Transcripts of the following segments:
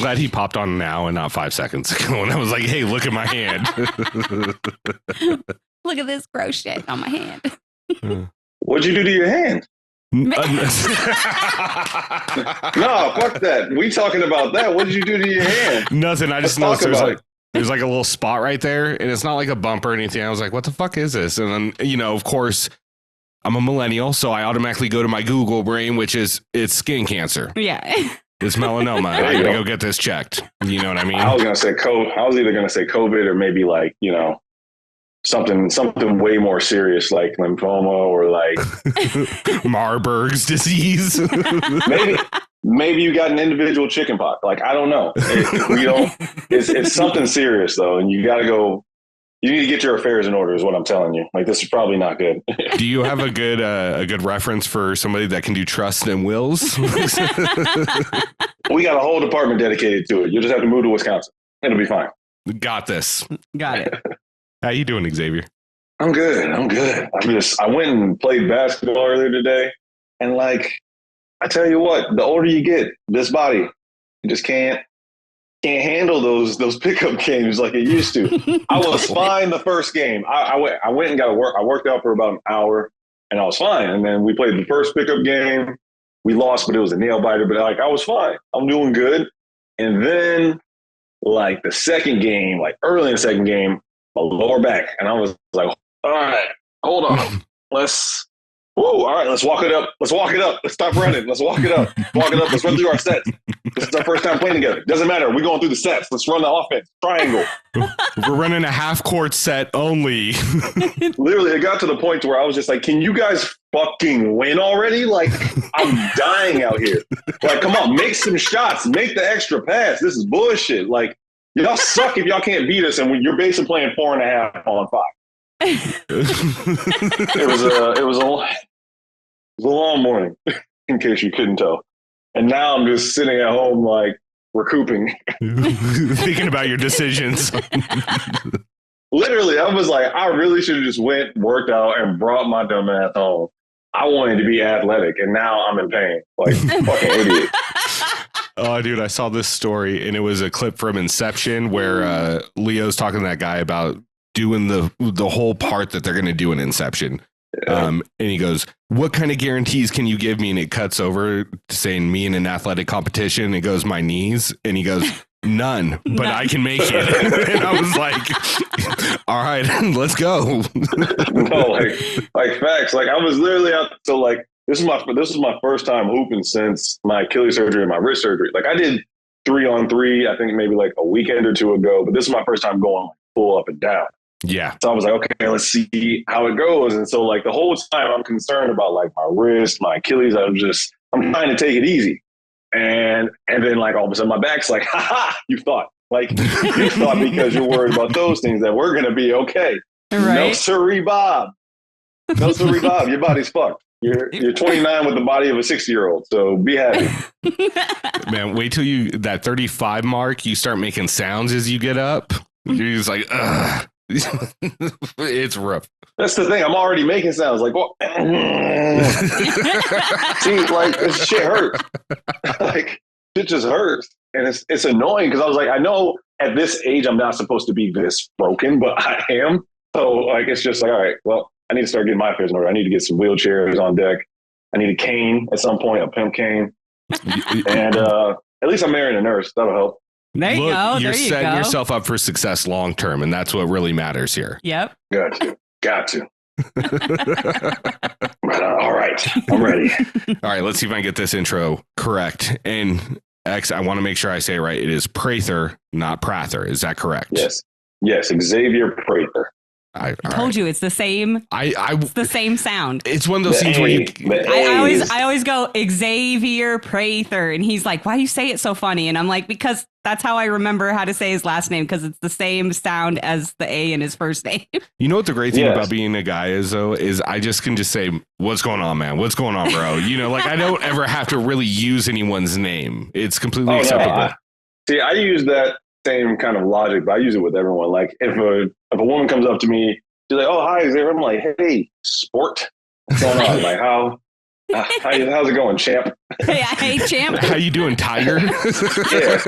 glad he popped on now and not 5 seconds ago. And I was like, hey, look at my hand. Look at this gross shit on my hand. What'd you do to your hand? No, fuck that. We talking about that. What did you do to your hand? Nothing. I just noticed there's like a little spot right there, and it's not like a bump or anything. I was like, what the fuck is this? And then, of course, I'm a millennial, so I automatically go to my Google brain, which is it's skin cancer. Yeah. It's melanoma. I gotta go get this checked. You know what I mean? I was gonna say I was either gonna say COVID or maybe like, something way more serious like lymphoma or like Marburg's disease. maybe you got an individual chicken pox. Like, I don't know. It's something serious though. And you gotta go, you need to get your affairs in order is what I'm telling you. Like, this is probably not good. Do you have a good reference for somebody that can do trust and wills? We got a whole department dedicated to it. You'll just have to move to Wisconsin. It'll be fine. Got this. Got it. How you doing, Xavier? I'm good. I went and played basketball earlier today. And like, I tell you what, the older you get, this body, you just can't handle those pickup games like it used to. I was fine the first game. I went and got work. I worked out for about an hour and I was fine. And then we played the first pickup game. We lost, but it was a nail biter. But like, I was fine. I'm doing good. And then like the second game, like early in the second game, my lower back. And I was like, all right, hold on. All right, let's walk it up. Let's stop running. Let's walk it up. Let's run through our sets. This is our first time playing together. Doesn't matter. We're going through the sets. Let's run the offense. Triangle. We're running a half court set only. Literally, it got to the point where I was just like, can you guys fucking win already? Like, I'm dying out here. Like, come on, make some shots. Make the extra pass. This is bullshit. Like, y'all suck if y'all can't beat us, and when you're basically playing 4.5 on 5. It was a long morning, in case you couldn't tell. And now I'm just sitting at home, like, recouping. Thinking about your decisions. Literally, I was like, I really should have just went, worked out, and brought my dumb ass home. I wanted to be athletic, and now I'm in pain. Like, fucking idiot. Oh, dude, I saw this story, and it was a clip from Inception where Leo's talking to that guy about doing the whole part that they're going to do in Inception. Yeah. And he goes, what kind of guarantees can you give me? And it cuts over to saying me in an athletic competition. It goes, my knees. And he goes, none, but I can make it. And I was like, all right, let's go. No, like facts. Like, I was literally out. So like, this is my first time hooping since my Achilles surgery and my wrist surgery. Like, I did 3-on-3, I think maybe like a weekend or two ago, but this is my first time going like full up and down. Yeah. So I was like, okay, let's see how it goes. And so like the whole time I'm concerned about like my wrist, my Achilles. I'm trying to take it easy. And then like all of a sudden my back's like, you thought because you're worried about those things that we're going to be okay. Right. No siree, Bob. Your body's fucked. You're 29 with the body of a 60-year-old. So be happy. Man, wait till that 35 mark, you start making sounds as you get up. You're just like, ugh. It's rough. That's the thing. I'm already making sounds like, well, see, like this shit hurts. Like it just hurts, and it's annoying because I was like, I know at this age I'm not supposed to be this broken, but I am. So like, it's just like, all right, well, I need to start getting my affairs in order. I need to get some wheelchairs on deck. I need a cane at some point, a pimp cane, and at least I'm marrying a nurse. That'll help. There you go. You're setting yourself up for success long term, and that's what really matters here. Yep. Got to. All right. I'm ready. All right. Let's see if I can get this intro correct. And X, I want to make sure I say it right. It is Prather, not Prather. Is that correct? Yes. Xavier Prather. I told you it's the same. It's the same sound. It's one of those things where I always go Xavier Prather, and he's like, "Why do you say it so funny?" And I'm like, because that's how I remember how to say his last name, because it's the same sound as the A in his first name. You know what the great thing about being a guy is, though, is I just can just say, "What's going on, man? What's going on, bro?" You know, like I don't ever have to really use anyone's name. It's completely acceptable. I use that same kind of logic, but I use it with everyone. Like if a woman comes up to me, she's like, "Oh, hi, Xavier." I'm like, "Hey, sport, what's going on? Like how How's it going, champ? Hey, champ. How you doing, Tiger? Yeah.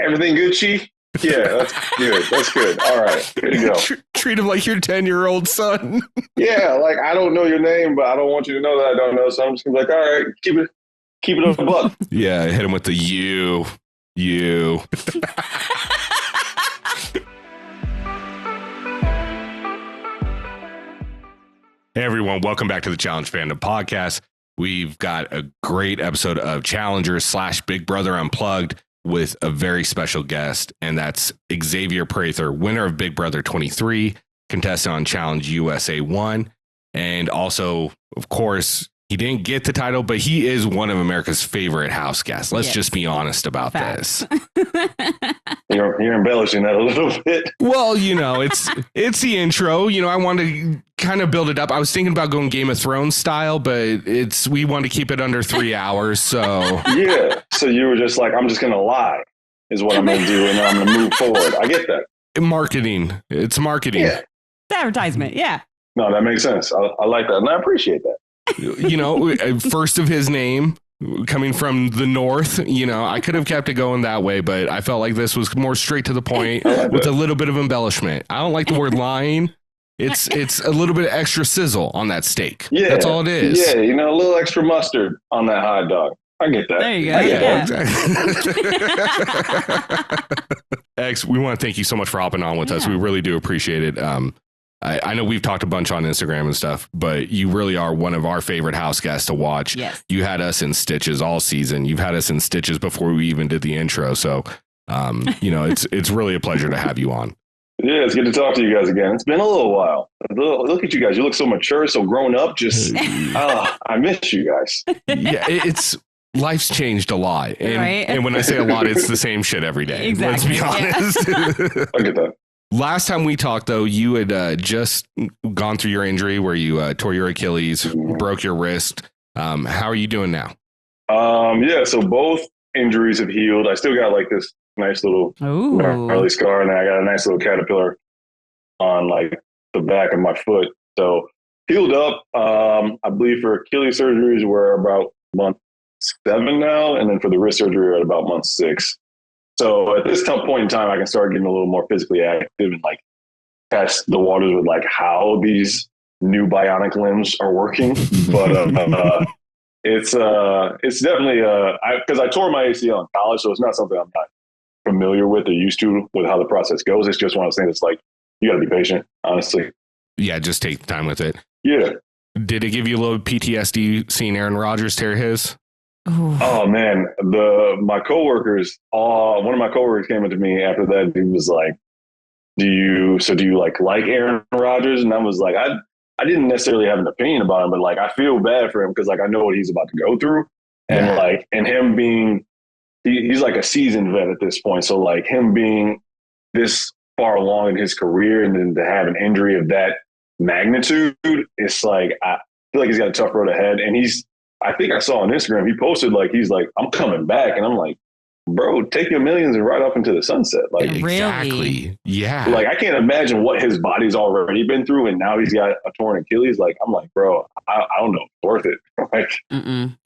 Everything good, Chief? Yeah, that's good. That's good. All right. Good to go. Treat him like your 10-year-old son. Yeah, like I don't know your name, but I don't want you to know that I don't know. So I'm just gonna be like, all right, keep it a buck. Yeah, hit him with the you. Hey everyone, welcome back to the Challenge Fandom podcast. We've got a great episode of Challengers / Big Brother Unplugged with a very special guest, and that's Xavier Prather, winner of Big Brother 23, contestant on Challenge USA 1, and also, of course, he didn't get the title, but he is one of America's favorite house guests. Let's just be honest about this. You're embellishing that a little bit. Well, you know, it's the intro. You know, I wanted to kind of build it up. I was thinking about going Game of Thrones style, but we want to keep it under 3 hours. So yeah. So you were just like, I'm just gonna lie, is what I'm gonna do, and then I'm gonna move forward. I get that. Marketing. It's marketing. Yeah. It's advertisement. Yeah. No, that makes sense. I like that, and I appreciate that. You know, first of his name, coming from the north, you know, I could have kept it going that way, but I felt like this was more straight to the point with a little bit of embellishment. I don't like the word lying. It's a little bit of extra sizzle on that steak. Yeah, that's all it is. Yeah, you know, a little extra mustard on that hot dog. I get that. There you go. Yeah, exactly. X, we want to thank you so much for hopping on with us. We really do appreciate it. I know we've talked a bunch on Instagram and stuff, but you really are one of our favorite house guests to watch. Yes. You had us in stitches all season. You've had us in stitches before we even did the intro. So, you know, it's really a pleasure to have you on. Yeah, it's good to talk to you guys again. It's been a little while. Look at you guys. You look so mature, so grown up. Just, I miss you guys. Yeah, life's changed a lot. And, right? And when I say a lot, it's the same shit every day. Exactly. Let's be honest. I get that. Last time we talked, though, you had just gone through your injury where you tore your Achilles, broke your wrist. How are you doing now? Yeah, so both injuries have healed. I still got like this nice little early scar, and then I got a nice little caterpillar on like the back of my foot. So healed up. I believe for Achilles surgeries, we're about month 7 now, and then for the wrist surgery, we're at about month 6. So at this point in time, I can start getting a little more physically active and like test the waters with like how these new bionic limbs are working. But it's definitely because I tore my ACL in college, so it's not something I'm not familiar with or used to with how the process goes. It's just one of those things that's like you got to be patient, honestly. Yeah, just take time with it. Yeah. Did it give you a little PTSD seeing Aaron Rodgers tear his? Ooh. Oh man, my coworkers, one of my coworkers came up to me after that. He was like, "Do you like Aaron Rodgers?" And I was like, I didn't necessarily have an opinion about him, but like I feel bad for him because like I know what he's about to go through, and like and him being he's like a seasoned vet at this point, so like him being this far along in his career and then to have an injury of that magnitude, it's like I feel like he's got a tough road ahead, and I think I saw on Instagram, he posted like, he's like, I'm coming back. And I'm like, bro, take your millions and ride off into the sunset. Like, exactly. Yeah. Like, I can't imagine what his body's already been through. And now he's got a torn Achilles. Like, I'm like, bro, I don't know. It's worth it. Like,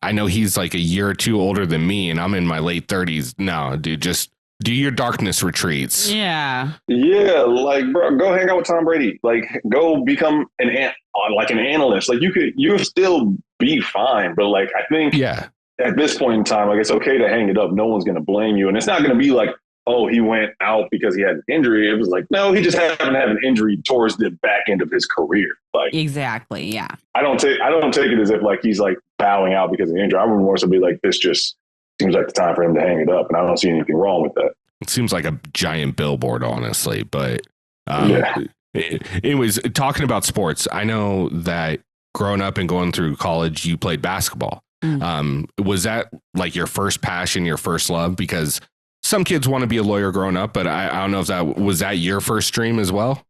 I know he's like a year or two older than me and I'm in my late 30s. No, dude, just do your darkness retreats. Yeah. Yeah. Like, bro, go hang out with Tom Brady. Like, go become an analyst. Like, you still be fine. But like, I think at this point in time, like, it's okay to hang it up. No one's going to blame you. And it's not going to be like, oh, he went out because he had an injury. It was like, no, he just happened to have an injury towards the back end of his career. Like, exactly. Yeah. I don't take it as if like he's like bowing out because of the injury. I would more so be like, this just seems like the time for him to hang it up. And I don't see anything wrong with that. It seems like a giant billboard, honestly. But anyways, talking about sports, I know that growing up and going through college, you played basketball. Was that like your first passion, your first love? Because some kids want to be a lawyer growing up, but I don't know if that was your first dream as well.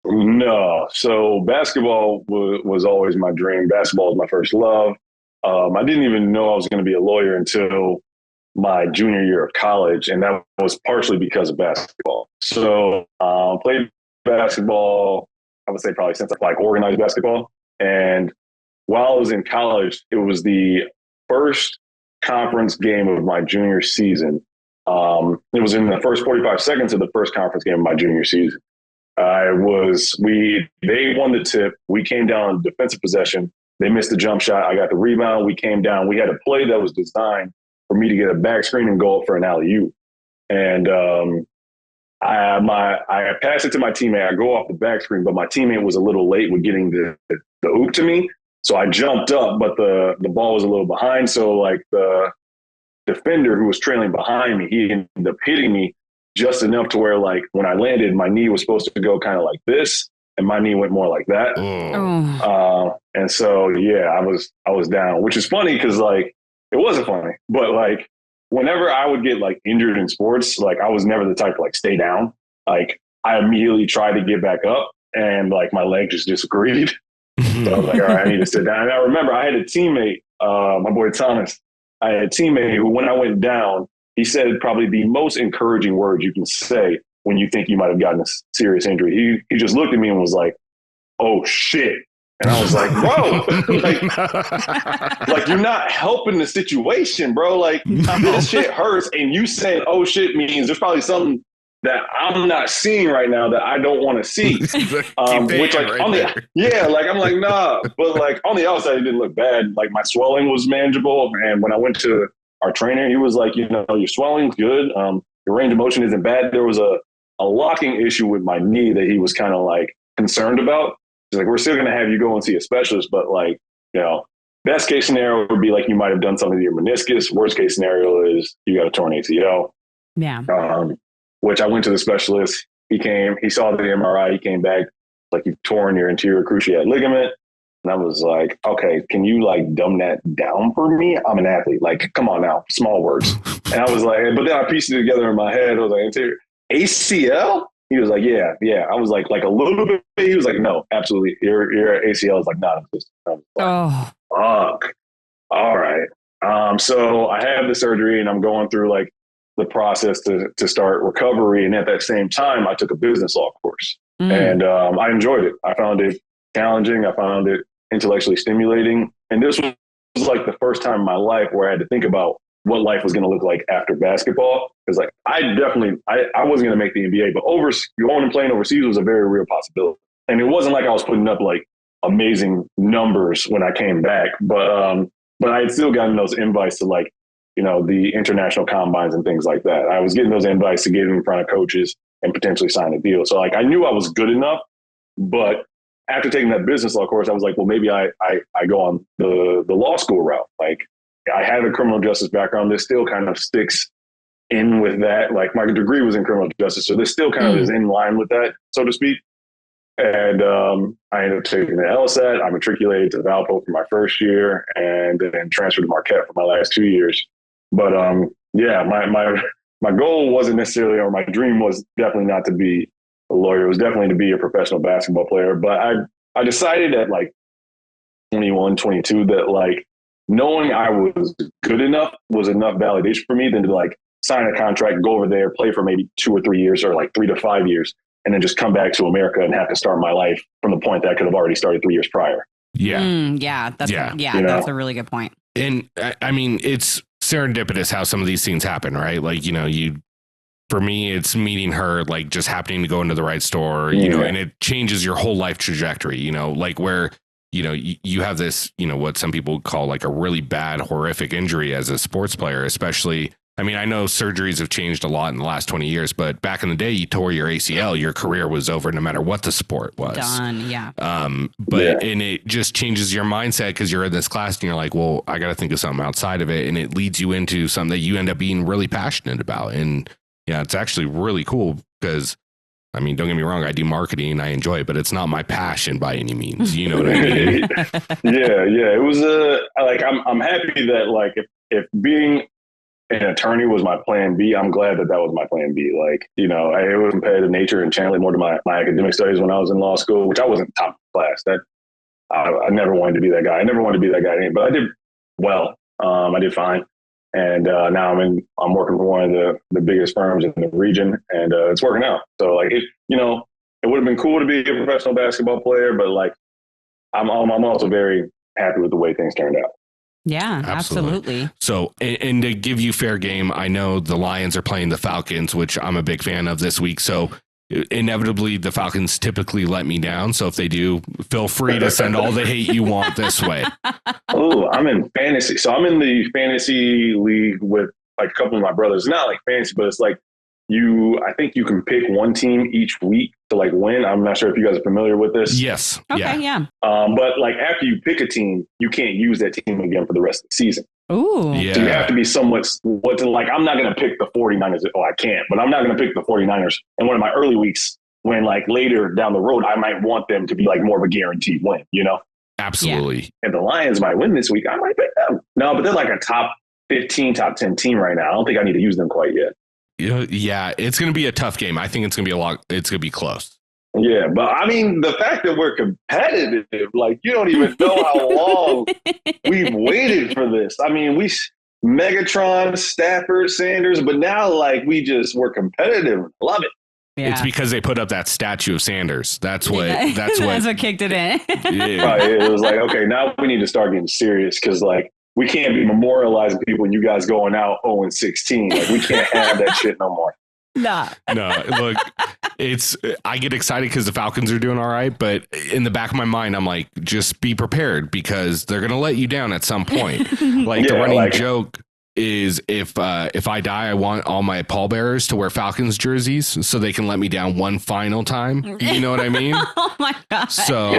No. So basketball was always my dream. Basketball was my first love. I didn't even know I was going to be a lawyer until my junior year of college. And that was partially because of basketball. So played basketball, I would say probably since I like organized basketball. And while I was in college, it was the first conference game of my junior season. It was in the first 45 seconds of the first conference game of my junior season. They won the tip. We came down on defensive possession. They missed the jump shot. I got the rebound. We came down. We had a play that was designed for me to get a back screen and go up for an alley-oop. And I passed it to my teammate. I go off the back screen, but my teammate was a little late with getting the oop to me. So I jumped up, but the ball was a little behind. So like the defender who was trailing behind me, he ended up hitting me just enough to where like when I landed, my knee was supposed to go kind of like this, and my knee went more like that. And so yeah, I was down, which is funny because like it wasn't funny, but like whenever I would get like injured in sports, like I was never the type to like stay down. Like I immediately tried to get back up, and like my leg just disagreed. So I was like, all right, I need to sit down. And I remember I had a teammate, my boy Thomas. I had a teammate who, when I went down, he said probably the most encouraging words you can say when you think you might have gotten a serious injury. He just looked at me and was like, "Oh shit." And I was like, bro, like you're not helping the situation, bro. Like this shit hurts. And you saying, "Oh shit," means there's probably something that I'm not seeing right now that I don't want to see. Which like I'm like, nah, but like on the outside, it didn't look bad. Like my swelling was manageable. And when I went to our trainer, he was like, you know, your swelling's good. Your range of motion isn't bad. There was a locking issue with my knee that he was kind of like concerned about. He's like, we're still going to have you go and see a specialist, but like, you know, best case scenario would be like you might have done something to your meniscus. Worst case scenario is you got a torn ACL. Yeah. Which I went to the specialist. He came, he saw the MRI, he came back, like you've torn your anterior cruciate ligament. And I was like, okay, can you like dumb that down for me? I'm an athlete. Like, come on now, small words. And I was like, but then I pieced it together in my head. I was like, anterior ACL? He was like, yeah. I was like a little bit. He was like, no, absolutely. Your ACL is like not existent. Like, fuck. All right. So I have the surgery and I'm going through like the process to start recovery. And at that same time, I took a business law course and I enjoyed it. I found it challenging. I found it intellectually stimulating. And this was like the first time in my life where I had to think about what life was going to look like after basketball. Because like I wasn't going to make the NBA, but going and playing overseas was a very real possibility. And it wasn't like I was putting up like amazing numbers when I came back, but I had still gotten those invites to like, you know, the international combines and things like that. I was getting those invites to get in front of coaches and potentially sign a deal. So like I knew I was good enough, but after taking that business law course, I was like, well, maybe I go on the law school route. Like I had a criminal justice background. This still kind of sticks in with that. Like my degree was in criminal justice. So this still kind of is in line with that, so to speak. And I ended up taking the LSAT. I matriculated to Valpo for my first year and then transferred to Marquette for my last 2 years. But yeah, my goal wasn't necessarily, or my dream was definitely not to be a lawyer. It was definitely to be a professional basketball player. But I decided at like 21, 22 that like knowing I was good enough was enough validation for me than to like sign a contract, go over there, play for maybe 2 or 3 years or like 3 to 5 years, and then just come back to America and have to start my life from the point that I could have already started 3 years prior. That's a really good point. And I mean, it's serendipitous how some of these things happen, right? Like, you know, for me, it's meeting her, like just happening to go into the right store, you know, and it changes your whole life trajectory, you know, like where, you know, you have this, you know, what some people call like a really bad, horrific injury as a sports player, especially. I mean, I know surgeries have changed a lot in the last 20 years, but back in the day, you tore your ACL, your career was over no matter what the sport was. Done, yeah. And it just changes your mindset because you're in this class and you're like, well, I got to think of something outside of it. And it leads you into something that you end up being really passionate about. And yeah, it's actually really cool because, I mean, don't get me wrong, I do marketing, I enjoy it, but it's not my passion by any means. You know what I mean? Yeah. It was like, I'm happy that like if being an attorney was my plan B, I'm glad that was my plan B. Like, you know, it was competitive nature and channeling more to my academic studies when I was in law school, which I wasn't top class. That I never wanted to be that guy. I never wanted to be that guy, but I did well. I did fine. And now I'm working for one of the biggest firms in the region, and it's working out. So like, it would have been cool to be a professional basketball player, but like, I'm also very happy with the way things turned out. Yeah, absolutely. So, and to give you fair game, I know the Lions are playing the Falcons, which I'm a big fan of this week. So inevitably the Falcons typically let me down. So if they do, feel free to send all the hate you want this way. Oh, I'm in fantasy. So I'm in the fantasy league with like a couple of my brothers. Not like fantasy, but it's like I think you can pick one team each week to like win. I'm not sure if you guys are familiar with this. Yes. Okay, yeah. But like after you pick a team, you can't use that team again for the rest of the season. Ooh. Yeah. So you have to be somewhat like, I'm not going to pick the 49ers. Oh, I can't, but I'm not going to pick the 49ers in one of my early weeks when like later down the road, I might want them to be like more of a guaranteed win, you know? Absolutely. Yeah. And the Lions might win this week. I might pick them. No, but they're like a top 15, top 10 team right now. I don't think I need to use them quite yet. Yeah, it's going to be a tough game. I think it's going to be it's going to be close. Yeah, but I mean, the fact that we're competitive, like you don't even know how long we've waited for this. I mean, Megatron, Stafford, Sanders, but now like we're competitive. Love it. Yeah. It's because they put up that statue of Sanders. That's what kicked it in. Yeah. It was like, okay, now we need to start getting serious because like we can't be memorializing people when you guys going out 0-16. Like we can't have that shit no more. No, look, I get excited because the Falcons are doing all right, but in the back of my mind, I'm like, just be prepared because they're going to let you down at some point. Like the running joke is if I die, I want all my pallbearers to wear Falcons jerseys so they can let me down one final time. You know what I mean? Oh my God. So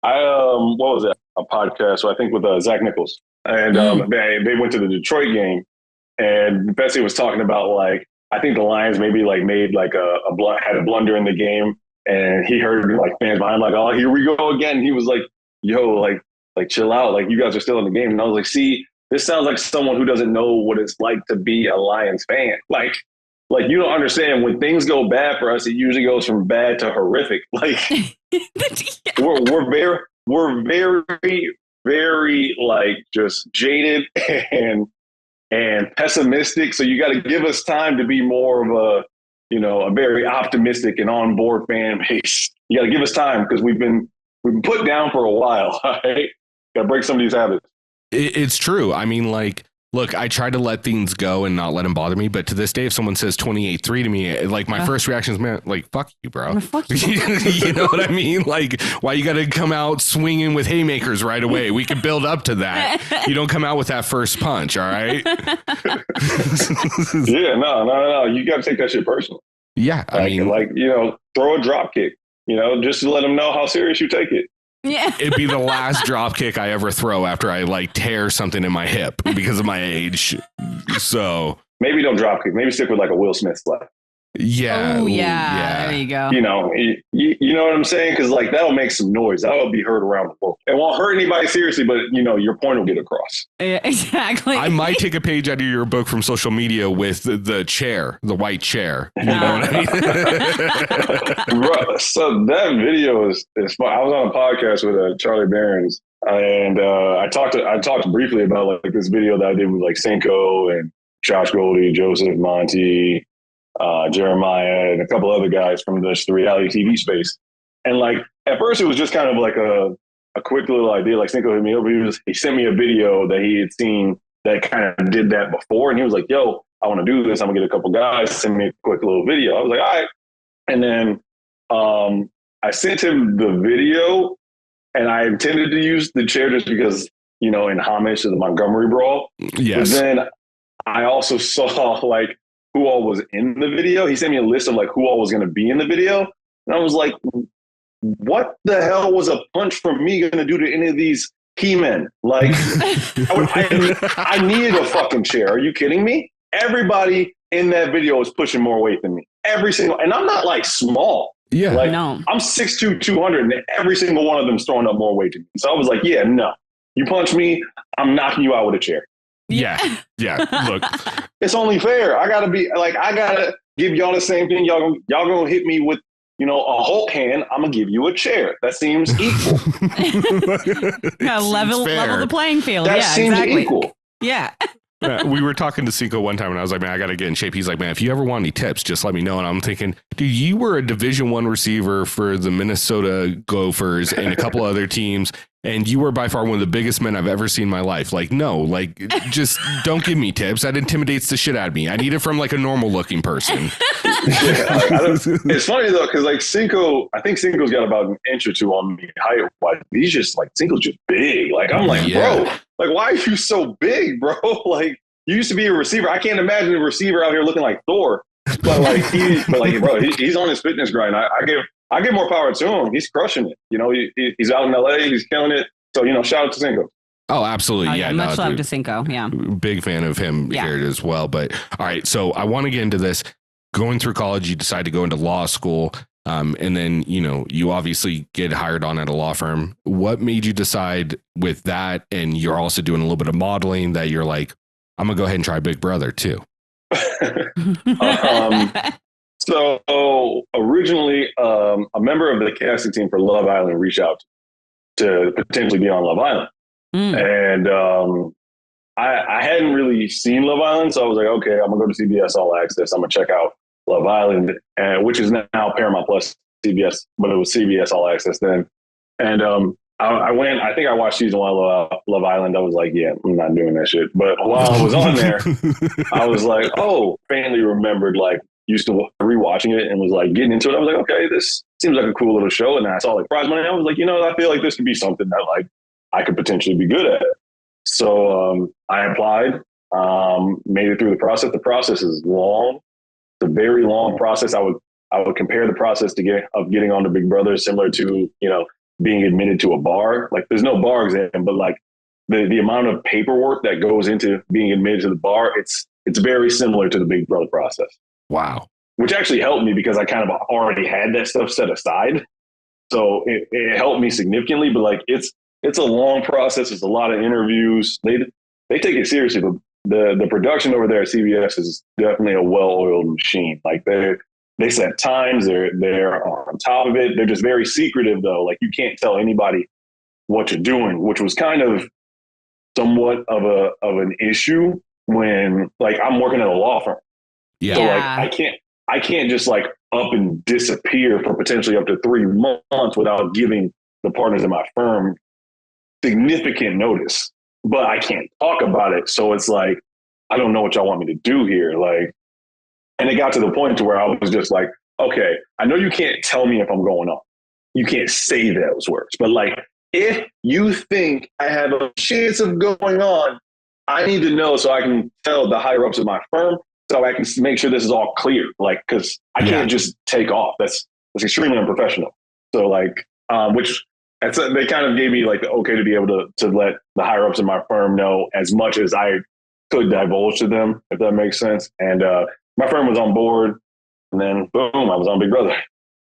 what was that? A podcast, I think with Zach Nichols. And they went to the Detroit game and Betsy was talking about like, I think the Lions maybe like made like had a blunder in the game and he heard like fans behind like, oh, here we go again. He was like, yo, like chill out. Like you guys are still in the game. And I was like, see, this sounds like someone who doesn't know what it's like to be a Lions fan. Like you don't understand when things go bad for us, it usually goes from bad to horrific. Like we're very, very like just jaded and pessimistic. So you got to give us time to be more of a very optimistic and on board fan base. You got to give us time because we've been put down for a while. Right? Got to break some of these habits. It's true. I mean, like, look, I try to let things go and not let them bother me. But to this day, if someone says 28-3 to me, like my first reaction is, man, like, fuck you, bro. Fuck you. You know what I mean? Like, why you got to come out swinging with haymakers right away? We can build up to that. You don't come out with that first punch. All right. Yeah, no. You got to take that shit personal. Yeah. I mean, throw a drop kick, just to let them know how serious you take it. Yeah. It'd be the last drop kick I ever throw after I like tear something in my hip because of my age. So maybe don't drop kick. Maybe stick with like a Will Smith slap. Yeah. Oh, yeah. There you go. You know what I'm saying? Because like that'll make some noise. That'll be heard around the world. It won't hurt anybody seriously, but your point will get across. Yeah, exactly. I might take a page out of your book from social media with the chair, the white chair. You know what I mean? Right. So that video is fun. I was on a podcast with Charlie Barons, and I talked briefly about like this video that I did with like Cinco and Josh Goldie, Joseph, Monty. Jeremiah and a couple other guys from the reality TV space. And like, at first it was just kind of like a quick little idea. Like Cinco hit me over. He sent me a video that he had seen that kind of did that before. And he was like, yo, I want to do this. I'm gonna get a couple guys, send me a quick little video. I was like, all right. And then I sent him the video and I intended to use the chair just because, in homage to the Montgomery Brawl. Yes. But then I also saw like who all was in the video. He sent me a list of like who all was going to be in the video. And I was like, what the hell was a punch from me going to do to any of these He-Men? Like, I needed a fucking chair. Are you kidding me? Everybody in that video was pushing more weight than me. Every single, and I'm not like small. Yeah. Like, no. I'm 6'2", 200, and every single one of them is throwing up more weight than me. So I was like, yeah, no. You punch me, I'm knocking you out with a chair. Yeah. Look, it's only fair. I gotta give y'all the same thing. Y'all gonna hit me with, a Hulk hand. I'm gonna give you a chair. That seems equal. Level the playing field. That seems exactly. equal. Yeah. We were talking to Cinco one time and I was like, man, I got to get in shape. He's like, man, if you ever want any tips, just let me know. And I'm thinking, dude, you were a Division I receiver for the Minnesota Gophers and a couple other teams. And you were by far one of the biggest men I've ever seen in my life. Like, no, like, just don't give me tips. That intimidates the shit out of me. I need it from like a normal looking person. It's funny though, because like Cinco, I think Cinco's got about an inch or two on me height wise. He's just like, Cinco's just big. Like, I'm like, bro, like, why are you so big, bro? Like, you used to be a receiver. I can't imagine a receiver out here looking like Thor. But like, bro, he's on his fitness grind. I give more power to him. He's crushing it. You know, he's out in LA. He's killing it. So, you know, shout out to Cinco. Oh, absolutely. Oh, yeah. Much love to Cinco. Yeah. Big fan of him here as well. But all right. So I want to get into this. Going through college, you decide to go into law school. And then, you know, you obviously get hired on at a law firm. What made you decide with that? And you're also doing a little bit of modeling that you're like, I'm going to go ahead and try Big Brother too. So originally, a member of the casting team for Love Island reached out to potentially be on Love Island. And I hadn't really seen Love Island. So I was like, okay, I'm going to go to CBS All Access. I'm going to check out Love Island, which is now Paramount Plus CBS, but it was CBS All Access then. And I went, I think I watched season 1 of Love Island. I was like, yeah, I'm not doing that shit. But while I was on there, I was like, oh, faintly remembered, like, used to rewatching it and was like getting into it. I was like, okay, this seems like a cool little show. And then I saw like prize money. I was like, you know, I feel like this could be something that like I could potentially be good at. So I applied, made it through the process. The process is long. It's a very long process. I would compare the process of getting on to Big Brother similar to, you know, being admitted to a bar. Like there's no bar exam, but like the amount of paperwork that goes into being admitted to the bar, it's very similar to the Big Brother process. Wow. Which actually helped me because I kind of already had that stuff set aside. So it helped me significantly, but like it's a long process. It's a lot of interviews. They take it seriously, but the production over there at CBS is definitely a well-oiled machine. Like they set times, they're on top of it. They're just very secretive though. Like you can't tell anybody what you're doing, which was kind of somewhat of an issue when like I'm working at a law firm. Yeah. So like I can't just like up and disappear for potentially up to 3 months without giving the partners in my firm significant notice. But I can't talk about it. So it's like, I don't know what y'all want me to do here. Like, and it got to the point to where I was just like, okay, I know you can't tell me if I'm going on. You can't say those words. But like, if you think I have a chance of going on, I need to know so I can tell the higher ups of my firm so I can make sure this is all clear. Like, because I can't just take off. That's extremely unprofessional. So like, they kind of gave me like the okay to be able to let the higher ups in my firm know as much as I could divulge to them, if that makes sense. And my firm was on board, and then boom, I was on Big Brother.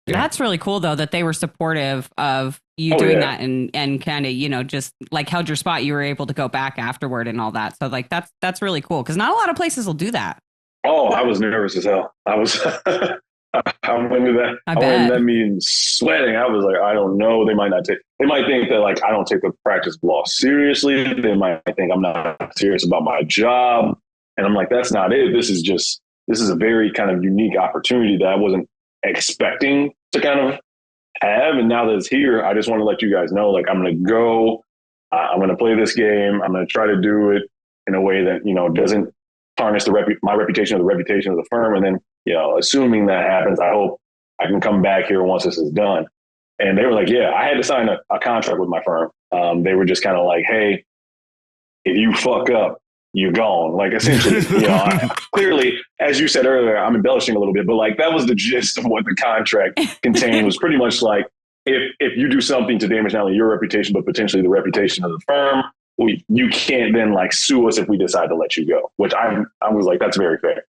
That's really cool though, that they were supportive of you doing that and kind of, you know, just like held your spot. You were able to go back afterward and all that. So like, that's really cool. Cause not a lot of places will do that. Oh, I was nervous as hell. I went into that meeting sweating. I was like, I don't know. They might think that like I don't take the practice of law seriously. They might think I'm not serious about my job. And I'm like, that's not it. This is a very kind of unique opportunity that I wasn't expecting to kind of have. And now that it's here, I just want to let you guys know, like, I'm going to go, I'm going to play this game. I'm going to try to do it in a way that, you know, doesn't tarnish my reputation or the reputation of the firm. And then, you know, assuming that happens, I hope I can come back here once this is done. And they were like, yeah, I had to sign a contract with my firm. They were just kind of like, hey, if you fuck up, you're gone. Like essentially, you know, clearly, as you said earlier, I'm embellishing a little bit, but like that was the gist of what the contract contained was pretty much like, if you do something to damage not only your reputation, but potentially the reputation of the firm, you can't then like sue us if we decide to let you go, which I was like, that's very fair.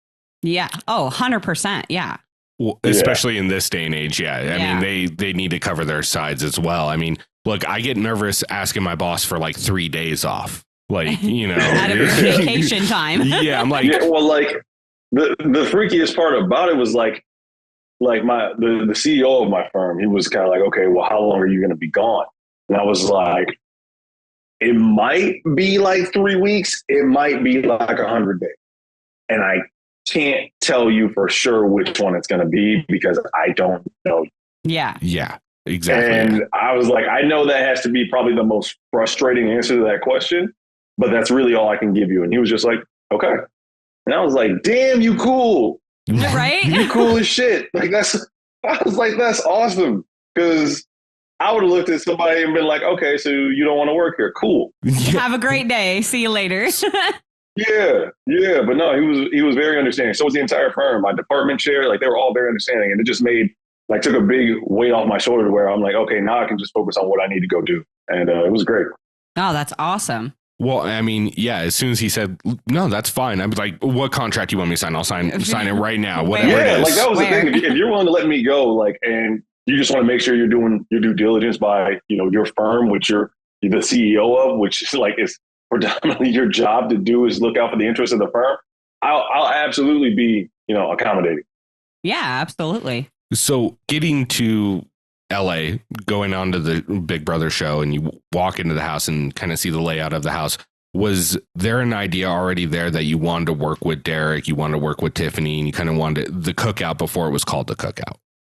Yeah. Oh, 100%. Yeah. Well, especially in this day and age. Yeah. I mean, they need to cover their sides as well. I mean, look, I get nervous asking my boss for like 3 days off. Like, you know, out of vacation time. Yeah. I'm like, well, like the freakiest part about it was like the CEO of my firm, he was kind of like, okay, well, how long are you going to be gone? And I was like, it might be like 3 weeks. It might be like 100 days. And I can't tell you for sure which one it's going to be because I don't know. Yeah. Yeah, exactly. And I was like, I know that has to be probably the most frustrating answer to that question, but that's really all I can give you. And he was just like, okay. And I was like, damn, you cool. Right? You cool as shit. Like I was like, that's awesome. Because I would have looked at somebody and been like, okay, so you don't want to work here. Cool. Have a great day. See you later. Yeah. But no, he was very understanding. So was the entire firm, my department chair, like they were all very understanding. And it just took a big weight off my shoulder where I'm like, okay, now I can just focus on what I need to go do. And it was great. Oh, that's awesome. Well, I mean, yeah, as soon as he said, no, that's fine. I was like, what contract do you want me to sign? I'll sign it right now. Whatever it is. Like that was the thing. If you're willing to let me go, like, and you just want to make sure you're doing your due diligence by, your firm, which you're the CEO of, which is like, is predominantly your job to do is look out for the interests of the firm. I'll absolutely be, accommodating. Yeah, absolutely. So getting to LA, going on to the Big Brother show, and you walk into the house and kind of see the layout of the house. Was there an idea already there that you wanted to work with Derek, you wanted to work with Tiffany, and you kind of wanted the Cookout before it was called the Cookout?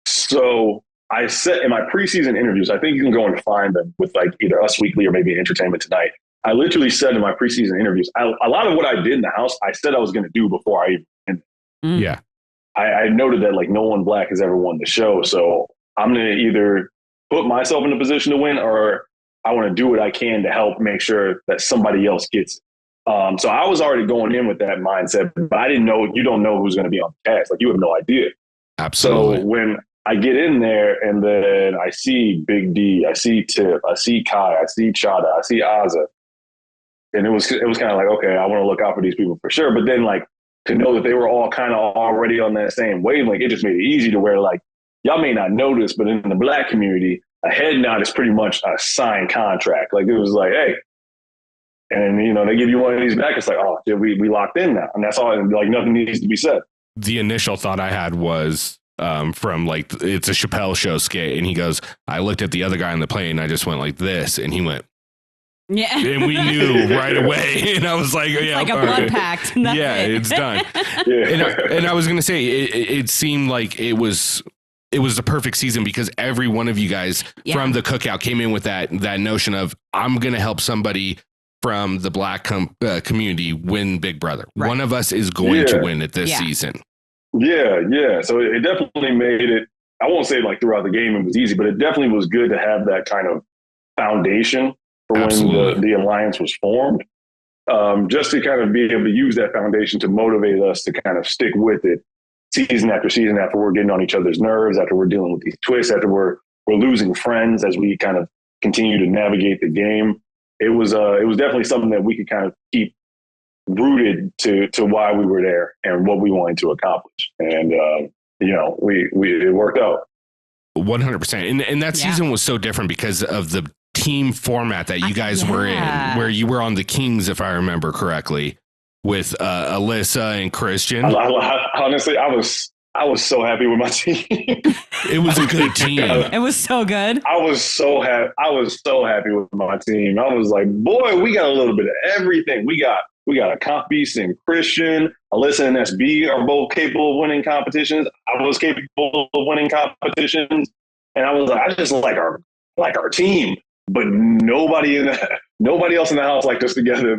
So I said in my preseason interviews, I think you can go and find them with like either Us Weekly or maybe Entertainment Tonight. I literally said in my preseason interviews, a lot of what I did in the house, I said I was going to do before I even. Yeah. I noted that like no one black has ever won the show. So I'm going to either put myself in a position to win or I want to do what I can to help make sure that somebody else gets it. So I was already going in with that mindset, but I didn't know, you don't know who's going to be on the cast. Like you have no idea. Absolutely. So when I get in there and then I see Big D, I see Tiff, I see Kai, I see Chada, I see Azza. And it was kind of like, okay, I want to look out for these people for sure. But then like to know that they were all kind of already on that same wavelength, it just made it easy to where like, y'all may not know this, but in the black community, a head nod is pretty much a signed contract. Like it was like, hey, and they give you one of these back. It's like, oh, we locked in now. And that's all, like nothing needs to be said. The initial thought I had was from like, it's a Chappelle show skit. And he goes, I looked at the other guy on the plane and I just went like this. And he went, yeah. And we knew right away. And I was like, yeah, like a blood pact. Yeah, it's done. And I was going to say, it seemed like it was the perfect season because every one of you guys from the Cookout came in with that notion of, I'm going to help somebody from the black community win Big Brother. Right. One of us is going to win it this season. Yeah. So it definitely made it, I won't say like throughout the game it was easy, but it definitely was good to have that kind of foundation for when the alliance was formed, just to kind of be able to use that foundation to motivate us to kind of stick with it season after season, after we're getting on each other's nerves, after we're dealing with these twists, after we're losing friends as we kind of continue to navigate the game. It was definitely something that we could kind of keep rooted to why we were there and what we wanted to accomplish. And, it worked out. 100%. And that season was so different because of the team format that you guys were in, where you were on the Kings, if I remember correctly, with Alyssa and Christian. Honestly, I was so happy with my team. It was a good team. It was so good. I was so happy with my team. I was like, boy, we got a little bit of everything. We got a comp beast and Christian. Alyssa and SB are both capable of winning competitions. I was capable of winning competitions, and I just like our team. But nobody else in the house liked us together.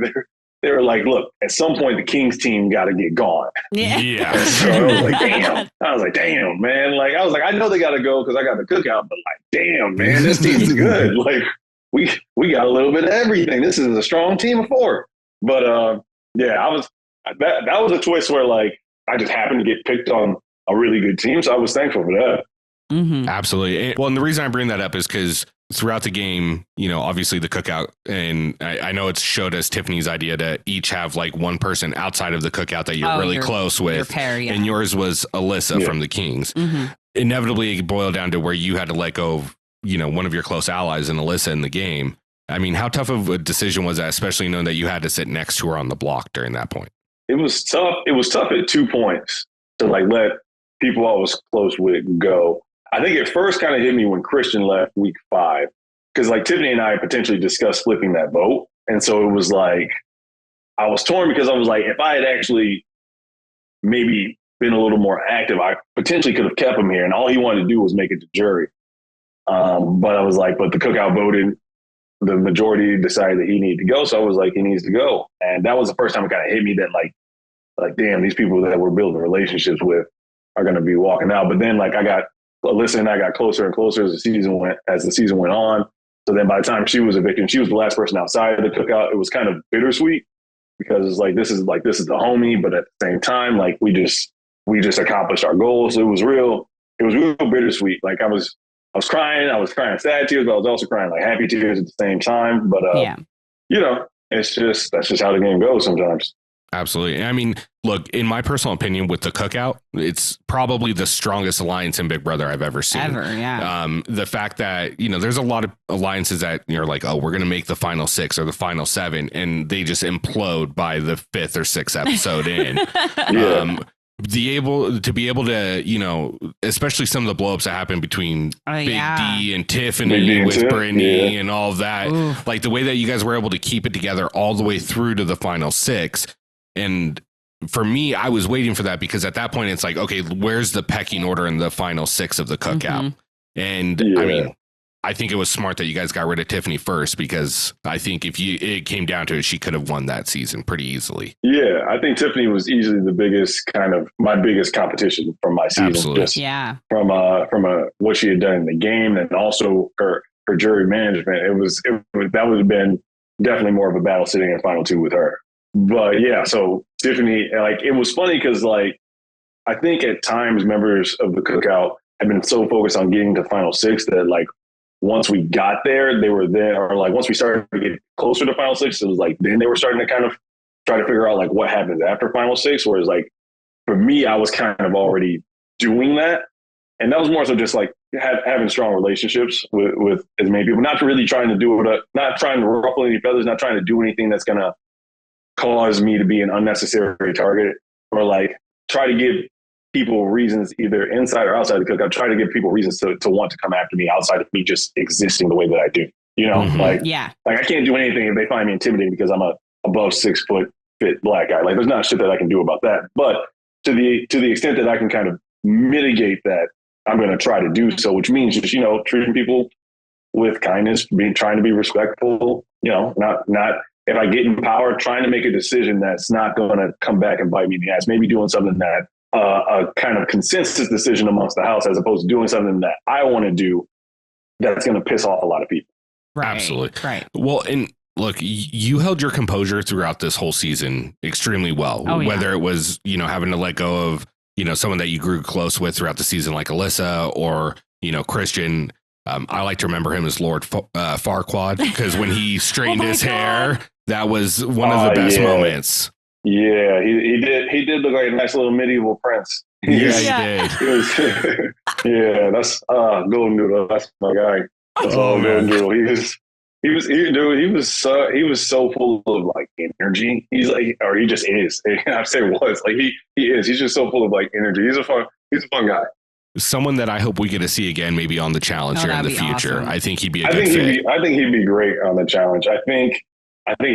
They were like, look, at some point the Kings team got to get gone. Yeah. So I was like, damn, man. Like, I know they got to go because I got the Cookout, but like, damn, man, this team's good. Like, we got a little bit of everything. This is a strong team of 4. But that was a twist where like I just happened to get picked on a really good team, so I was thankful for that. Mm-hmm. Absolutely. Well, and the reason I bring that up is because throughout the game, obviously the Cookout, and I know it's showed us Tiffany's idea to each have like one person outside of the Cookout that you're really close with. Your pair, and yours was Alyssa from the Kings. Mm-hmm. Inevitably, it boiled down to where you had to let go of, one of your close allies in Alyssa in the game. I mean, how tough of a decision was that, especially knowing that you had to sit next to her on the block during that point? It was tough. It was tough at 2 points to like let people I was close with go. I think it first kind of hit me when Christian left week 5, because like Tiffany and I potentially discussed flipping that vote. And so it was like, I was torn because I was like, if I had actually maybe been a little more active, I potentially could have kept him here. And all he wanted to do was make it to jury. But I was like, but the Cookout voted, the majority decided that he needed to go. So I was like, he needs to go. And that was the first time it kind of hit me that like, damn, these people that we're building relationships with are going to be walking out. But then like Alyssa and I got closer and closer as the season went on. So then by the time she was evicted, she was the last person outside of the Cookout. It was kind of bittersweet because it's like, this is the homie, but at the same time, like we just accomplished our goals. So it was real bittersweet. Like I was crying sad tears, but I was also crying like happy tears at the same time. But you know, that's just how the game goes sometimes. Absolutely. I mean, look, in my personal opinion, with the Cookout, it's probably the strongest alliance in Big Brother I've ever seen. Yeah. The fact that, you know, there's a lot of alliances that you're like, oh, we're going to make the final 6 or the final 7, and they just implode by the 5th or 6th episode in. Yeah. To be able to, you know, especially some of the blowups that happen between Big D and Tiffany with Brittany and all of that. Oof. Like the way that you guys were able to keep it together all the way through to the final 6. And for me, I was waiting for that because at that point it's like, okay, where's the pecking order in the final 6 of the Cookout? And I mean, I think it was smart that you guys got rid of Tiffany first, because I think if it came down to it, she could have won that season pretty easily. Yeah, I think Tiffany was easily the biggest my biggest competition from my season. Absolutely. Just from what she had done in the game, and also her jury management. That would have been definitely more of a battle sitting in final 2 with her. But yeah, so Tiffany, like, it was funny because like I think at times members of the Cookout had been so focused on getting to final 6 that like once we got there, they were there, or like once we started to get closer to final 6, it was like then they were starting to kind of try to figure out like what happens after final 6. Whereas like for me, I was kind of already doing that, and that was more so just like having strong relationships with as many people, not really trying to do it, not trying to ruffle any feathers, not trying to do anything that's gonna cause me to be an unnecessary target, or like try to give people reasons either inside or outside the Cookout, try to give people reasons to want to come after me outside of me just existing the way that I do. You know, like I can't do anything if they find me intimidating because I'm a above 6 foot fit black guy. Like there's not shit that I can do about that. But to the extent that I can kind of mitigate that, I'm going to try to do so, which means just, you know, treating people with kindness, trying to be respectful, you know, not if I get in power, trying to make a decision that's not going to come back and bite me in the ass. Maybe doing something that a kind of consensus decision amongst the house, as opposed to doing something that I want to do that's going to piss off a lot of people. Right. Absolutely. Right. Well, and look, you held your composure throughout this whole season extremely well. Whether it was, you know, having to let go of, you know, someone that you grew close with throughout the season, like Alyssa, or, you know, Christian. I like to remember him as Lord Farquaad, because when he straightened his hair, that was one of the best moments. Yeah, he did look like a nice little medieval prince. He did. Yeah, that's Golden Noodle. That's my guy. That's all Golden Noodle. He was so full of like energy. He's like, or he just is. I say was like he is. He's just so full of like energy. He's a fun guy. Someone that I hope we get to see again, maybe on the challenge here in the future. Awesome. I think he'd be a good fit. I think he'd be great on the challenge. I think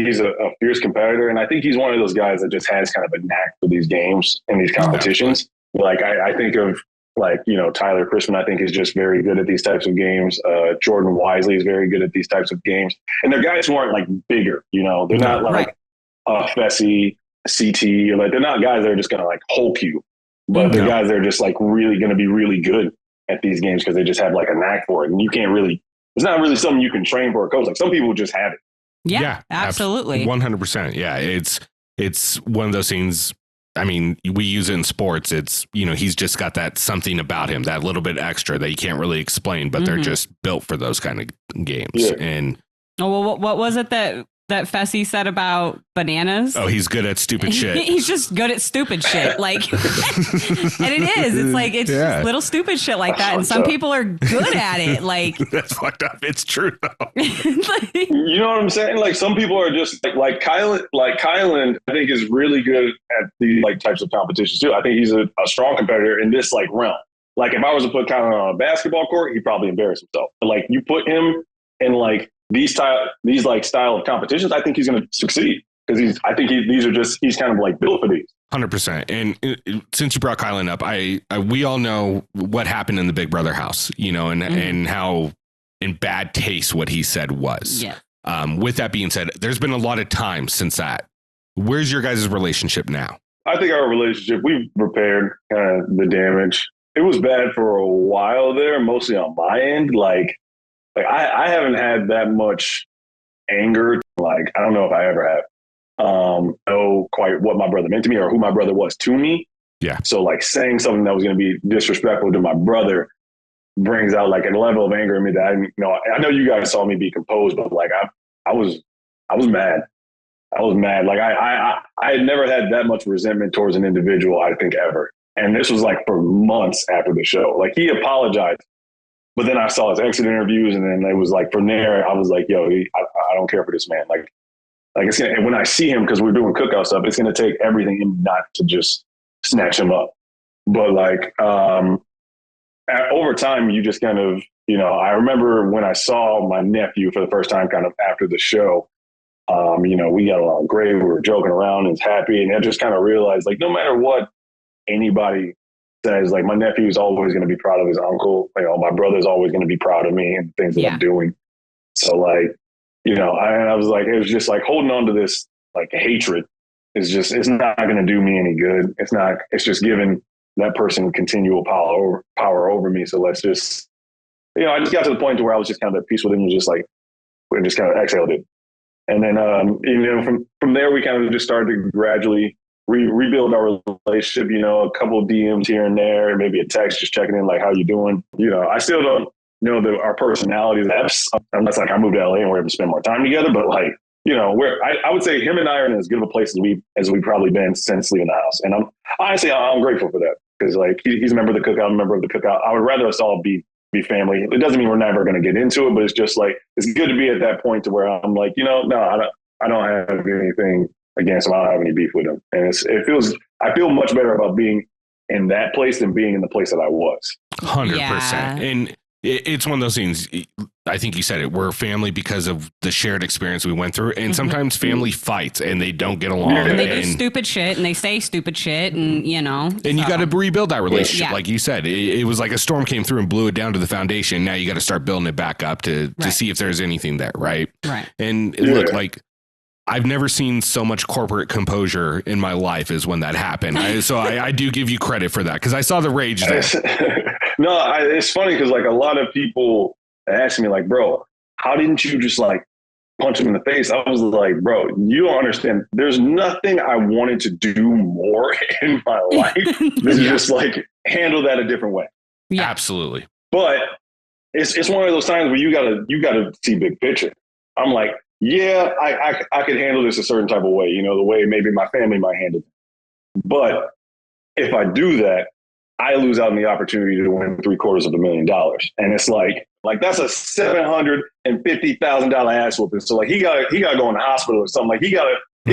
he's a fierce competitor, and I think he's one of those guys that just has kind of a knack for these games and these competitions. Like I think of like, you know, Tyler Crispin, I think is just very good at these types of games. Jordan Wisely is very good at these types of games, and they're guys who aren't like bigger. You know, they're not like Fessy, CT, or like they're not guys that are just gonna like Hulk you. But the guys that are just like really going to be really good at these games because they just have like a knack for it. And you can't really, it's not really something you can train for a coach. Like some people just have it. Yeah, absolutely. 100%. Yeah. It's one of those things. I mean, we use it in sports. It's, you know, he's just got that something about him, that little bit extra that you can't really explain, but they're just built for those kind of games. Yeah. And well, what was it that Fessy said about bananas? Oh, he's good at stupid shit. He's just good at stupid shit. Like, and it is. It's like, it's just little stupid shit like that. And some people are good at it. Like, that's fucked up. It's true though. You know what I'm saying? Like some people are just like Kyland, I think is really good at the like types of competitions too. I think he's a strong competitor in this like realm. Like if I was to put Kyland on a basketball court, he'd probably embarrass himself. But like you put him in like these like style of competitions, I think he's going to succeed because he's kind of like built for these. 100%. And since you brought Kylan up, we all know what happened in the Big Brother house, you know, and how in bad taste what he said was. Yeah. With that being said, there's been a lot of time since that. Where's your guys' relationship now? I think our relationship, we've repaired the damage. It was bad for a while there, mostly on my end. Like I haven't had that much anger. Like, I don't know if I ever have. Know quite what my brother meant to me or who my brother was to me. Yeah. So like saying something that was going to be disrespectful to my brother brings out like a level of anger in me that I know you guys saw me be composed, but like I was mad. I was mad. Like I had never had that much resentment towards an individual, I think, ever. And this was like for months after the show. Like he apologized, but then I saw his exit interviews, and then it was like from there I was like, yo, I don't care for this man. Like it's gonna, and when I see him, because we're doing cookout stuff, it's gonna take everything in me not to just snatch him up. But like over time, you just kind of, I remember when I saw my nephew for the first time, kind of after the show. We got along great. We were joking around and happy, and I just kind of realized, like, no matter what anybody says, like, my nephew's always going to be proud of his uncle. My brother's always going to be proud of me and things that I'm doing. So like. I was like, it was just like holding on to this like hatred it's not going to do me any good. It's just giving that person continual power over me. So let's just, I just got to the point to where I was just kind of at peace with him and just like, we just kind of exhaled it. And then, from there, we kind of just started to gradually rebuild our relationship, a couple of DMs here and there, maybe a text, just checking in, like, how you doing? I still don't know our personalities unless like I moved to LA and we're able to spend more time together. But like, I would say him and I are in as good of a place as we've probably been since leaving the house. And I'm grateful for that because like he's a member of the Cookout, I'm a member of the Cookout. I would rather us all be family. It doesn't mean we're never going to get into it, but it's just like, it's good to be at that point to where I'm like, no, I don't have anything against him. I don't have any beef with him. And I feel much better about being in that place than being in the place that I was. 100%. And it's one of those things. I think you said it. We're family because of the shared experience we went through. And sometimes family fights and they don't get along. And they do stupid shit and they say stupid shit and, And you got to rebuild that relationship. Yeah. Like you said, it was like a storm came through and blew it down to the foundation. Now you got to start building it back up to see if there's anything there. Right. And look, like, I've never seen so much corporate composure in my life as when that happened. So I do give you credit for that because I saw the rage there. No, it's funny because like a lot of people ask me like, bro, how didn't you just like punch him in the face? I was like, bro, you don't understand. There's nothing I wanted to do more in my life than just like handle that a different way. Yeah. Absolutely. But it's one of those times where you gotta see big picture. I'm like, yeah, I could handle this a certain type of way, the way maybe my family might handle it. But if I do that, I lose out on the opportunity to win $750,000. And it's like that's a $750,000 ass whooping. So like he got to go in the hospital or something. Like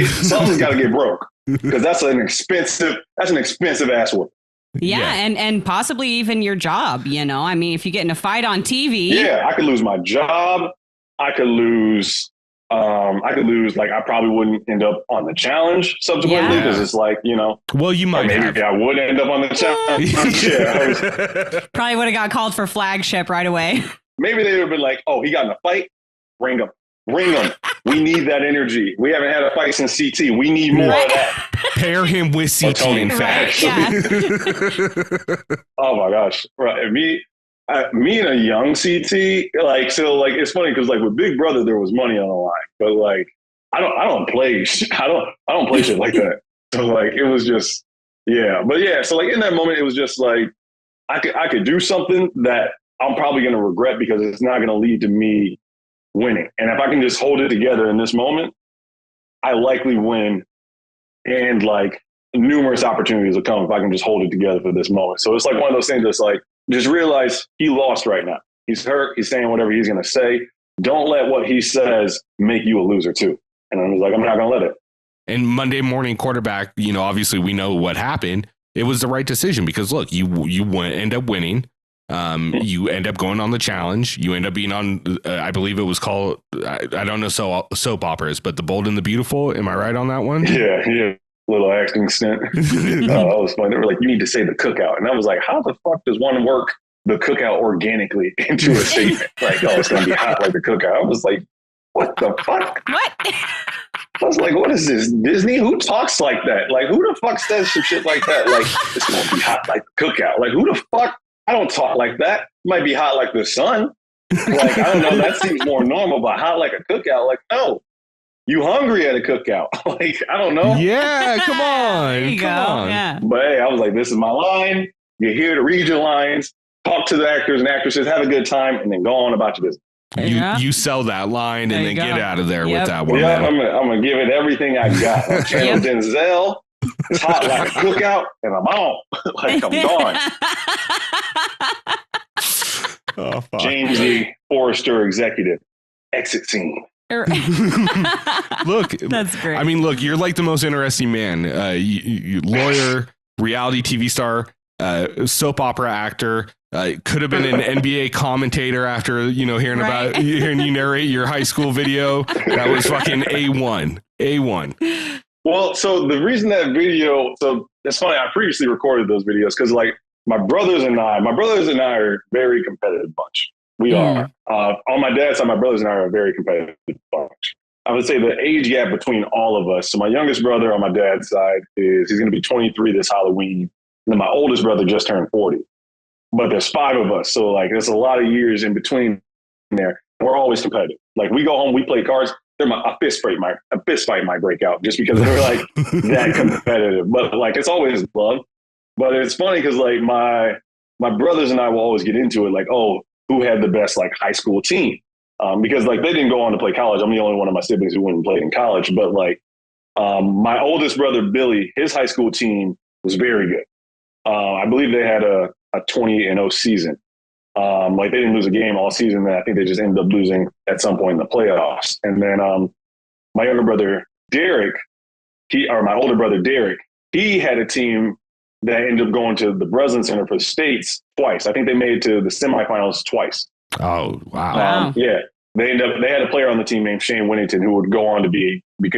something's got to get broke because that's an expensive ass whooping. Yeah, and possibly even your job, I mean, if you get in a fight on TV. Yeah, I could lose my job. I could lose, like, I probably wouldn't end up on the challenge subsequently because it's like, Well, you might maybe I would end up on the challenge. Probably would have got called for flagship right away. Maybe they would have been like, oh, he got in a fight? Bring him. We need that energy. We haven't had a fight since CT. We need more of that. Pair him with CT, in fact. Yeah. Oh, my gosh. Right. Me and a young CT, like, so like, it's funny because like with Big Brother, there was money on the line, but like, I don't play shit like that. So like, it was just, yeah. But yeah, so like in that moment, it was just like, I could do something that I'm probably going to regret because it's not going to lead to me winning. And if I can just hold it together in this moment, I likely win. And like numerous opportunities will come if I can just hold it together for this moment. So it's like one of those things that's like, just realize he lost right now. He's hurt. He's saying whatever he's going to say. Don't let what he says make you a loser too. And I was like, I'm not going to let it. And Monday morning quarterback, obviously we know what happened. It was the right decision because look, you end up winning. You end up going on the challenge. You end up being on, I believe it was called, I don't know soap operas, but The Bold and the Beautiful. Am I right on that one? Yeah. Little acting stint. That was fun. They were like, you need to say the cookout. And I was like, how the fuck does one work the cookout organically into a statement? Like, oh, it's going to be hot like the cookout. I was like, what the fuck? What? I was like, what is this? Disney? Who talks like that? Like, who the fuck says some shit like that? Like, it's going to be hot like the cookout. Like, who the fuck? I don't talk like that. It might be hot like the sun. Like, I don't know. That seems more normal, but hot like a cookout? Like, no. You hungry at a cookout? Like, I don't know. Yeah, come on. There you come go. on. Yeah. But hey, I was like, this is my line. You're here to read your lines, talk to the actors and actresses, have a good time, and then go on about your business. You sell that line and then get out of there with that one. Yeah, I'm gonna give it everything I got. I'm Channel Denzel. It's hot like a cookout, and I'm on. Like, I'm gone. Oh, fuck. James E. Forrester executive. Exit scene. Look, that's great. I mean, look, you're like the most interesting man. You lawyer, reality TV star, soap opera actor. Could have been an NBA commentator after hearing you narrate your high school video. That was fucking A1. Well, so the reason that video, so it's funny. I previously recorded those videos because, like, my brothers and I are a very competitive bunch. We are. On my dad's side, my brothers and I are a very competitive bunch. I would say the age gap between all of us. So my youngest brother on my dad's side he's going to be 23 this Halloween. And then my oldest brother just turned 40. But there's 5 of us. So, like, there's a lot of years in between there. We're always competitive. Like, we go home, we play cards. A fist fight might break out just because they're like that competitive. But, like, it's always love. But it's funny because, like, my brothers and I will always get into it. Like, oh, who had the best, like, high school team? Because, like, they didn't go on to play college. I'm the only one of my siblings who went and played in college. But, like, my oldest brother, Billy, his high school team was very good. I believe they had a 20-0 season. Like, they didn't lose a game all season. I think they just ended up losing at some point in the playoffs. And then my younger brother, Derek, my older brother, Derek, he had a team that ended up going to the Breslin Center for the States twice. I think they made it to the semifinals twice. Oh, wow. Yeah. They had a player on the team named Shane Winnington who would go on to be in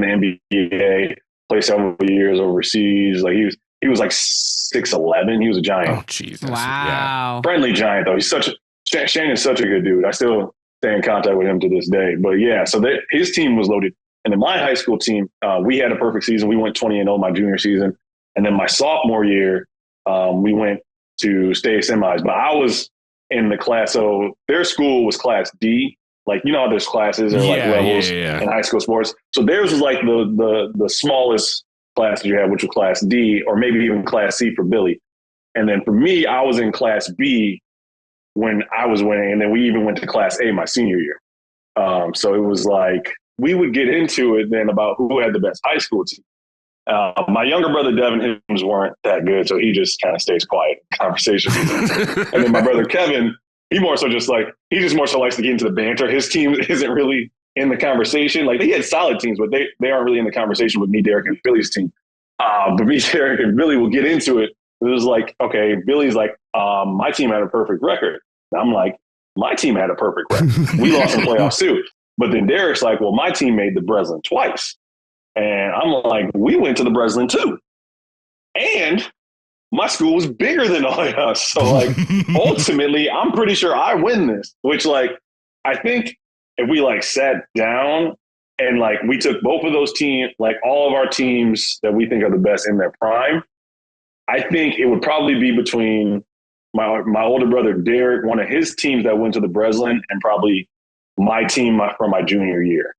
the NBA, play several years overseas. Like, he was like 6'11". He was a giant. Oh, Jesus. Wow. Yeah. Friendly giant, though. Shane is such a good dude. I still stay in contact with him to this day. But yeah, so his team was loaded. And then my high school team, we had a perfect season. We went 20-0 my junior season. And then my sophomore year, we went to state semis. But I was in the class. So their school was class D. Like, you know how there's classes or like levels in high school sports. So theirs was like the smallest class that you had, which was class D, or maybe even class C for Billy. And then for me, I was in class B when I was winning. And then we even went to class A my senior year. So it was like, we would get into it then about who had the best high school team. My younger brother, Devin, his weren't that good. So he just kind of stays quiet in conversations. And then my brother, Kevin, he just more so likes to get into the banter. His team isn't really in the conversation. Like, they had solid teams, but they aren't really in the conversation with me, Derek, and Billy's team. But me, Derek, and Billy will get into it. It was like, okay, Billy's like, my team had a perfect record. And I'm like, my team had a perfect record. We lost in playoffs too. But then Derek's like, well, my team made the Breslin twice. And I'm like, we went to the Breslin too. And my school was bigger than all of us. So, like, ultimately, I'm pretty sure I win this. Which, like, I think if we, like, sat down and, like, we took both of those teams, like, all of our teams that we think are the best in their prime, I think it would probably be between my older brother, Derek, one of his teams that went to the Breslin, and probably my team from my junior year.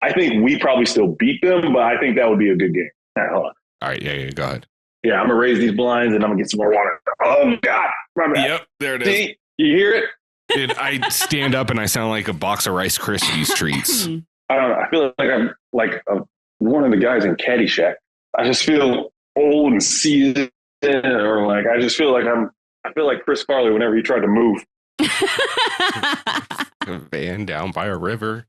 I think we probably still beat them, but I think that would be a good game. Right, hold on. All right. Yeah. Go ahead. Yeah, I'm going to raise these blinds and I'm going to get some more water. Oh, my God. Yep. There it is. See? You hear it? Dude, I stand up and I sound like a box of Rice Krispies treats. I don't know. I feel like I'm like one of the guys in Caddyshack. I just feel old and seasoned, or like I just feel like I feel like Chris Farley whenever he tried to move. A van down by a river.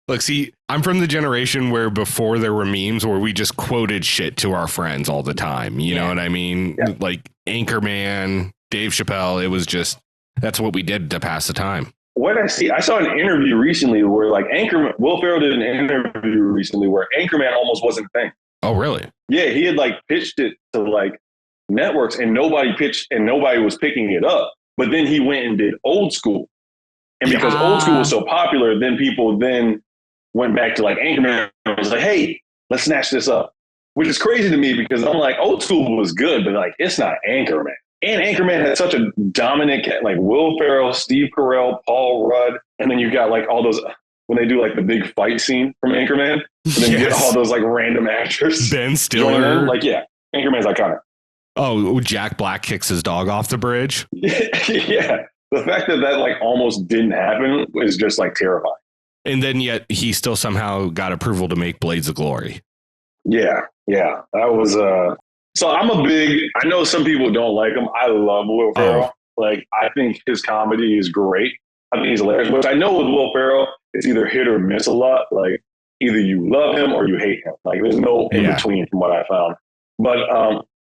Look, see, I'm from the generation where before there were memes where we just quoted shit to our friends all the time. You know what I mean? Yeah. Like Anchorman, Dave Chappelle. It was just, that's what we did to pass the time. What I saw an interview recently where like Will Ferrell did an interview recently where Anchorman almost wasn't a thing. Oh, really? Yeah, he had like pitched it to like networks and nobody was picking it up. But then he went and did Old School. And because Old School was so popular, then people went back to like Anchorman and was like, hey, let's snatch this up. Which is crazy to me because I'm like, Old School was good, but like it's not Anchorman. And Anchorman had such a dominant like Will Ferrell, Steve Carell, Paul Rudd, and then you got like all those when they do like the big fight scene from Anchorman, and then you get all those like random actors. Ben Stiller. Like, yeah, Anchorman's iconic. Oh, Jack Black kicks his dog off the bridge. Yeah. The fact that like almost didn't happen is just like terrifying. And then yet he still somehow got approval to make Blades of Glory. Yeah. That was so I know some people don't like him. I love Will Ferrell. Like I think his comedy is great. I think he's hilarious. But I know with Will Ferrell, it's either hit or miss a lot. Like either you love him or you hate him. Like there's no in between from what I found. But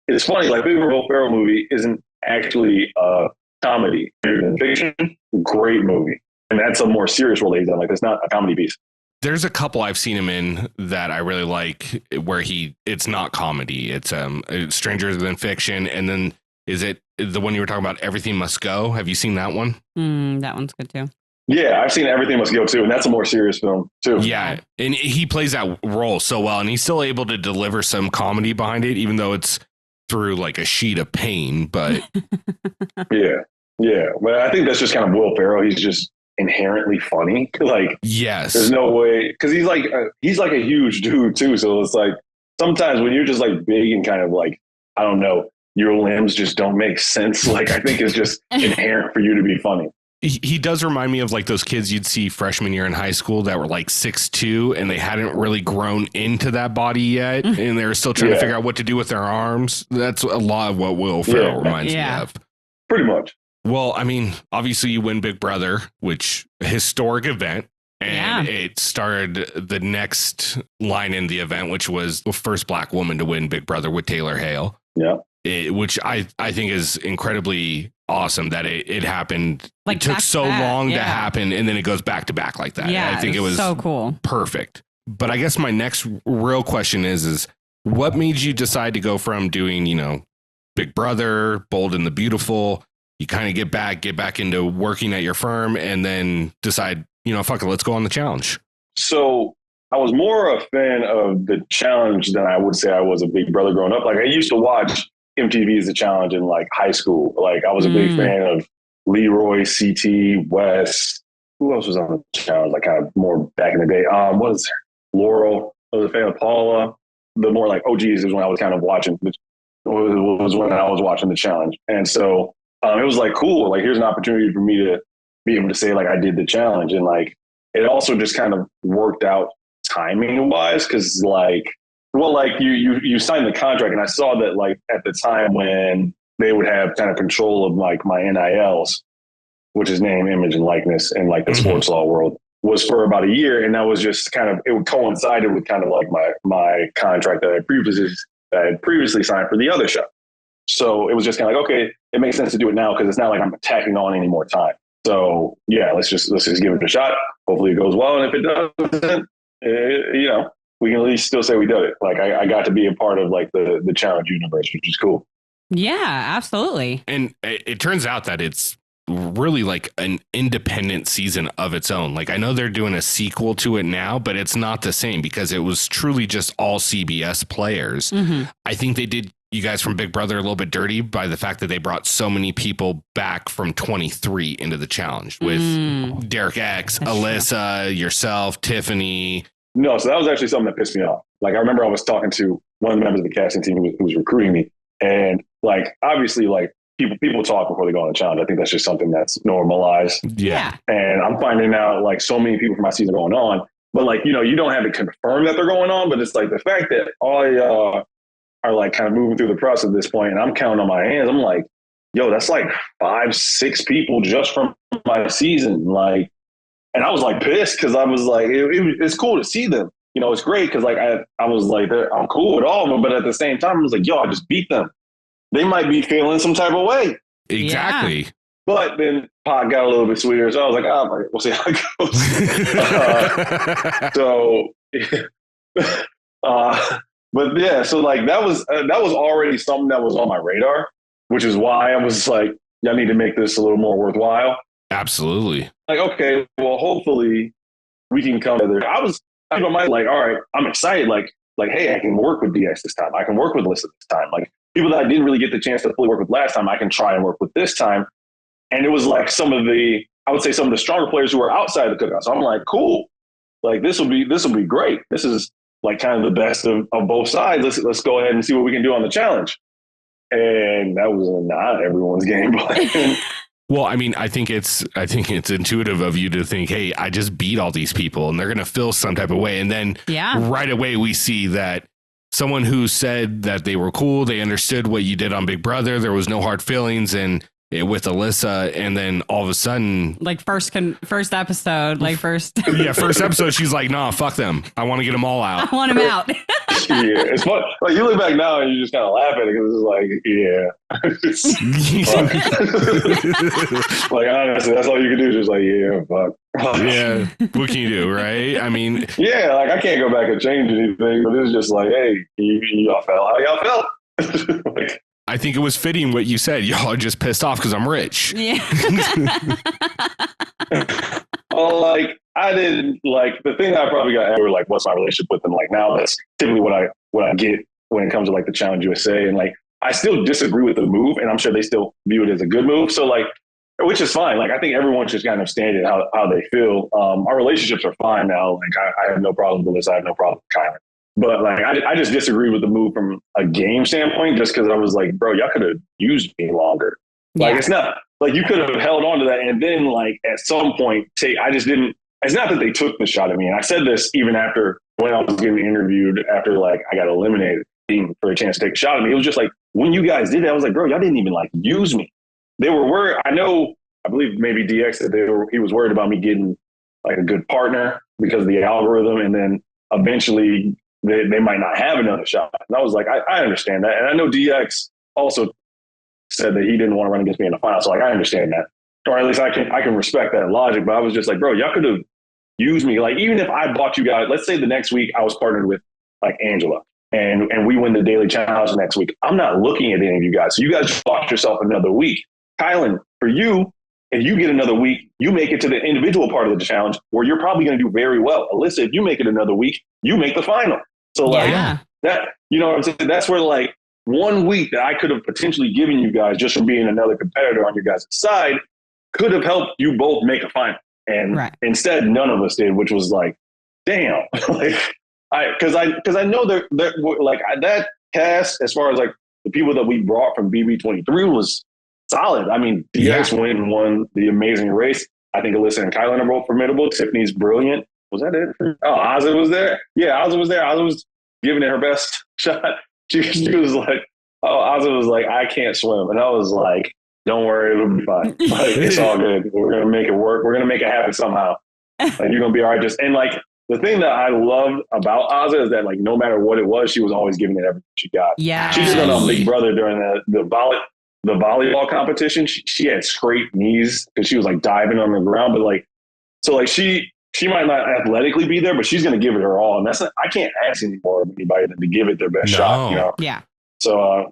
it's funny, like the Will Ferrell movie isn't actually a comedy. It's fiction. Great movie. And that's a more serious role he's done. Like it's not a comedy piece. There's a couple I've seen him in that I really like where it's not comedy. It's Stranger Than Fiction. And then is it the one you were talking about, Everything Must Go? Have you seen that one? That one's good too. Yeah, I've seen Everything Must Go too. And that's a more serious film too. Yeah. And he plays that role so well. And he's still able to deliver some comedy behind it, even though it's through like a sheet of pain. But yeah. But I think that's just kind of Will Ferrell. He's just inherently funny. Like, yes, there's no way, because he's like a huge dude too. So it's like sometimes when you're just like big and kind of like, I don't know, your limbs just don't make sense. Like I think it's just inherent for you to be funny. He does remind me of like those kids you'd see freshman year in high school that were like 6'2" and they hadn't really grown into that body yet. And they were still trying to figure out what to do with their arms. That's a lot of what Will Ferrell reminds me of. Pretty much. Well, I mean, obviously you win Big Brother, which historic event. And it started the next line in the event, which was the first Black woman to win Big Brother with Taylor Hale. Yeah. Which I think is incredibly awesome that it happened. Like it took so long to happen, and then it goes back to back like that. Yeah, I think it was so cool. Perfect. But I guess my next real question is what made you decide to go from doing, Big Brother, Bold and the Beautiful, you kind of get back into working at your firm and then decide, fuck it, let's go on the challenge. So I was more a fan of the challenge than I would say I was a Big Brother growing up. Like I used to watch MTV's The Challenge in like high school. Like I was a big fan of Leroy, CT, Wes. Who else was on the challenge? Like kind of more back in the day. What is there? Laurel. I was a fan of Paula. The more like OGs is when I was kind of watching. Was when I was watching the challenge, and so it was like cool. Like here's an opportunity for me to be able to say like I did the challenge, and like it also just kind of worked out timing wise because you signed the contract, and I saw that like at the time when they would have kind of control of like my NILs, which is name, image, and likeness in like the sports law world, was for about a year, and that was just kind of it coincided with kind of like my contract that I had previously signed for the other show. So it was just kind of like, okay, it makes sense to do it now because it's not like I'm tacking on any more time. So yeah, let's just give it a shot. Hopefully it goes well, and if it doesn't, we can at least still say we did it. Like I got to be a part of like the challenge universe, which is cool. Yeah, absolutely. And it turns out that it's really like an independent season of its own. Like I know they're doing a sequel to it now, but it's not the same because it was truly just all CBS players. I think they did you guys from Big Brother a little bit dirty by the fact that they brought so many people back from 23 into the challenge with Derek X, That's Alyssa, true. Yourself, Tiffany. No, so that was actually something that pissed me off. Like I remember I was talking to one of the members of the casting team who was recruiting me, and like obviously like people talk before they go on the challenge. I think that's just something that's normalized. Yeah. And I'm finding out like so many people from my season going on, but like, you don't have to confirm that they're going on, but it's like the fact that all are like kind of moving through the process at this point, and I'm counting on my hands. I'm like, yo, that's like 5-6 people just from my season. Like, And I was like pissed because I was like, it's cool to see them. You know, it's great because like I was like, I'm cool with all of them. But at the same time, I was like, yo, I just beat them. They might be feeling some type of way. Exactly. Yeah. But then pot got a little bit sweeter. So I was like, oh, we'll see how it goes. But yeah, so like that was already something that was on my radar, which is why I was like, y'all need to make this a little more worthwhile. Absolutely. Like, okay, well, hopefully we can come together. I was in my mind like, all right, I'm excited. Like, hey, I can work with DX this time. I can work with Alyssa this time. Like people that I didn't really get the chance to fully work with last time, I can try and work with this time. And it was like some of the stronger players who were outside the Cookout. So I'm like, cool. Like this will be great. This is like kind of the best of both sides. Let's go ahead and see what we can do on the challenge. And that was not everyone's game plan. Well, I mean, I think it's intuitive of you to think, hey, I just beat all these people and they're going to feel some type of way. And then right away we see that someone who said that they were cool, they understood what you did on Big Brother, there was no hard feelings, and with Alyssa, and then all of a sudden, like first episode, first episode, she's like, nah, fuck them. I want to get them all out. I want them out. Yeah, it's fun. Like you look back now and you just kind of laugh at it because it's like, like honestly, that's all you can do. Just like, yeah, fuck. Yeah, what can you do, right? I mean, yeah, like I can't go back and change anything, but it's just like, hey, y'all felt how y'all felt. Like, I think it was fitting what you said. Y'all are just pissed off because I'm rich. Yeah. Well, like I didn't like the thing that I probably got angry, like what's my relationship with them like now. That's typically what I get when it comes to like the Challenge USA, and like I still disagree with the move, and I'm sure they still view it as a good move. So like, which is fine. Like I think everyone should kind of stand it how they feel. Our relationships are fine now. Like I have no problem with this. I have no problem with Kyland. But like I just disagree with the move from a game standpoint, just because I was like, bro, y'all could have used me longer. Like it's not like you could have held on to that, and then like at some point I just didn't. It's not that they took the shot at me, and I said this even after when I was getting interviewed after like I got eliminated for a chance to take a shot at me. It was just like when you guys did it, I was like, bro, y'all didn't even like use me. They were worried. I believe maybe DX said he was worried about me getting like a good partner because of the algorithm, and then eventually they might not have another shot. And I was like, I understand that. And I know DX also said that he didn't want to run against me in the final. So like, I understand that. Or at least I can respect that logic. But I was just like, bro, y'all could have used me. Like, even if I bought you guys, let's say the next week I was partnered with like Angela and we win the daily challenge next week. I'm not looking at any of you guys. So you guys just bought yourself another week. Kyland, for you, if you get another week, you make it to the individual part of the challenge where you're probably going to do very well. Alyssa, if you make it another week, you make the final. So like that, you know what I'm saying? That's where like 1 week that I could have potentially given you guys just from being another competitor on your guys' side could have helped you both make a final. And instead, none of us did, which was like, damn. Like, because I know they're like that cast, as far as like the people that we brought from BB23 was solid. I mean, DX went and won the amazing race. I think Alyssa and Kyland are both formidable. Tiffany's brilliant. Was that it? Oh, Ozzy was there. Yeah, Ozzy was there. Ozzy was giving it her best shot. She was like, Ozzy was like, I can't swim. And I was like, don't worry, it'll be fine. Like, it's all good. We're going to make it work. We're going to make it happen somehow. Like, you're going to be all right. And like, the thing that I loved about Ozzy is that like, no matter what it was, she was always giving it everything she got. Yeah. She just done on Big Brother during the volleyball competition. She had scraped knees because she was like diving on the ground. But like, so like she might not athletically be there, but she's going to give it her all. And I can't ask any more of anybody than to give it their best shot, you know? Yeah. So,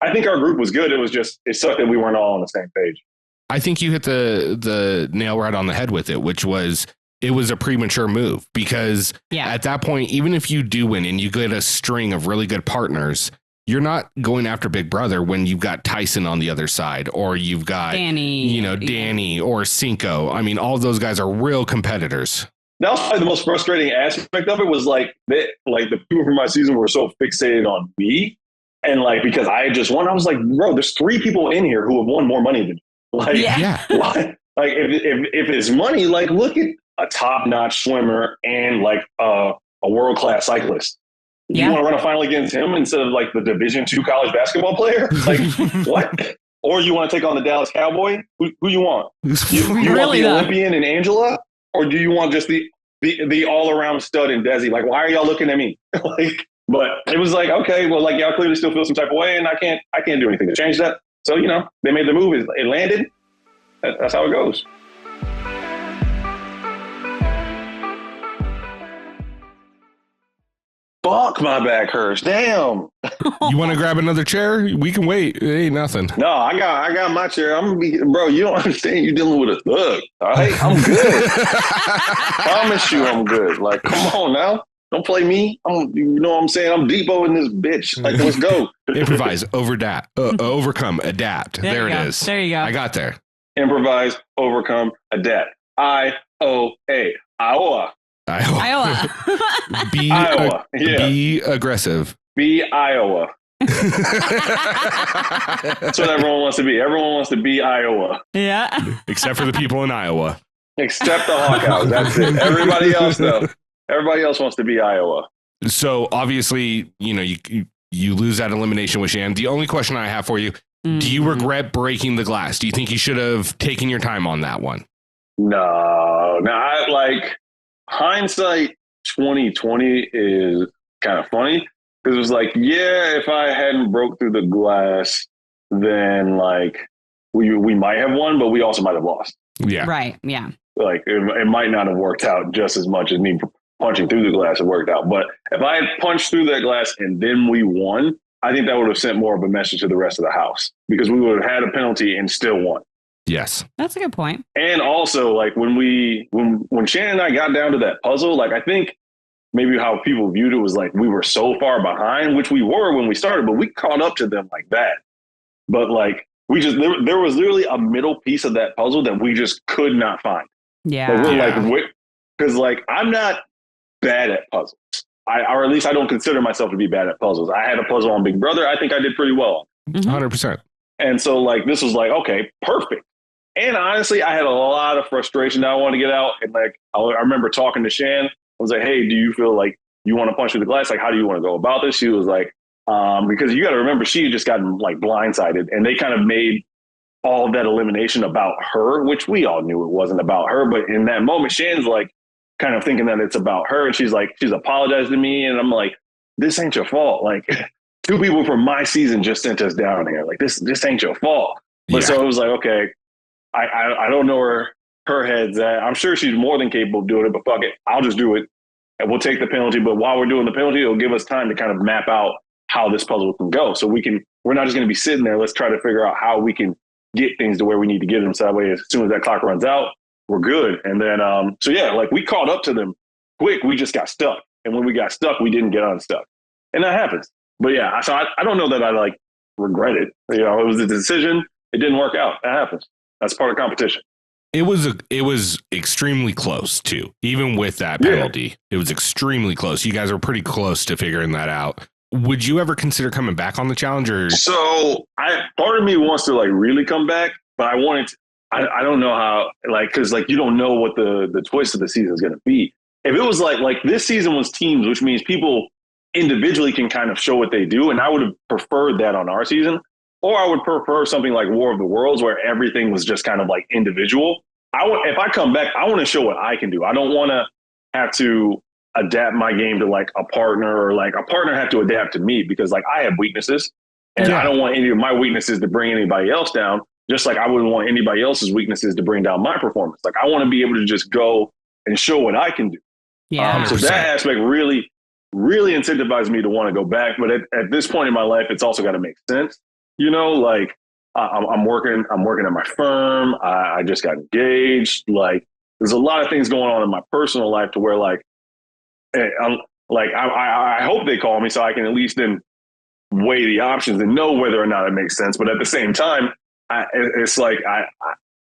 I think our group was good. It was just, it sucked that we weren't all on the same page. I think you hit the nail right on the head with it, which was, it was a premature move because at that point, even if you do win and you get a string of really good partners, you're not going after Big Brother when you've got Tyson on the other side, or you've got Danny or Cinco. I mean, all of those guys are real competitors. That was probably the most frustrating aspect of it was like the people from my season were so fixated on me. And like, because I had just won, I was like, bro, there's 3 people in here who have won more money than you. Like, like if it's money, like look at a top-notch swimmer and like a world-class cyclist. You want to run a final against him instead of like the Division II college basketball player? Like what? Or you want to take on the Dallas Cowboy? Who you want? You want the Olympian and Angela? or do you want just the all around stud in Desi? Like, why are y'all looking at me? Like, but it was like, okay, well, like y'all clearly still feel some type of way, and I can't do anything to change that. So they made the move. It landed. That's how it goes. Fuck, my back hurts. Damn. You want to grab another chair? We can wait. It ain't nothing. No, I got my chair. I'm gonna be, bro. You don't understand. You're dealing with a thug. All right, I'm good. Promise you, I'm good. Like, come on now. Don't play me. You know what I'm saying? I'm Debo in this bitch. Like, let's go. Improvise, overcome, adapt. There it is. There you go. I got there. Improvise, overcome, adapt. IOA. Iowa. Iowa. Be Iowa. Be aggressive. Be Iowa. That's what everyone wants to be. Everyone wants to be Iowa. Yeah. Except for the people in Iowa. Except the Hawkeyes. That's it. Everybody else, though. Everybody else wants to be Iowa. So obviously, you lose that elimination with Shan. The only question I have for you, do you regret breaking the glass? Do you think you should have taken your time on that one? No. I like hindsight 2020 is kind of funny because it was like, yeah, if I hadn't broke through the glass, then like we might have won, but we also might have lost. Yeah. Right. Yeah. Like it might not have worked out just as much as me punching through the glass had worked out. But if I had punched through that glass and then we won, I think that would have sent more of a message to the rest of the house because we would have had a penalty and still won. Yes. That's a good point. And also, like when Shannon and I got down to that puzzle, like I think maybe how people viewed it was like we were so far behind, which we were when we started, but we caught up to them like that. But like we just there was literally a middle piece of that puzzle that we just could not find. Yeah. Like, we're like, because like I'm not bad at puzzles. Or at least I don't consider myself to be bad at puzzles. I had a puzzle on Big Brother. I think I did pretty well. 100%. And so like this was like, okay, perfect. And honestly, I had a lot of frustration that I wanted to get out. And like, I remember talking to Shan. I was like, hey, do you feel like you want to punch through the glass? Like, how do you want to go about this? She was like, because you got to remember, she had just gotten like blindsided and they kind of made all of that elimination about her, which we all knew it wasn't about her. But in that moment, Shan's like kind of thinking that it's about her. And she's apologized to me. And I'm like, this ain't your fault. Like 2 people from my season just sent us down here. Like this ain't your fault. But so it was like, okay, I don't know where her head's at. I'm sure she's more than capable of doing it, but fuck it. I'll just do it and we'll take the penalty. But while we're doing the penalty, it'll give us time to kind of map out how this puzzle can go. So we're not just going to be sitting there. Let's try to figure out how we can get things to where we need to get them. So that way, as soon as that clock runs out, we're good. And then, so yeah, like we caught up to them quick. We just got stuck. And when we got stuck, we didn't get unstuck. And that happens. But yeah, so I don't know that I like regret it. It was a decision. It didn't work out. That happens. That's part of competition. It was extremely close too. Even with that penalty, It was extremely close. You guys were pretty close to figuring that out. Would you ever consider coming back on the challenge? Or? So part of me wants to like really come back, but I don't know how, like, cause like, you don't know what the twist of the season is going to be. If it was like this season was teams, which means people individually can kind of show what they do. And I would have preferred that on our season. Or I would prefer something like War of the Worlds where everything was just kind of like individual. If I come back, I want to show what I can do. I don't want to have to adapt my game to like a partner or like a partner have to adapt to me because like I have weaknesses and I don't want any of my weaknesses to bring anybody else down. Just like I wouldn't want anybody else's weaknesses to bring down my performance. Like I want to be able to just go and show what I can do. Yeah. So that aspect really, really incentivized me to want to go back. But at this point in my life, it's also got to make sense. Like I'm working at my firm. I just got engaged. Like there's a lot of things going on in my personal life to where like, I hope they call me so I can at least then weigh the options and know whether or not it makes sense. But at the same time, it's like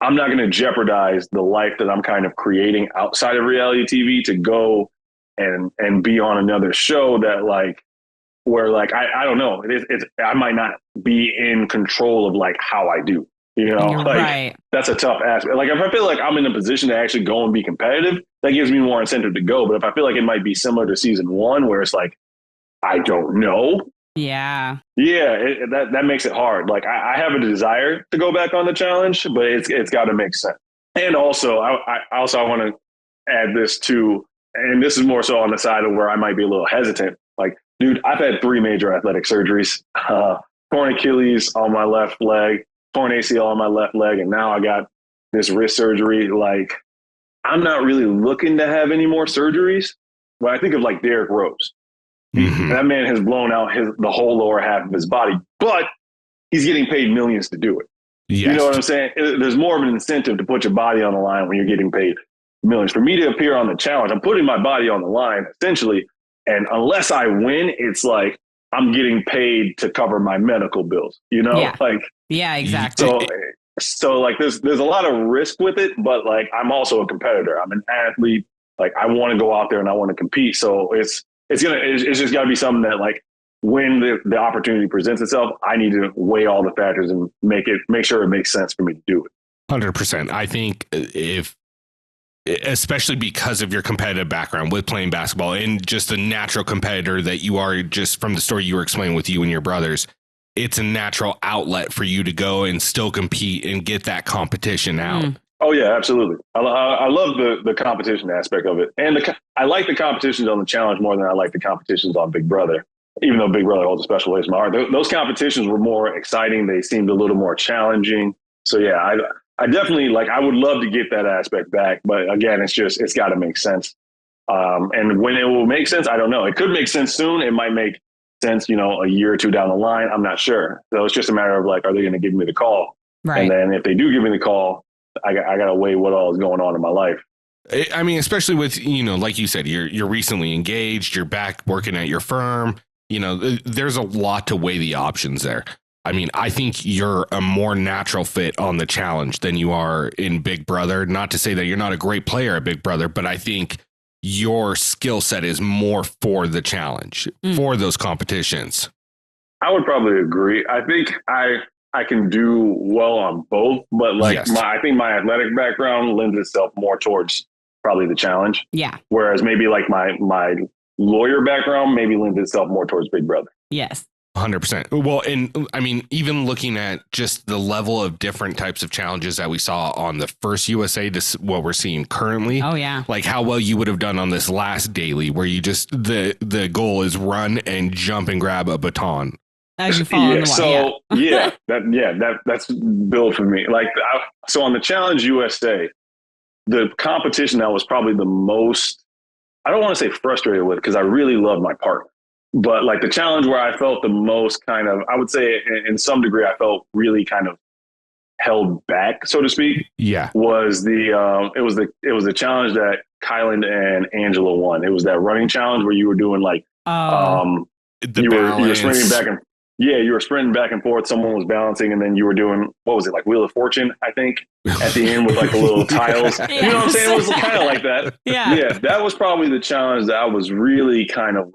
I'm not going to jeopardize the life that I'm kind of creating outside of reality TV to go and be on another show that like where like I don't know I might not be in control of like how I do. Like right. That's a tough aspect. Like if I feel like I'm in a position to actually go and be competitive, that gives me more incentive to go. But if I feel like it might be similar to season 1 where it's like, I don't know. Yeah. Yeah. That makes it hard. Like I have a desire to go back on the challenge, but it's got to make sense. And also I want to add this to, and this is more so on the side of where I might be a little hesitant. Like, dude, I've had 3 major athletic surgeries, torn Achilles on my left leg, torn ACL on my left leg, and now I got this wrist surgery. Like, I'm not really looking to have any more surgeries. When I think of like Derrick Rose, that man has blown out the whole lower half of his body, but he's getting paid millions to do it. Yes. You know what I'm saying? There's more of an incentive to put your body on the line when you're getting paid millions. For me to appear on the challenge, I'm putting my body on the line essentially. And unless I win, it's like I'm getting paid to cover my medical bills, you know? Yeah. Like, yeah, exactly. So like there's a lot of risk with it, but like I'm also a competitor. I'm an athlete. Like I want to go out there and I want to compete. So it's just got to be something that like when the opportunity presents itself, I need to weigh all the factors and make sure it makes sense for me to do it. 100%. I think especially because of your competitive background with playing basketball and just the natural competitor that you are, just from the story you were explaining with you and your brothers, it's a natural outlet for you to go and still compete and get that competition out. Oh yeah, absolutely. I love the competition aspect of it. And I like the competitions on the challenge more than I like the competitions on Big Brother, even though Big Brother holds a special place in my heart. Those competitions were more exciting. They seemed a little more challenging. So yeah, I definitely I would love to get that aspect back, but again, it's got to make sense. And when it will make sense, I don't know. It could make sense soon. It might make sense, a year or 2 down the line. I'm not sure. So it's just a matter of are they going to give me the call? Right. And then if they do give me the call, I got to weigh what all is going on in my life. I mean, especially with, like you said, you're recently engaged, you're back working at your firm, there's a lot to weigh the options there. I mean, I think you're a more natural fit on the challenge than you are in Big Brother. Not to say that you're not a great player at Big Brother, but I think your skill set is more for the challenge, for those competitions. I would probably agree. I think I can do well on both, but I think my athletic background lends itself more towards probably the challenge. Yeah. Whereas maybe my lawyer background maybe lends itself more towards Big Brother. Yes. 100%. Well, and I mean, even looking at just the level of different types of challenges that we saw on the first USA to what we're seeing currently. Oh, yeah. Like how well you would have done on this last daily where you just the goal is run and jump and grab a baton. As you fall in the water. That's built for me. So on the Challenge USA, the competition that was probably the most, I don't want to say frustrated with, because I really love my partner. But the challenge where I felt the most kind of, I would say in some degree, I felt really kind of held back, so to speak. Yeah, was it was the challenge that Kyland and Angela won. It was that running challenge where you were doing you were sprinting back and you were sprinting back and forth. Someone was balancing, and then you were doing, what was it, Wheel of Fortune? I think at the end with the little tiles. You know what I'm saying? It was kind of like that. Yeah, that was probably the challenge that I was really kind of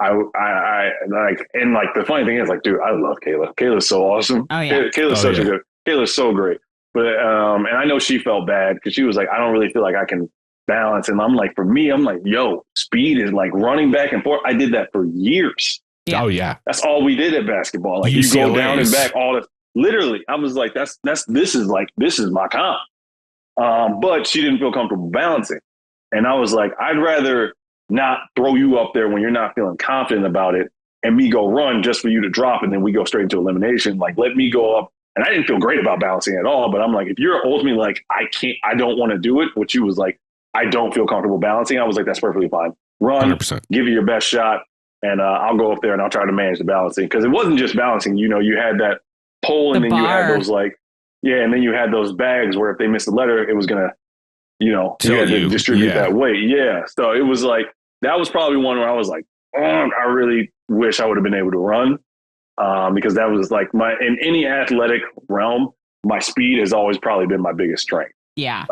the funny thing is dude, I love Kayla. Kayla's so awesome. Oh yeah. Kayla's so great. But and I know she felt bad because she was I don't really feel like I can balance. And I'm for me, I'm yo, speed is running back and forth. I did that for years. Yeah. Oh yeah. That's all we did at basketball. You go down and back all the, literally. I was this is my comp. But she didn't feel comfortable balancing. And I was I'd rather not throw you up there when you're not feeling confident about it and me go run just for you to drop and then we go straight into elimination. Let me go up. And I didn't feel great about balancing at all, but I'm if you're ultimately I don't want to do it, which you was I don't feel comfortable balancing. I was that's perfectly fine. Run, 100%. Give it your best shot. And I'll go up there and I'll try to manage the balancing. Cause it wasn't just balancing, you had that pole and then you had those and then you had those bags where if they missed a letter, it was going to, you had to distribute that weight. Yeah. So it was that was probably one where I was I really wish I would have been able to run. Because that was in any athletic realm, my speed has always probably been my biggest strength. Yeah.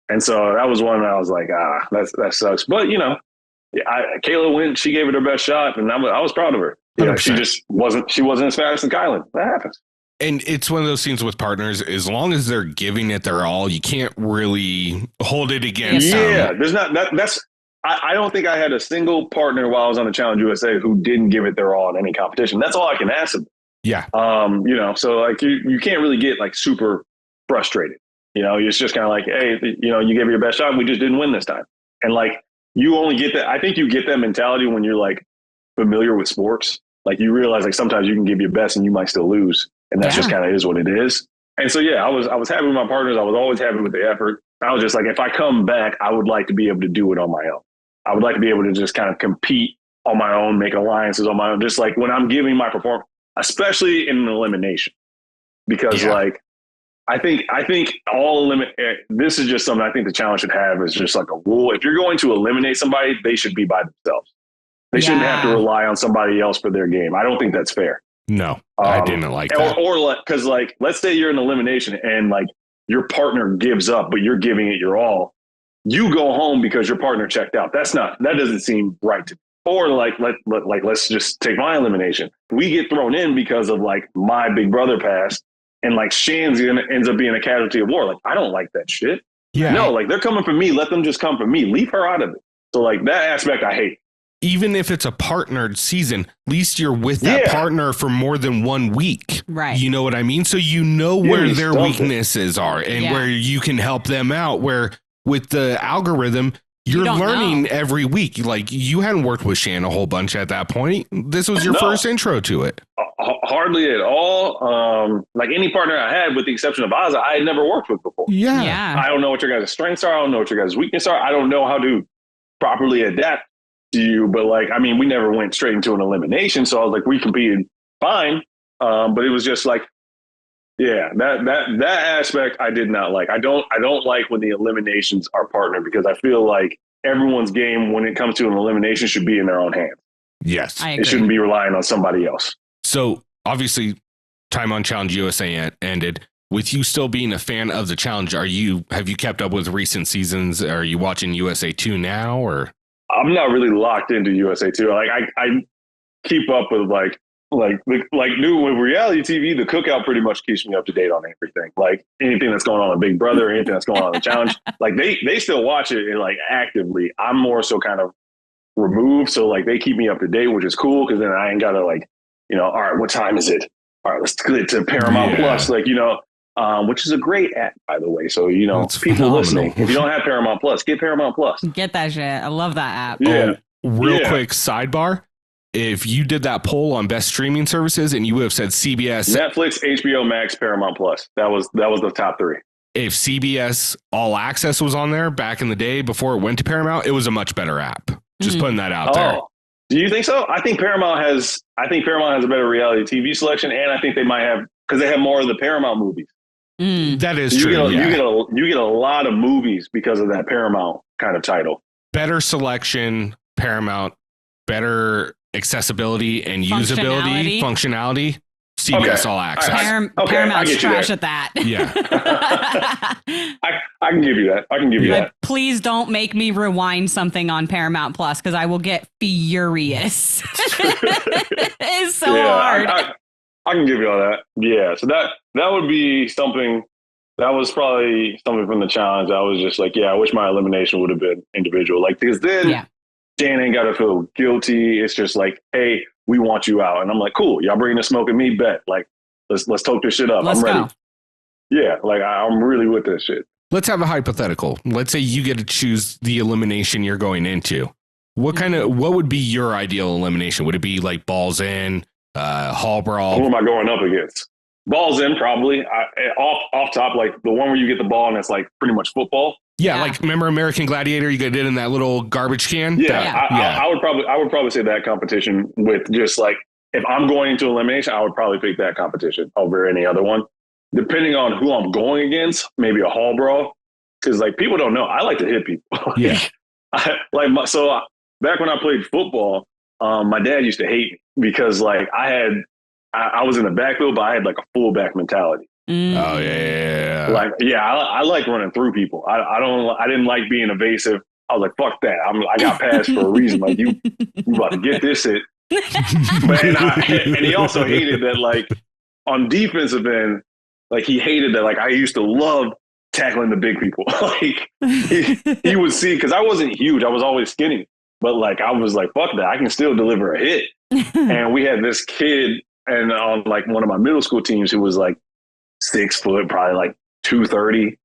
And so that was one where I was that sucks. But Kayla went, she gave it her best shot and I was proud of her. She just wasn't as fast as Kyland. That happens. And it's one of those things with partners, as long as they're giving it their all, you can't really hold it against them. Yeah, there's not that's I don't think I had a single partner while I was on the Challenge USA who didn't give it their all in any competition. That's all I can ask them. Yeah. So you can't really get super frustrated. You know, it's just kind of like, hey, you know, you gave it your best shot. We just didn't win this time. And like, you only get that. I think you get that mentality when you're like familiar with sports. Like you realize like sometimes you can give your best and you might still lose. And that's just kind of is what it is. And so, yeah, I was happy with my partners. I was always happy with the effort. I was just like, if I come back, I would like to be able to do it on my own. I would like to be able to just kind of compete on my own, make alliances on my own. Just like when I'm giving my performance, especially in an elimination, because like, I think this is just something I think the challenge should have is just like a rule. If you're going to eliminate somebody, they should be by themselves. They shouldn't have to rely on somebody else for their game. I don't think that's fair. No, I didn't like that. Or because like, let's say you're in elimination and like your partner gives up, but you're giving it your all. You go home because your partner checked out. That doesn't seem right to me. Or like, let's just take my elimination. We get thrown in because of like my big brother passed. And like Shan's ends up being a casualty of war. Like, I don't like that shit. Yeah. No, like they're coming for me. Let them just come for me. Leave her out of it. So like that aspect I hate. Even if it's a partnered season, at least you're with that partner for more than 1 week. Right. You know what I mean? So you know where their weaknesses are and where you can help them out. Where with the algorithm, you're learning every week. Like you hadn't worked with Shan a whole bunch at that point. This was your first intro to it. Hardly at all. Like any partner I had, with the exception of Azza, I had never worked with before. Yeah. I don't know what your guys' strengths are. I don't know what your guys' weaknesses are. I don't know how to properly adapt to you. But like, I mean, we never went straight into an elimination. So I was like, we competed fine. But it was just like, that aspect I did not like. I don't like when the eliminations are partnered because I feel like everyone's game when it comes to an elimination should be in their own hands. Yes. It shouldn't be relying on somebody else. So obviously time on Challenge USA ended. With you still being a fan of the challenge, have you kept up with recent seasons? Are you watching USA 2 now or? I'm not really locked into USA 2. Like I keep up with like new with reality TV, the Cookout pretty much keeps me up to date on everything. Like anything that's going on in Big Brother, anything that's going on in the challenge, like they still watch it and like actively. I'm more so kind of removed. So like they keep me up to date, which is cool. Cause then I ain't gotta like, you know, all right, what time is it? All right, let's get to Paramount Plus. Like, you know, which is a great app, by the way. So, you know, people listening, if you don't have Paramount Plus, get Paramount Plus. Get that shit. I love that app. Yeah. Real quick sidebar. If you did that poll on best streaming services and you would have said CBS, Netflix, HBO Max, Paramount Plus, that was the top 3. If CBS All Access was on there back in the day before it went to Paramount, it was a much better app. Just putting that out there. Do you think so? I think Paramount has a better reality TV selection, and I think they might have because they have more of the Paramount movies. That is true. You get a lot of movies because of that Paramount kind of title. Better selection, Paramount, better accessibility and usability, functionality. CBS All Access. Paramount's trash at that. Yeah. I can give you that. That. Please don't make me rewind something on Paramount Plus because I will get furious. It's so hard. I can give you all that. Yeah. So that would be something. That was probably something from the challenge. I was just like, I wish my elimination would have been individual. Like, because then Dan ain't got to feel guilty. It's just like, hey, we want you out. And I'm like, cool. Y'all bringing the smoke at me? Bet. Like, let's toke this shit up. I'm ready. Go. Yeah. Like, I'm really with this shit. Let's have a hypothetical. Let's say you get to choose the elimination you're going into. What would be your ideal elimination? Would it be like balls in, hall brawl? Who am I going up against? Balls in, probably. Off top, like the one where you get the ball and it's like pretty much football. Yeah, like remember American Gladiator? You get it in that little garbage can. I would probably say that competition with just like if I'm going into elimination, I would probably pick that competition over any other one. Depending on who I'm going against, maybe a hall brawl, because like people don't know I like to hit people. So back when I played football, my dad used to hate me because like I was in the backfield, but I had like a fullback mentality. Oh yeah. Like, I like running through people. I didn't like being evasive. I was like, fuck that. I got passed for a reason. Like you about to get this shit. And he also hated that like on defensive end, like he hated that like I used to love tackling the big people. Like he would see, cause I wasn't huge. I was always skinny, but like, I was like, fuck that. I can still deliver a hit. And we had this kid and on like one of my middle school teams who was like 6 foot, probably like 230.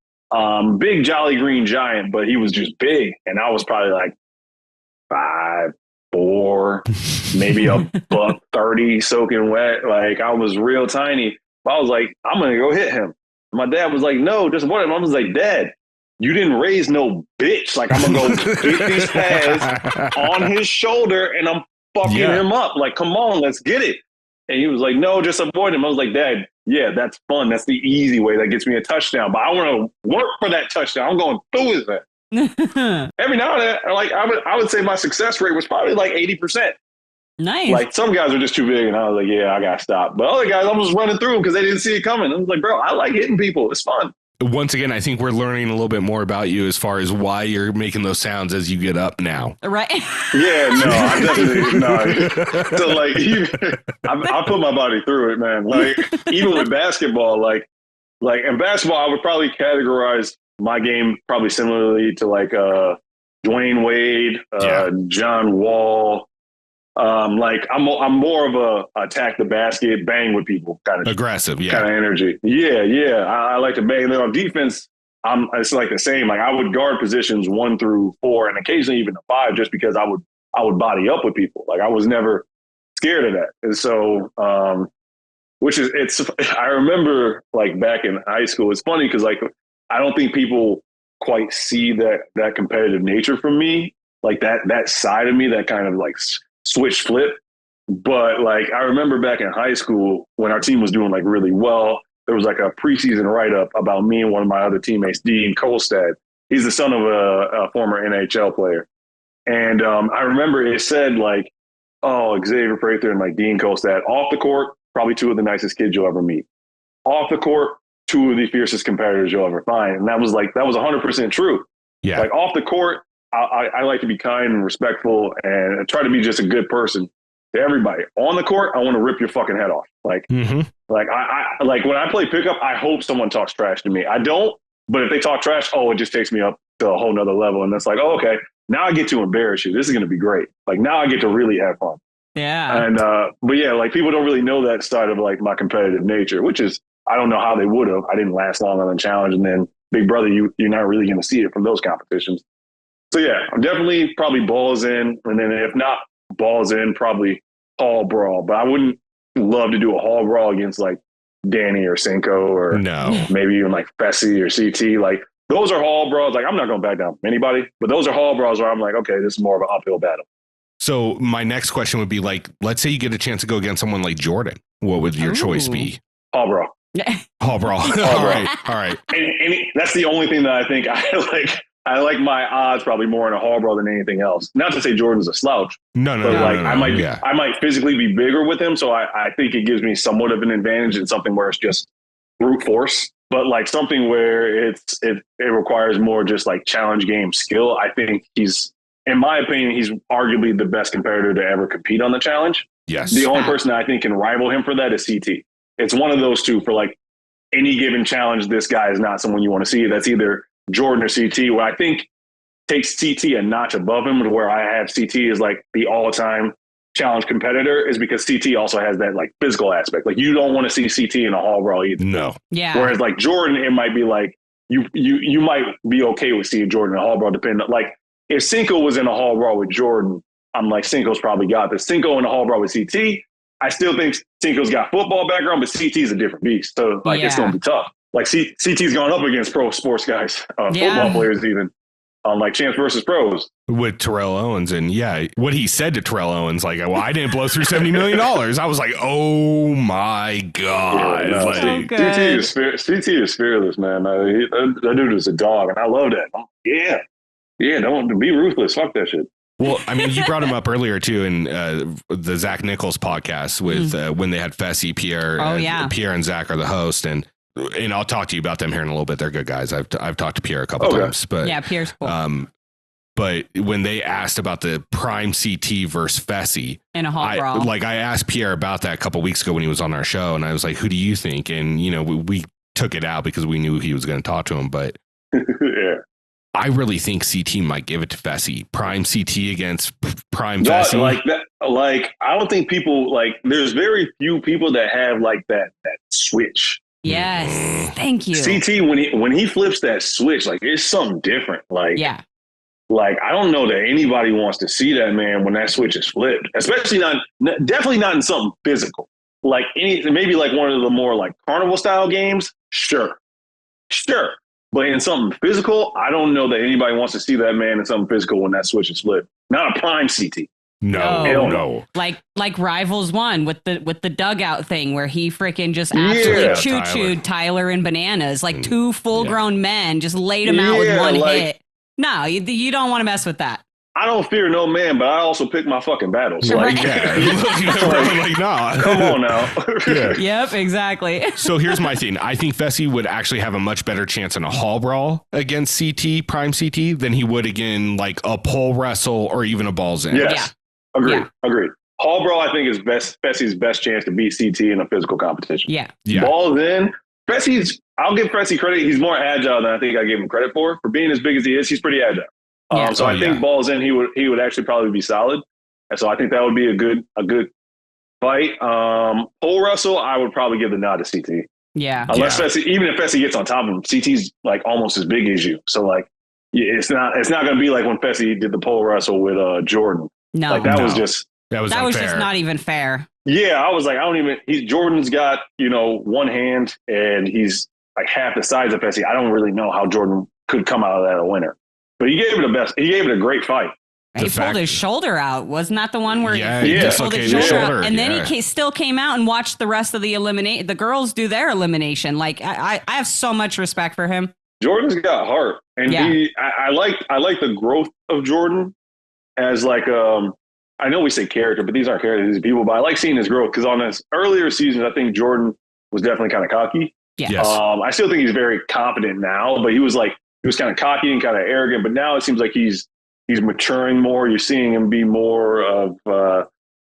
Big jolly green giant, but he was just big. And I was probably like 5'4", maybe a buck 30 soaking wet. Like I was real tiny. I was like, I'm going to go hit him. My dad was like, no, just one of them. I was like, Dad, you didn't raise no bitch. Like, I'm going to go get these pads on his shoulder and I'm fucking him up. Like, come on, let's get it. And he was like, no, just avoid him. I was like, Dad, yeah, that's fun. That's the easy way. That gets me a touchdown. But I want to work for that touchdown. I'm going through his head. Every now and then, like, I would say my success rate was probably like 80%. Nice. Like some guys are just too big, and I was like, "Yeah, I gotta stop." But other guys, I was running through them because they didn't see it coming. I was like, "Bro, I like hitting people. It's fun." Once again, I think we're learning a little bit more about you as far as why you're making those sounds as you get up now. Right? Yeah, no, I definitely no. So like, I put my body through it, man. Like even with basketball, like in basketball, I would probably categorize my game probably similarly to like Dwayne Wade, John Wall. Like I'm more of a attack the basket, bang with people kind of aggressive, kind of energy. Yeah. I like to bang. Then on defense, it's like the same. Like I would guard positions 1 through 4, and occasionally even 5, just because I would body up with people. Like I was never scared of that. And so, I remember like back in high school. It's funny because like I don't think people quite see that competitive nature from me, like that side of me, that kind of like switch flip. But like I remember back in high school when our team was doing like really well, there was like a preseason write-up about me and one of my other teammates, Dean Kolstad. He's the son of a former NHL player. And I remember it said like, oh, Xavier Prather and like Dean Kolstad off the court, probably 2 of the nicest kids you'll ever meet. Off the court, 2 of the fiercest competitors you'll ever find. And that was 100% true. Yeah. Like off the court, I like to be kind and respectful and try to be just a good person to everybody. On the court, I want to rip your fucking head off. Like, like I like when I play pickup, I hope someone talks trash to me. I don't, but if they talk trash, it just takes me up to a whole nother level. And it's like, oh, okay, now I get to embarrass you. This is going to be great. Like now I get to really have fun. Yeah. And, but yeah, like people don't really know that side of like my competitive nature, which is, I don't know how they would have. I didn't last long on the challenge. And then Big Brother, you're not really going to see it from those competitions. So yeah, I'm definitely probably balls in, and then if not balls in, probably hall brawl. But I wouldn't love to do a hall brawl against like Danny or Cinco or maybe even like Fessy or CT. Like those are hall brawls. Like I'm not going to back down from anybody, but those are hall brawls where I'm like, okay, this is more of an uphill battle. So my next question would be like, let's say you get a chance to go against someone like Jordan. What would your choice be? Hall brawl. Hall brawl. All right. And that's the only thing that I think I like. I like my odds probably more in a hall brawl than anything else. Not to say Jordan's a slouch. No. I might physically be bigger with him, so I think it gives me somewhat of an advantage in something where it's just brute force. But like something where it requires more just like challenge game skill. I think in my opinion, he's arguably the best competitor to ever compete on the challenge. Yes. The only person that I think can rival him for that is CT. It's one of those two for like any given challenge. This guy is not someone you want to see. That's either Jordan or CT, where I think takes CT a notch above him, to where I have CT as like the all-time challenge competitor, is because CT also has that like physical aspect. Like you don't want to see CT in a hall brawl either. No. Yeah. Whereas like Jordan, it might be like you might be okay with seeing Jordan in a hall brawl, depending. Like if Cinco was in a hall brawl with Jordan, I'm like Cinco's probably got this. Cinco in a hall brawl with CT, I still think Cinco's got football background, but CT's a different beast. So like it's gonna be tough. Like CT's gone up against pro sports guys, football players even, on like Champs versus Pros. With Terrell Owens. And what he said to Terrell Owens, like, well, I didn't blow through $70 million. I was like, oh my God. CT is fearless, man. That dude is a dog, and I love that. Yeah, don't be ruthless. Fuck that shit. Well, I mean, you brought him up earlier too in the Zach Nichols podcast with when they had Fessy, Pierre. Pierre and Zach are the host, and I'll talk to you about them here in a little bit. They're good guys. I've talked to Pierre a couple times, but Pierre's cool. But when they asked about the prime CT versus Fessy in a hall brawl, I asked Pierre about that a couple weeks ago when he was on our show, and I was like, "Who do you think?" And we took it out because we knew he was going to talk to him, but I really think CT might give it to Fessy. Prime CT against prime Fessy. Like that. Like I don't think people like. There's very few people that have like that switch. Yes. Thank you. CT, when he flips that switch, like it's something different. Like, yeah. Like, I don't know that anybody wants to see that man when that switch is flipped, especially definitely not in something physical. Like maybe like one of the more like carnival style games. Sure. But in something physical, I don't know that anybody wants to see that man in something physical when that switch is flipped. Not a prime CT. No. Like Rivals 1 with the dugout thing where he freaking just absolutely choo-chooed Tyler and Bananas. Like two full-grown men just laid him out with one hit. No, you don't want to mess with that. I don't fear no man, but I also pick my fucking battles. Like, nah. Come on now. Yep, exactly. So here's my thing. I think Fessy would actually have a much better chance in a hall brawl against CT, prime CT, than he would again like a pole wrestle or even a balls in. Yes. Yeah. Agreed. Hall brawl, I think, is Fessy's best chance to beat CT in a physical competition. Yeah. Balls in, I'll give Fessy credit. He's more agile than I think I gave him credit for being as big as he is. He's pretty agile. So I think balls in, he would actually probably be solid. And so I think that would be a good fight. Pole wrestle, I would probably give the nod to CT. Yeah. Unless Fessy, even if Fessy gets on top of him, CT's like almost as big as you. So like, it's not going to be like when Fessy did the pole wrestle with Jordan. No, like that was just not even fair. Yeah, I was like, Jordan's got, one hand and he's like half the size of Fessy. I don't really know how Jordan could come out of that a winner. But he gave it the best. He gave it a great fight. He pulled his shoulder out. Wasn't that the one where he pulled his shoulder out? And then he still came out and watched the rest of the girls do their elimination. Like, I have so much respect for him. Jordan's got heart. And I like the growth of Jordan as like, I know we say character, but these aren't characters, these are people. But I like seeing his growth because on his earlier seasons, I think Jordan was definitely kind of cocky. Yeah. Yes. I still think he's very confident now, but he was kind of cocky and kind of arrogant. But now it seems like he's maturing more. You're seeing him be more of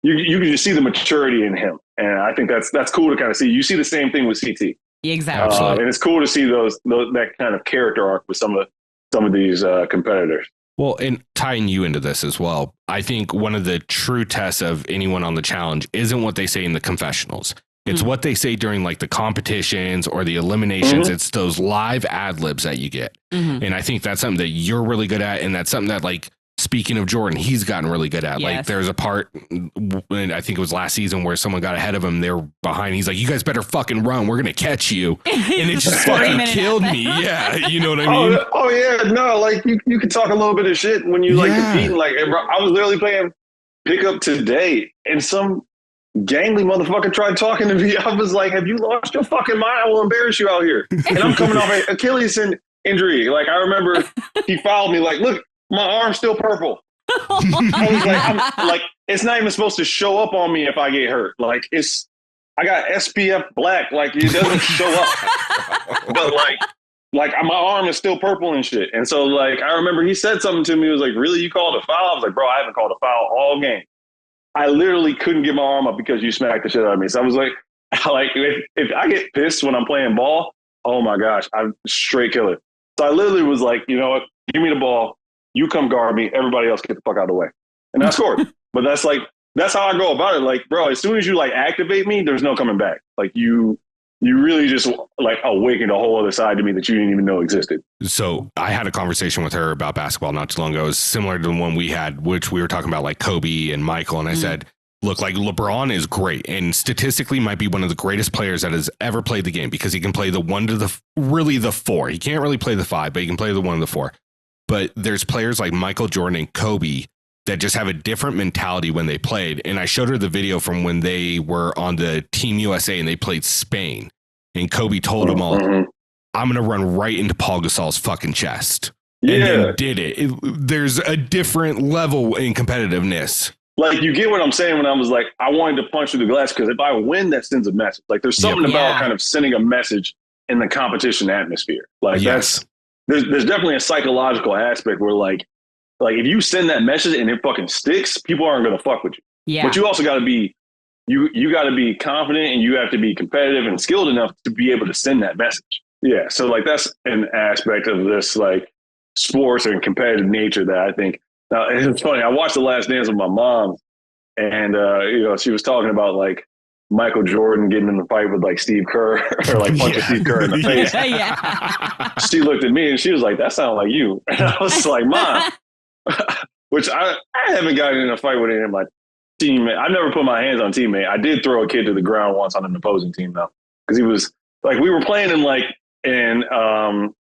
you can just see the maturity in him, and I think that's cool to kind of see. You see the same thing with CT. Exactly, and it's cool to see that kind of character arc with some of these competitors. Well, and tying you into this as well, I think one of the true tests of anyone on the challenge isn't what they say in the confessionals. It's what they say during like the competitions or the eliminations. It's those live ad libs that you get. And I think that's something that you're really good at. And that's something that, like, speaking of Jordan, he's gotten really good at. Like, there's a part, and I think it was last season, where someone got ahead of him. They were behind. He's like, you guys better fucking run. We're going to catch you. And it just fucking killed me. Yeah. You know what I mean? Oh yeah. No, like you can talk a little bit of shit when you like competing. Like, I was literally playing pickup today and some gangly motherfucker tried talking to me. I was like, have you lost your fucking mind? I will embarrass you out here. And I'm coming off an Achilles injury. Like, I remember he fouled me like, look, my arm's still purple. I was like, I'm like, it's not even supposed to show up on me if I get hurt. Like, I got SPF black. Like, it doesn't show up. But like my arm is still purple and shit. And so like, I remember he said something to me. He was like, really? You called a foul? I was like, bro, I haven't called a foul all game. I literally couldn't get my arm up because you smacked the shit out of me. So I was like if I get pissed when I'm playing ball, oh my gosh, I'm straight killer. So I literally was like, you know what? Give me the ball. You come guard me. Everybody else get the fuck out of the way. And I scored. But that's how I go about it. Like, bro, as soon as you like activate me, there's no coming back. Like you really just like awakened a whole other side to me that you didn't even know existed. So I had a conversation with her about basketball not too long ago. It was similar to the one we had, which we were talking about like Kobe and Michael. And I said, look, like LeBron is great and statistically might be one of the greatest players that has ever played the game because he can play the 1 to the 4. He can't really play the 5, but he can play the 1 to the 4. But there's players like Michael Jordan and Kobe that just have a different mentality when they played. And I showed her the video from when they were on the Team USA and they played Spain. And Kobe told them all, I'm going to run right into Paul Gasol's fucking chest. And then did it. There's a different level in competitiveness. Like, you get what I'm saying when I was like, I wanted to punch through the glass because if I win, that sends a message. Like, there's something about kind of sending a message in the competition atmosphere. Like, there's definitely a psychological aspect where like if you send that message and it fucking sticks, people aren't going to fuck with you. Yeah. But you also got to be, you got to be confident and you have to be competitive and skilled enough to be able to send that message. Yeah. So like, that's an aspect of this like sports and competitive nature that I think, it's funny. I watched The Last Dance with my mom and, she was talking about like Michael Jordan getting in the fight with like Steve Kerr or like punching Steve Kerr in the face. Yeah. She looked at me and she was like, that sounded like you. And I was like, Mom, which I haven't gotten in a fight with any of my teammate. I never put my hands on teammate. I did throw a kid to the ground once on an opposing team though. Because he was like, we were playing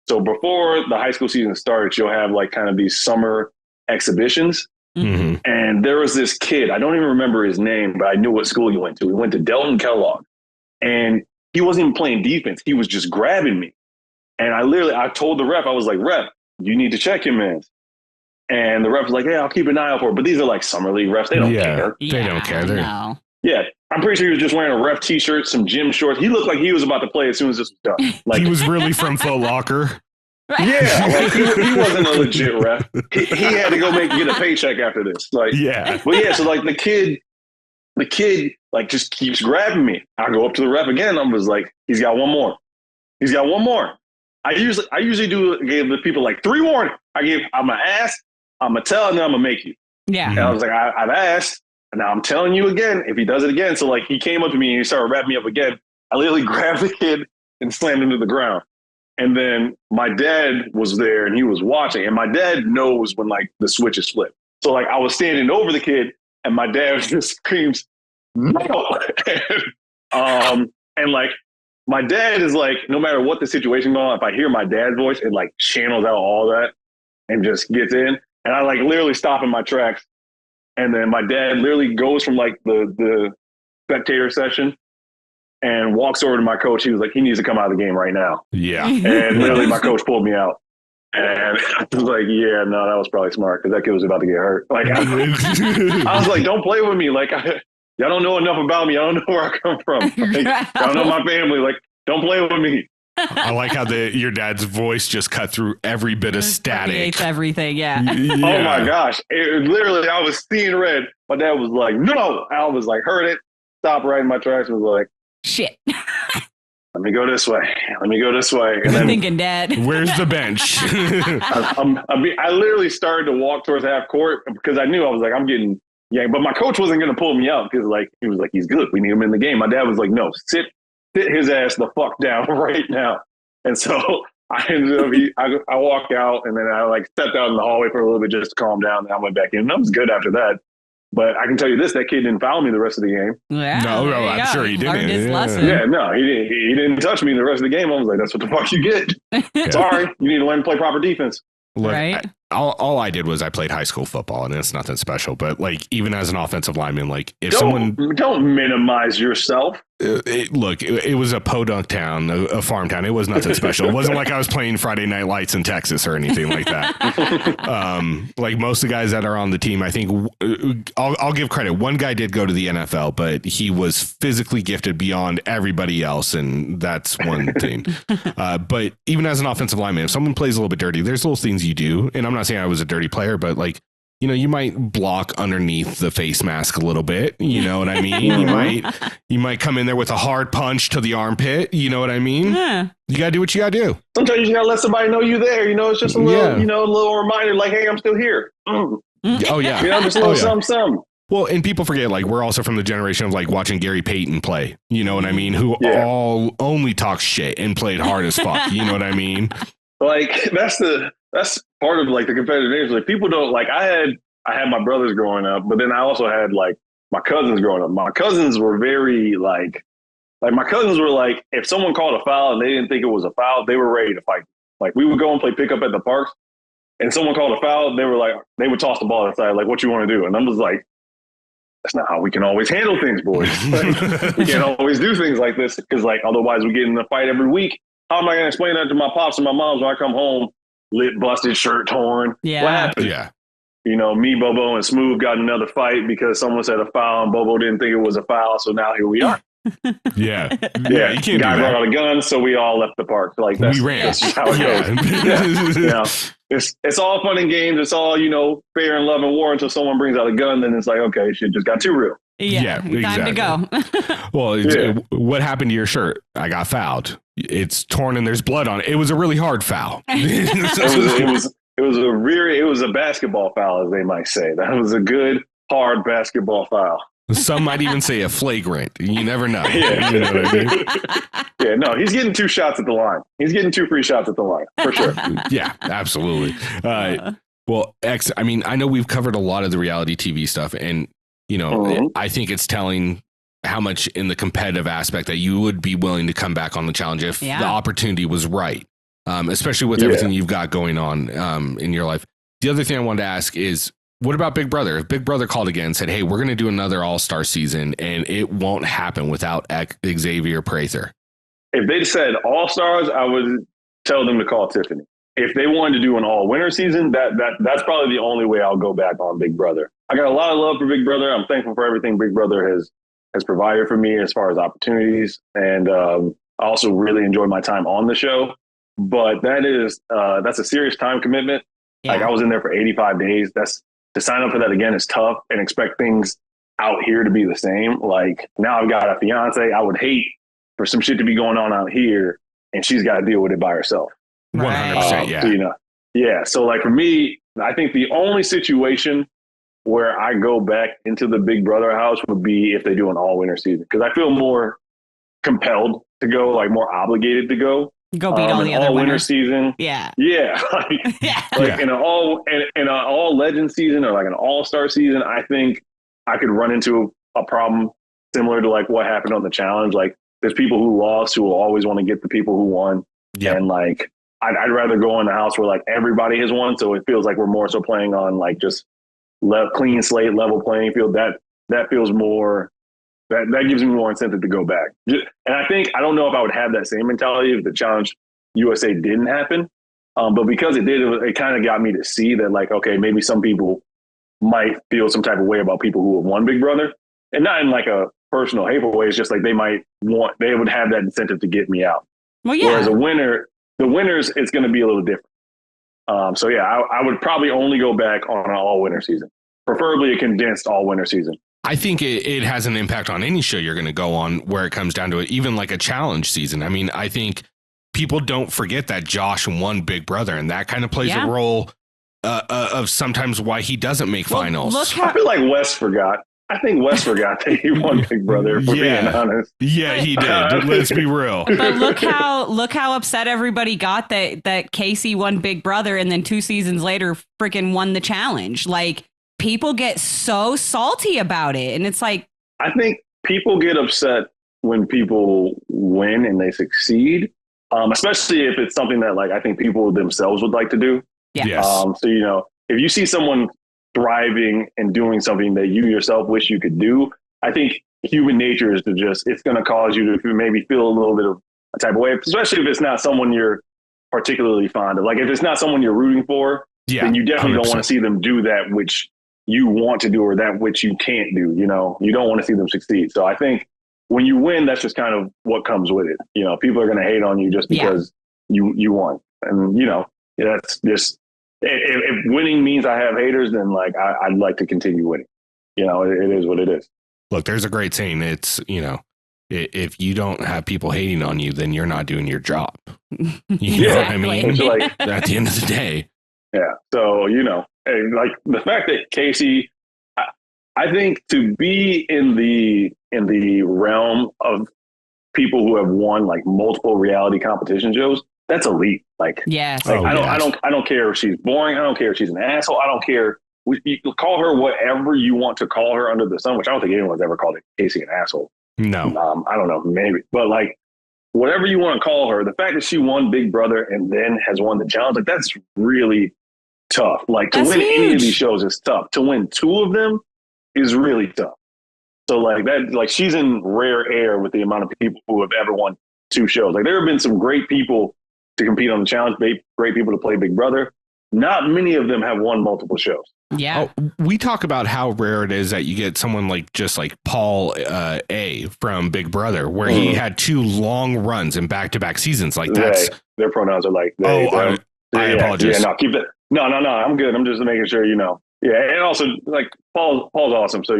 so before the high school season starts, you'll have like kind of these summer exhibitions. Mm-hmm. And there was this kid, I don't even remember his name, but I knew what school he went to. He went to Delton Kellogg. And he wasn't even playing defense. He was just grabbing me. And I told the ref, I was like, ref, you need to check him, man. And the ref was like, hey, I'll keep an eye out for it. But these are like summer league refs. They don't care. They don't care. No. Yeah. I'm pretty sure he was just wearing a ref t-shirt, some gym shorts. He looked like he was about to play as soon as this was done. Like, he was really from Foot Locker. Yeah, like he wasn't a legit ref. He had to go get a paycheck after this. Like, yeah. But yeah, so like the kid like just keeps grabbing me. I go up to the ref again. I was like, he's got one more. He's got one more. I usually give the people like 3 warnings. I'm gonna ask, I'm gonna tell, and then I'm gonna make you. Yeah. And I was like, I've asked, and now I'm telling you again. If he does it again, so like he came up to me and he started wrapping me up again. I literally grabbed the kid and slammed him to the ground. And then my dad was there and he was watching, and my dad knows when like the switch is flipped. So like I was standing over the kid and my dad just screams, no. And like my dad is like, no matter what the situation going on, if I hear my dad's voice, it like channels out all that and just gets in. And I like literally stop in my tracks. And then my dad literally goes from like the spectator session and walks over to my coach. He was like, he needs to come out of the game right now. Yeah. And literally my coach pulled me out. And I was like, yeah, no, that was probably smart because that kid was about to get hurt. Like, I was like, don't play with me. Like, y'all don't know enough about me. I don't know where I come from. Like, y'all know my family. Like, don't play with me. I like how your dad's voice just cut through every bit of static. Creates everything, yeah. Oh my gosh. Literally, I was seeing red. My dad was like, no. I was like, heard it. Stopped right in my tracks and was like, shit. Let me go this way. Let me go this way. And then, thinking, Dad, where's the bench? I literally started to walk towards half court because I knew I was like, I'm getting yanked. But my coach wasn't going to pull me out because like he was like, he's good. We need him in the game. My dad was like, no, sit his ass the fuck down right now. And so I ended up, I walked out and then I like stepped out in the hallway for a little bit just to calm down. And I went back in. And I was good after that. But I can tell you this, that kid didn't foul me the rest of the game. Yeah, no, I'm sure he didn't. Learned his lesson. Yeah, no, he didn't touch me the rest of the game. I was like, that's what the fuck you get. Sorry, you need to learn to play proper defense. Look, right? All I did was I played high school football, and it's nothing special. But like, even as an offensive lineman, like if someone don't minimize yourself. It was a podunk town, a farm town. It was nothing special. It wasn't like I was playing Friday Night Lights in Texas or anything like that. Like most of the guys that are on the team, I think I'll give credit. One guy did go to the NFL, but he was physically gifted beyond everybody else, and that's one thing. But even as an offensive lineman, if someone plays a little bit dirty, there's little things you do. And I'm not saying I was a dirty player, but like, you know, you might block underneath the face mask a little bit. You know what I mean? You might come in there with a hard punch to the armpit. You know what I mean? Yeah. You got to do what you got to do. Sometimes you got to let somebody know you're there. You know, it's just a little, a little reminder like, hey, I'm still here. Oh, yeah. You know, just a little something. Well, and people forget, like, we're also from the generation of, like, watching Gary Payton play. You know what I mean? Who all only talk shit and played hard as fuck. You know what I mean? Like, that's part of like the competitive nature. Like people don't like I had my brothers growing up, but then I also had like my cousins growing up. My cousins were very like my cousins were like, if someone called a foul and they didn't think it was a foul, they were ready to fight. Like we would go and play pickup at the parks and someone called a foul, they would toss the ball inside, like, what you want to do? And I was like, that's not how we can always handle things, boys. Like, we can't always do things like this because like otherwise we get in a fight every week. How am I going to explain that to my pops and my moms when I come home? Lip busted, shirt torn. Yeah. What happened? Yeah. You know, me, Bobo, and Smooth got another fight because someone said a foul and Bobo didn't think it was a foul. So now here we are. Yeah. Yeah. You can't Guy do that. brought out a gun, so we all left the park. Like We ran. That's just how it goes. You know, it's all fun and games. It's all, you know, fair and love and war until someone brings out a gun. Then it's like, okay, shit just got too real. Yeah, exactly. Time to go. Well, what happened to your shirt? I got fouled. It's torn and there's blood on it. It was a really hard foul. It was a basketball foul, as they might say. That was a good, hard basketball foul. Some might even say a flagrant. You never know. Yeah. You know what I mean? Yeah, no, he's getting 2 shots at the line. He's getting 2 free shots at the line for sure. Yeah, absolutely. Well, X, I mean, I know we've covered a lot of the reality TV stuff, and, I think it's telling how much in the competitive aspect that you would be willing to come back on the challenge if the opportunity was right, especially with everything you've got going on in your life. The other thing I wanted to ask is, what about Big Brother? If Big Brother called again and said, hey, we're going to do another All-Star season, and it won't happen without Xavier Prather. If they said All-Stars, I would tell them to call Tiffany. If they wanted to do an all-winner season, that's probably the only way I'll go back on Big Brother. I got a lot of love for Big Brother. I'm thankful for everything Big Brother has provided for me as far as opportunities. And I also really enjoy my time on the show. But that's a serious time commitment. Yeah. Like I was in there for 85 days. To sign up for that again is tough and expect things out here to be the same. Like now I've got a fiance. I would hate for some shit to be going on out here and she's got to deal with it by herself. 100%. Yeah. Yeah. So like for me, I think the only situation where I go back into the Big Brother house would be if they do an all winner season. Cause I feel more compelled to go, like more obligated to go. Go beat all the other winner season. Yeah. Yeah. In an all legend season or like an all-star season, I think I could run into a problem similar to like what happened on the challenge. Like there's people who lost who will always want to get the people who won. Yeah. And like, I'd rather go in the house where like everybody has won. So it feels like we're more so playing on like just clean slate, level playing field. That feels more, that gives me more incentive to go back. And I don't know if I would have that same mentality if the Challenge USA didn't happen. But because it did, it kind of got me to see that like, okay, maybe some people might feel some type of way about people who have won Big Brother, and not in like a personal hateful way. It's just like they would have that incentive to get me out. Well, yeah. Whereas the winners, it's going to be a little different. So yeah, I would probably only go back on an all winner season, preferably a condensed all winner season. I think it has an impact on any show you're going to go on where it comes down to it, even like a challenge season. I mean, I think people don't forget that Josh won Big Brother, and that kind of plays a role of sometimes why he doesn't make finals. I feel like Wes forgot. I think Wes forgot that he won Big Brother, if we're being honest. Yeah, he did. Let's be real. But look how upset everybody got that Casey won Big Brother and then 2 seasons later freaking won the challenge. Like, people get so salty about it. And it's like, I think people get upset when people win and they succeed, especially if it's something that like I think people themselves would like to do. Yeah. Yes. So, if you see someone thriving and doing something that you yourself wish you could do, I think human nature is it's going to cause you to maybe feel a little bit of a type of way, especially if it's not someone you're particularly fond of. Like if it's not someone you're rooting for, then you definitely 100%. Don't want to see them do that which you want to do or that which you can't do. You don't want to see them succeed. So I think when you win, that's just kind of what comes with it. People are going to hate on you just because you won. And, that's just, if winning means I have haters, then like I'd like to continue winning. It is what it is. Look, there's a great saying. It's, if you don't have people hating on you, then you're not doing your job. You know what I mean? Like, at the end of the day. Yeah. So, and like the fact that Casey, I think to be in the realm of people who have won like multiple reality competition shows, that's elite. Like, yes. Like, I don't care if she's boring. I don't care if she's an asshole. I don't care. You call her whatever you want to call her under the sun, which I don't think anyone's ever called Casey an asshole. No. I don't know, maybe, but like whatever you want to call her, the fact that she won Big Brother and then has won the challenge, like that's really tough. Like to win any of these shows is tough. To win 2 of them is really tough. So like that, like she's in rare air with the amount of people who have ever won 2 shows. Like there have been some great people to compete on the challenge, great people to play Big Brother. Not many of them have won multiple shows. Yeah. We talk about how rare it is that you get someone like just like Paul A from Big Brother, where he had 2 long runs in back-to-back seasons. Like that's their pronouns are like I apologize. Yeah, no, keep that. No, I'm good. I'm just making sure Yeah, and also like Paul's awesome, so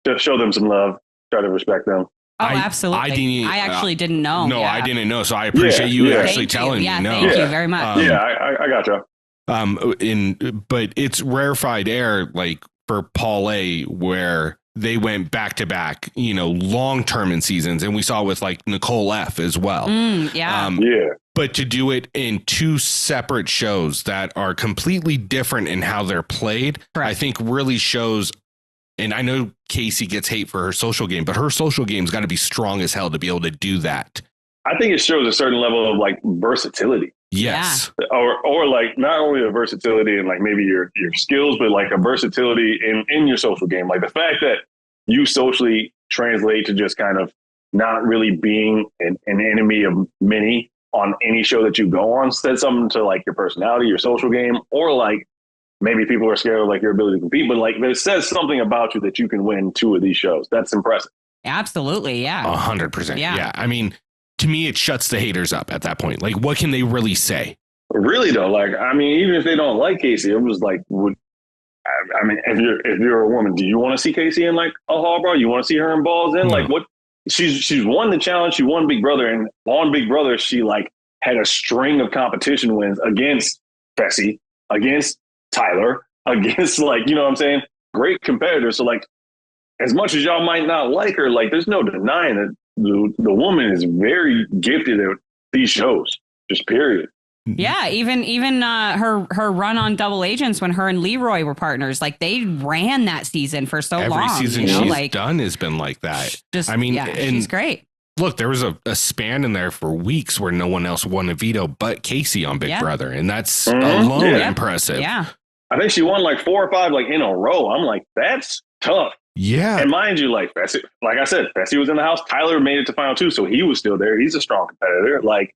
just show them some love. Try to respect them. Oh, absolutely. I actually didn't know. No, I didn't know. So I appreciate you actually telling me. No. Thank you very much. I gotcha. But it's rarefied air, like for Paul A, where they went back to back, long term in seasons. And we saw with like Nicole F as well. Yeah. But to do it in two separate shows that are completely different in how they're played, Correct. I think really shows. And I know Casey gets hate for her social game, but her social game's got to be strong as hell to be able to do that. I think it shows a certain level of like versatility. Yes. Yeah. Or like not only a versatility in like maybe your skills, but like a versatility in your social game. Like the fact that you socially translate to just kind of not really being an enemy of many on any show that you go on says something to like your personality, your social game, or like maybe people are scared of like your ability to compete, but like it says something about you that you can win 2 of these shows. That's impressive. Absolutely. Yeah. 100%. Yeah. I mean, to me, it shuts the haters up at that point. Like, what can they really say? Really though, like, I mean, even if they don't like Casey, it was like, I mean, if you're a woman, do you want to see Casey in like a Hall Brawl? You want to see her in Balls in? Like what? She's won the challenge. She won Big Brother, and on Big Brother, she like had a string of competition wins against Fessy, against Tyler, against like, you know what I'm saying? Great competitors. So like, as much as y'all might not like her, like there's no denying that the woman is very gifted at these shows, just period. Yeah, even her run on Double Agents when her and Leroy were partners, like they ran that season for so long. Every season she's done has been like that. I mean, she's great. Look, there was a span in there for weeks where no one else won a veto but Casey on Big Brother, and that's alone impressive. Yeah, I think she won like 4 or 5 like in a row. I'm like, that's tough. Yeah. And mind you, like Fessy, like I said, Fessy was in the house. Tyler made it to final 2, so he was still there. He's a strong competitor. Like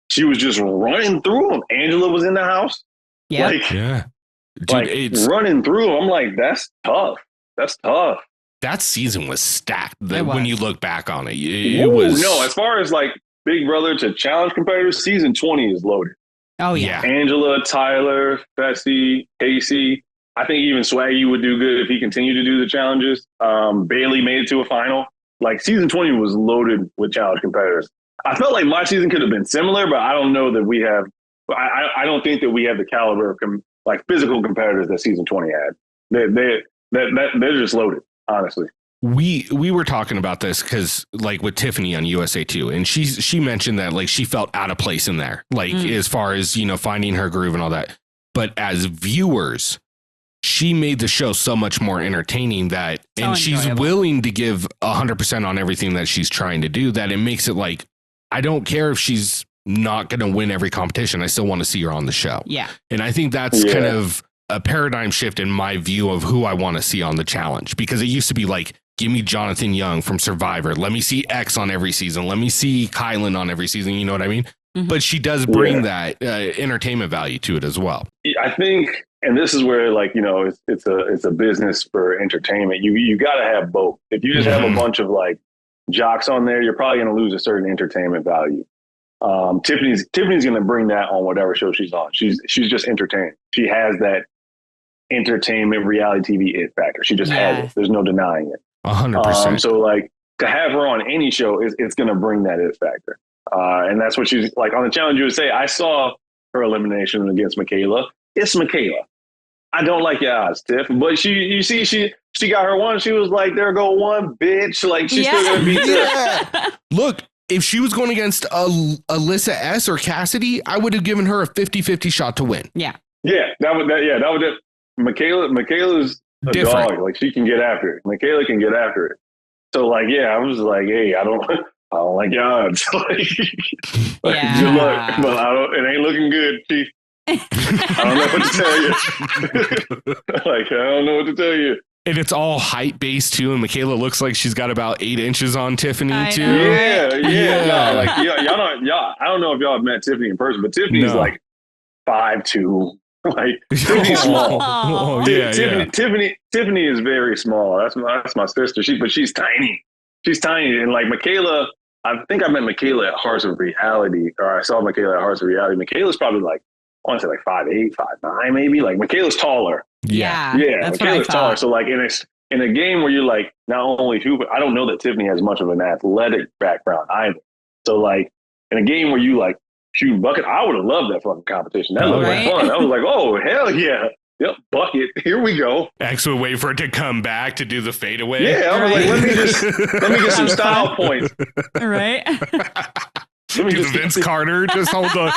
she was just running through him. Angela was in the house. Yeah. Like, Dude, like running through him. I'm like, that's tough. That's tough. That season was stacked. When you look back on it, it Ooh, was. No, as far as like Big Brother to challenge competitors, season 20 is loaded. Oh, yeah. Angela, Tyler, Fessy, Casey. I think even Swaggy would do good if he continued to do the challenges. Bailey made it to a final. Like season 20 was loaded with challenge competitors. I felt like my season could have been similar, but I don't know that we have. I don't think that we have the caliber of like physical competitors that season 20 had. They're just loaded, honestly. We were talking about this because like with Tiffany on USA 2, and she mentioned that like she felt out of place in there, like as far as finding her groove and all that. But as viewers, she made the show so much more entertaining and she's willing to give 100% on everything that she's trying to do, that it makes it like, I don't care if she's not going to win every competition. I still want to see her on the show. Yeah. And I think that's kind of a paradigm shift in my view of who I want to see on the challenge, because it used to be like, give me Jonathan Young from Survivor. Let me see X on every season. Let me see Kyland on every season. You know what I mean? Mm-hmm. But she does bring that entertainment value to it as well. I think, and this is where like, it's a business for entertainment. You got to have both. If you just have a bunch of like jocks on there, you're probably going to lose a certain entertainment value. Tiffany's going to bring that on whatever show she's on. She's just entertaining. She has that entertainment reality TV it factor. She just has it. There's no denying it. 100%. So like to have her on any show it's going to bring that it factor. And that's what she's like on the Challenge USA. I saw her elimination against Michaela. It's Michaela. I don't like your odds, Tiff, but she got her one. She was like, there go one, bitch. Like she's still going to beat Tiff. Look, if she was going against Alyssa S or Cassidy, I would have given her a 50-50 shot to win. Yeah. Yeah. That would Michaela's a different dog. Like she can get after it. Michaela can get after it. So like, I was like, hey, I don't like your odds. Good luck, but it ain't looking good, Chief. I don't know what to tell you. Like, I don't know what to tell you. And it's all height based too. And Michaela looks like she's got about 8 inches on Tiffany too. Yeah. No, like y'all. I don't know if y'all have met Tiffany in person, but Tiffany's like 5'2". Like Tiffany's small. Tiffany is very small. That's my sister. She's tiny. She's tiny, and like Michaela, I think I met Michaela at Hearts of Reality, or I saw Michaela at Hearts of Reality. Michaela's probably like, I want to say like 5'8", 5'9", maybe. Like Michaela's taller. Yeah. Michaela's taller. So like in a game where you're like not only but I don't know that Tiffany has much of an athletic background either. So like in a game where you like shoot bucket, I would have loved that fucking competition. That looked like fun. I was like, oh hell yeah. Yep, bucket. Here we go. X would wait for it to come back to do the fadeaway. Yeah, I was like, let me get some style points. Right. Let me Do just the Vince Carter. Just hold on.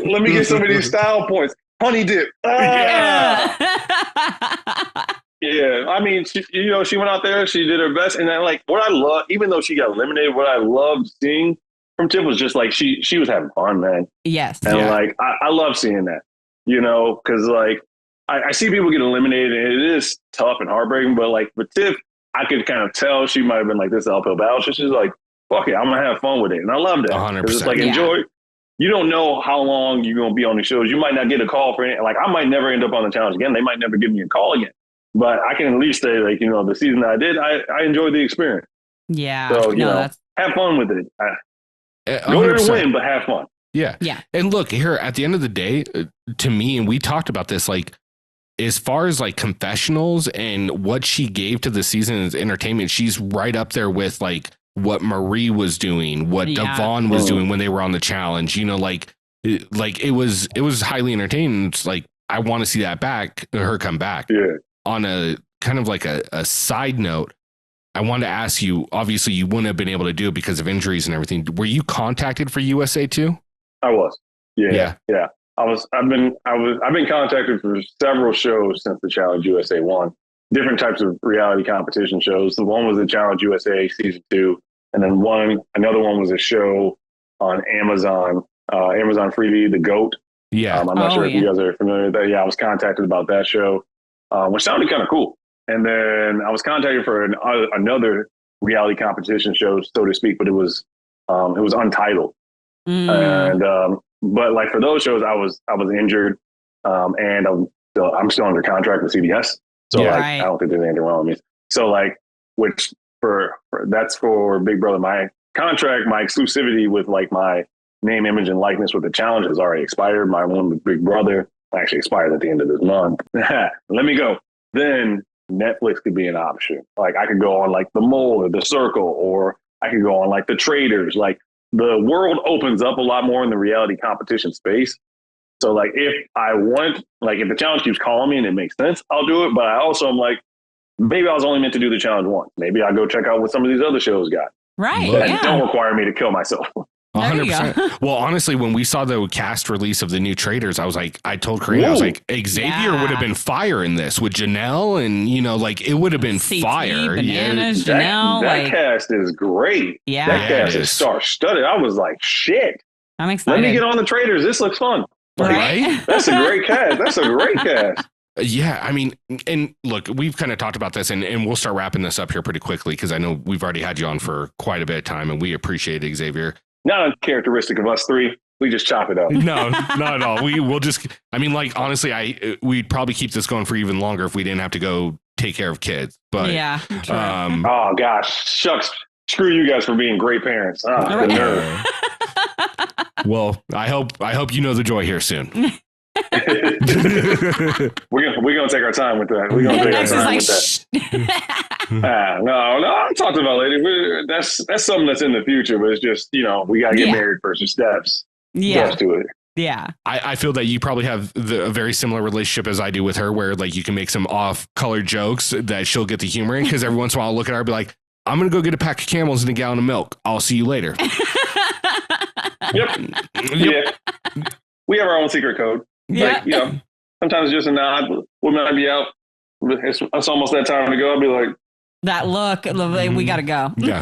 let me get some of these style points. Honey dip. Ah. Yeah. I mean, she went out there. She did her best. And then, like, what I love, even though she got eliminated, what I loved seeing from Tiff was just like she was having fun, man. Yes. And like I love seeing that, because like I see people get eliminated and it is tough and heartbreaking, but like with Tiff, I could kind of tell she might have been like, this is an uphill battle. She's like, fuck it, I'm gonna have fun with it. And I love that. 100%. It's like, enjoy. You don't know how long you're gonna be on the shows. You might not get a call for it. Like, I might never end up on the challenge again. They might never give me a call again. But I can at least say, like, the season that I did, I enjoyed the experience. Yeah. So, have fun with it. Go there to win, but have fun. Yeah. Yeah. And look, here at the end of the day, to me, and we talked about this, like, as far as like confessionals and what she gave to the season as entertainment, she's right up there with like what Marie was doing, what Devon was doing when they were on the challenge. It was highly entertaining. It's like, I want to see that her come back. Yeah. On a kind of like a side note, I wanted to ask you, obviously you wouldn't have been able to do it because of injuries and everything. Were you contacted for USA too? I was. Yeah. I've been contacted for several shows since the Challenge USA won. Different types of reality competition shows. The one was the Challenge USA season 2, and then another one was a show on Amazon Freevee, The GOAT. Yeah. I'm not sure if you guys are familiar with that. Yeah, I was contacted about that show, which sounded kind of cool. And then I was contacted for another reality competition show, so to speak, but it was untitled. And but like for those shows, I was injured, and I'm still under contract with CBS, so I don't think there's anything wrong with me. So like, which that's for Big Brother. My contract, my exclusivity with like my name, image, and likeness with the challenge has already expired. My one with Big Brother actually expired at the end of this month. Let me go. Then Netflix could be an option. Like, I could go on like The Mole or The Circle, or I could go on like The Traders. Like, the world opens up a lot more in the reality competition space. So like, if the challenge keeps calling me and it makes sense, I'll do it. But I also am like, maybe I was only meant to do the challenge once. Maybe I'll go check out what some of these other shows got. Right. That don't require me to kill myself. 100%. Well, honestly, when we saw the cast release of the new Traders, I was like, I told Karina, I was like, Xavier would have been fire in this with Janelle, and it would have been fire. Bananas, Janelle, that cast is great. Yeah, that cast is star-studded. I was like, shit. I'm excited. Let me get on the Traders. This looks fun. Right? That's a great cast. That's a great cast. Yeah, I mean, and look, we've kind of talked about this, and we'll start wrapping this up here pretty quickly because I know we've already had you on for quite a bit of time, and we appreciate it, Xavier. Not uncharacteristic of us three. We just chop it up. No, not at all. We'll just, I mean, like, honestly, we'd probably keep this going for even longer if we didn't have to go take care of kids. But yeah. Oh gosh, shucks. Screw you guys for being great parents. The nerve. Well, I hope you know the joy here soon. we're gonna take our time with that. We're gonna take our time with that. No, I'm talking about later. That's something that's in the future, but it's just, we gotta get married first. There's steps. Steps to it. Yeah. I feel that you probably have a very similar relationship as I do with her, where like you can make some off-color jokes that she'll get the humor in, because every once in a while I'll look at her and be like, I'm gonna go get a pack of Camels and a gallon of milk. I'll see you later. Yep. Yeah. We have our own secret code. Yeah. Like, sometimes just a nod. We might be out. It's almost that time to go. I'll be like, that look, we got to go. Yeah.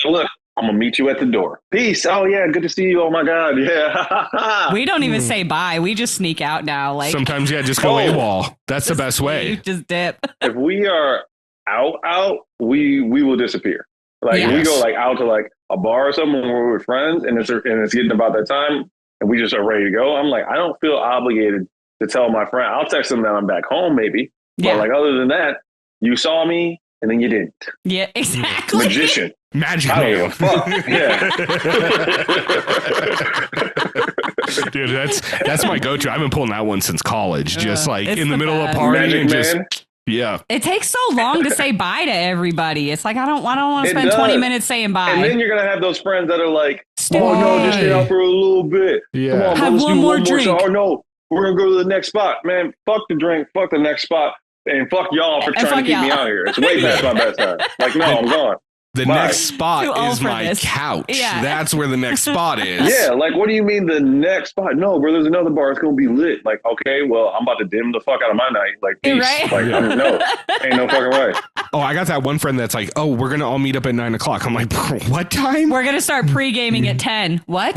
Look, I'm going to meet you at the door. Peace. Oh, yeah. Good to see you. Oh, my God. Yeah. We don't even say bye. We just sneak out now. Like, sometimes, just go AWOL. That's the best way. You just dip. If we are out, we will disappear. Like, if we go like out to like a bar or something where we're with friends and it's getting about that time and we just are ready to go, I'm like, I don't feel obligated to tell my friend. I'll text them that I'm back home maybe. Yeah. But like, other than that, you saw me and then you didn't. Yeah, exactly. Magician. Magic I don't man. give a fuck. Yeah. Dude, that's my go-to. I've been pulling that one since college. Just like in the middle of a best. party Magic and man. just It takes so long to say bye to everybody. It's like I don't want to spend 20 minutes saying bye. And then you're gonna have those friends that are like, Stay. oh no, just stay out for a little bit. Yeah. Come on, have let's one do more drink. Oh no, we're gonna go to the next spot, man. Fuck the drink, fuck the next spot, and fuck y'all for trying to keep me out here. It's way past my bedtime. Like, no, I'm gone. The Bye. next spot is my couch. Yeah. That's where the next spot is. Yeah, like, what do you mean the next spot? No, bro, there's another bar. It's going to be lit. Like, okay, well, I'm about to dim the fuck out of my night. Like, peace. Right? Like, no, ain't no fucking way. Oh, I got that one friend that's like, oh, we're going to all meet up at 9 o'clock. I'm like, what time? We're going to start pre-gaming at 10. What?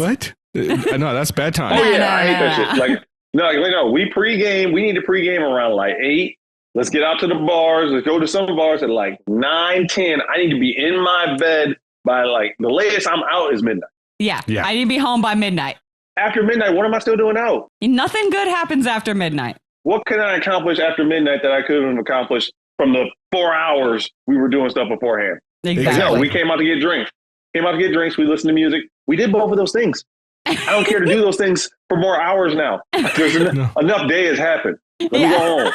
No, that's bedtime. Oh, yeah, I hate that shit. Like, no, we pregame. We need to pregame around like 8. Let's get out to the bars. Let's go to some bars at like 9, 10. I need to be in my bed by like the latest I'm out is midnight. Yeah. I need to be home by midnight. After midnight, what am I still doing out? Nothing good happens after midnight. What can I accomplish after midnight that I couldn't have accomplished from the 4 hours we were doing stuff beforehand? Exactly. No, we came out to get drinks. We listened to music. We did both of those things. I don't care to do those things for more hours now. There's enough day has happened. Let me go home.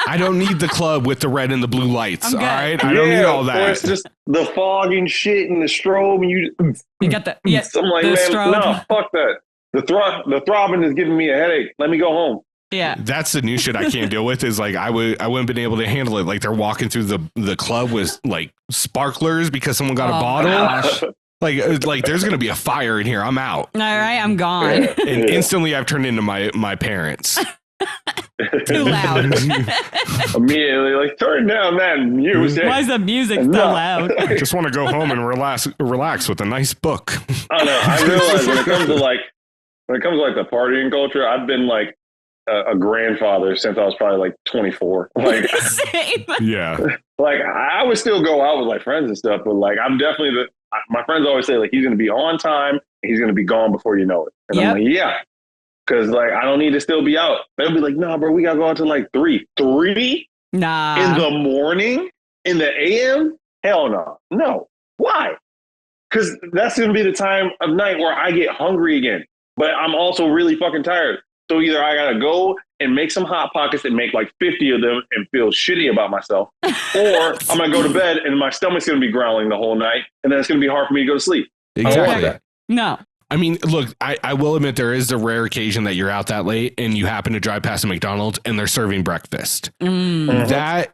I don't need the club with the red and the blue lights. All right, I don't need all that. Or it's just the fog and shit and the strobe, and you got the I'm like, man, strobe. no, fuck that. The throbbing is giving me a headache. Let me go home. Yeah, that's the new shit I can't deal with. Is like I wouldn't been able to handle it. Like they're walking through the club with like sparklers because someone got a bottle. Like there's gonna be a fire in here. I'm out. All right, I'm gone. And instantly I've turned into my parents. Too loud. Immediately, like, turn down that music. Why is the music so loud? I just want to go home and relax with a nice book. I know. I realize when it comes to like the partying culture, I've been like a grandfather since I was probably like 24. Like, Same. Yeah. Like I would still go out with like friends and stuff, but like I'm definitely my friends always say like he's gonna be on time and he's gonna be gone before you know it. And I'm like, yeah. Cause like I don't need to still be out. They'll be like, nah, bro, we gotta go out to like 3. 3? Nah. In the morning? In the AM? Hell no. No. Why? Cause that's gonna be the time of night where I get hungry again. But I'm also really fucking tired. So either I gotta go and make some Hot Pockets and make like 50 of them and feel shitty about myself, or I'm gonna go to bed and my stomach's gonna be growling the whole night, and then it's gonna be hard for me to go to sleep. Exactly. I don't want that. No. I mean, look, I will admit there is the rare occasion that you're out that late and you happen to drive past a McDonald's and they're serving breakfast. That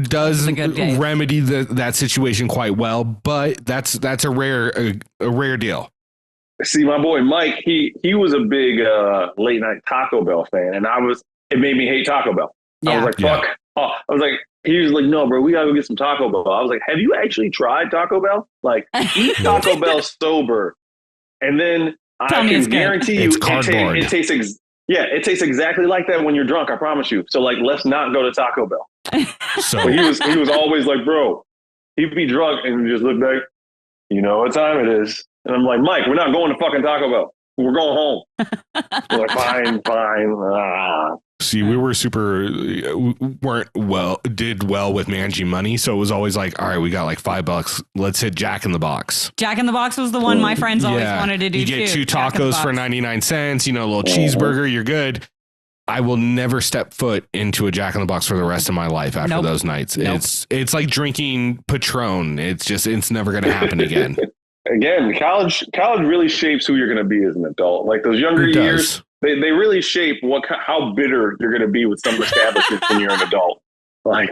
does remedy that situation quite well, but that's a rare deal. See, my boy Mike, he was a big late night Taco Bell fan, and it made me hate Taco Bell. Yeah. I was like, fuck. Oh, I was like, he was like, no, bro, we gotta go get some Taco Bell. I was like, have you actually tried Taco Bell? Like, eat Taco Bell sober. And then I can guarantee you it tastes exactly like that when you're drunk. I promise you. So like, let's not go to Taco Bell. So he was always like, bro, he'd be drunk and just look back. You know what time it is? And I'm like, Mike, we're not going to fucking Taco Bell. We're going home. We're like, fine. See, we were did well with managing money. So it was always like, all right, we got like $5. Let's hit Jack in the Box. Jack in the Box was the one my friends always wanted to do. You get 2 tacos for 99 cents, a little cheeseburger, you're good. I will never step foot into a Jack in the Box for the rest of my life after those nights. It's like drinking Patron. It's never going to happen again. Again, college really shapes who you're going to be as an adult. Like those younger years, they really shape how bitter you're going to be with some establishments when you're an adult. Like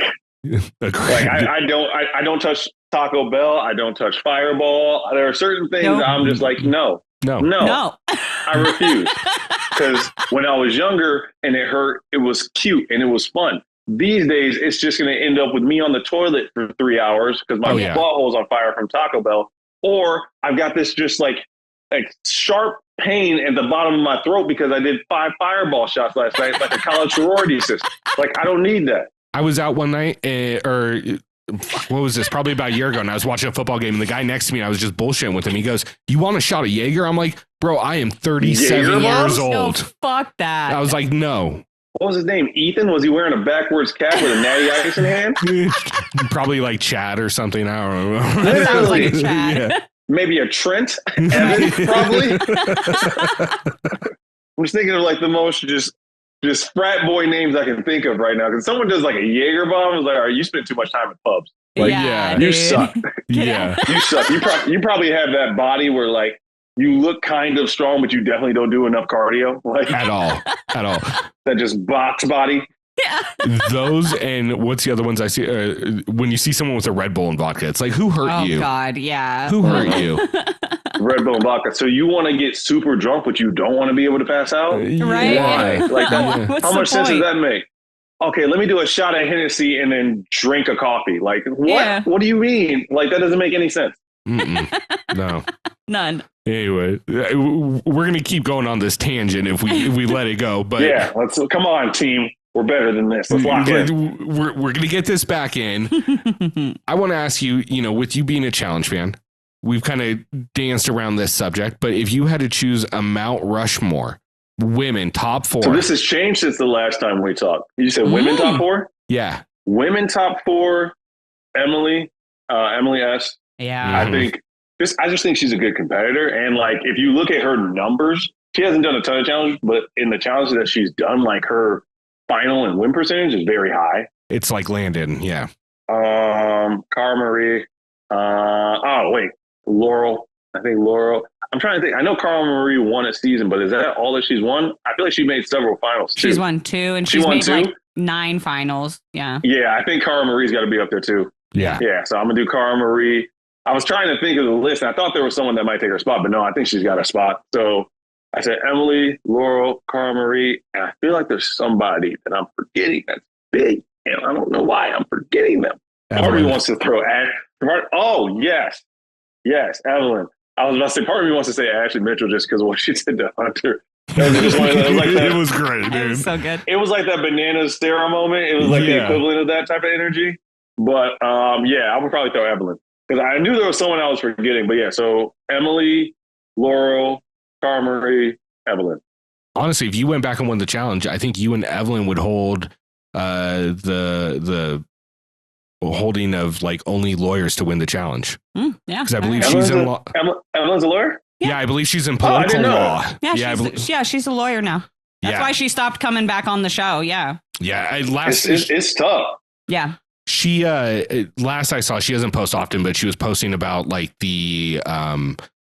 I don't touch Taco Bell. I don't touch Fireball. There are certain things I'm just like, no. I refuse. Because when I was younger and it hurt, it was cute and it was fun. These days, it's just going to end up with me on the toilet for 3 hours because my butthole's on fire from Taco Bell. Or I've got this just like sharp pain at the bottom of my throat because I did 5 Fireball shots last night, like a college sorority system. Like, I don't need that. I was out one night, what was this? Probably about a year ago, and I was watching a football game, and the guy next to me, I was just bullshitting with him. He goes, "You want a shot of Jaeger?" I'm like, "Bro, I am 37 years old." No, fuck that. I was like, "No." What was his name? Ethan? Was he wearing a backwards cap with a natty ice in hand? Probably like Chad or something. I don't know. That sounds like a Chad. Yeah. Maybe a Trent Evan, probably. I'm just thinking of like the most just frat boy names I can think of right now. Because someone does like a Jaeger bomb, I was like, all right, you spend too much time at pubs. Like, yeah, you suck. Yeah, you suck. You probably have that body where like you look kind of strong, but you definitely don't do enough cardio. Like at all. that just box body. Yeah. Those and what's the other ones I see? When you see someone with a Red Bull and vodka, it's like, who hurt you? Oh God, yeah. Who hurt you? Red Bull and vodka. So you want to get super drunk, but you don't want to be able to pass out? Right? Why? Like, What's how the much sense does point? that make? Okay, let me do a shot of Hennessy and then drink a coffee. Like, what? Yeah. What do you mean? Like, that doesn't make any sense. No. None. Anyway, we're gonna keep going on this tangent if we let it go. But Yeah, come on, team. We're better than this. Let's lock in. we're gonna get this back in. I want to ask you, with you being a challenge fan, we've kind of danced around this subject, but if you had to choose a Mount Rushmore, women top 4. So this has changed since the last time we talked. You said women top 4? Yeah. Women top 4, Emily S. Yeah. I think I just think she's a good competitor. And like, if you look at her numbers, she hasn't done a ton of challenges, but in the challenges that she's done, like her final and win percentage is very high. It's like Landon. Yeah. Cara Marie. Laurel. I think Laurel. I'm trying to think. I know Cara Marie won a season, but is that all that she's won? I feel like she made several finals too. She's won 2 and she's made like 9 finals. Yeah. Yeah, I think Cara Marie's got to be up there too. Yeah. Yeah. So I'm gonna do Cara Marie. I was trying to think of the list, and I thought there was someone that might take her spot, but no, I think she's got a spot. So I said Emily, Laurel, Cara Marie, and I feel like there's somebody that I'm forgetting that's big, and I don't know why I'm forgetting them. Part of me wants to throw oh, yes, Evelyn. I was about to say, part of me wants to say Ashley Mitchell just because of what she did to Hunter. It was great, dude. It was so good. It was like that banana Stera moment. It was like the equivalent of that type of energy. But yeah, I would probably throw Evelyn because I knew there was someone I was forgetting. But yeah, so Emily, Laurel, Cara Marie, Evelyn. Honestly, if you went back and won the challenge, I think you and Evelyn would hold the holding of like only lawyers to win the challenge. Yeah. Because I believe she's in law. Evelyn's a lawyer? Yeah, I believe she's in political law. Yeah, she's a lawyer now. That's why she stopped coming back on the show. Yeah. Yeah. It's tough. Yeah. She last I saw, she doesn't post often, but she was posting about like the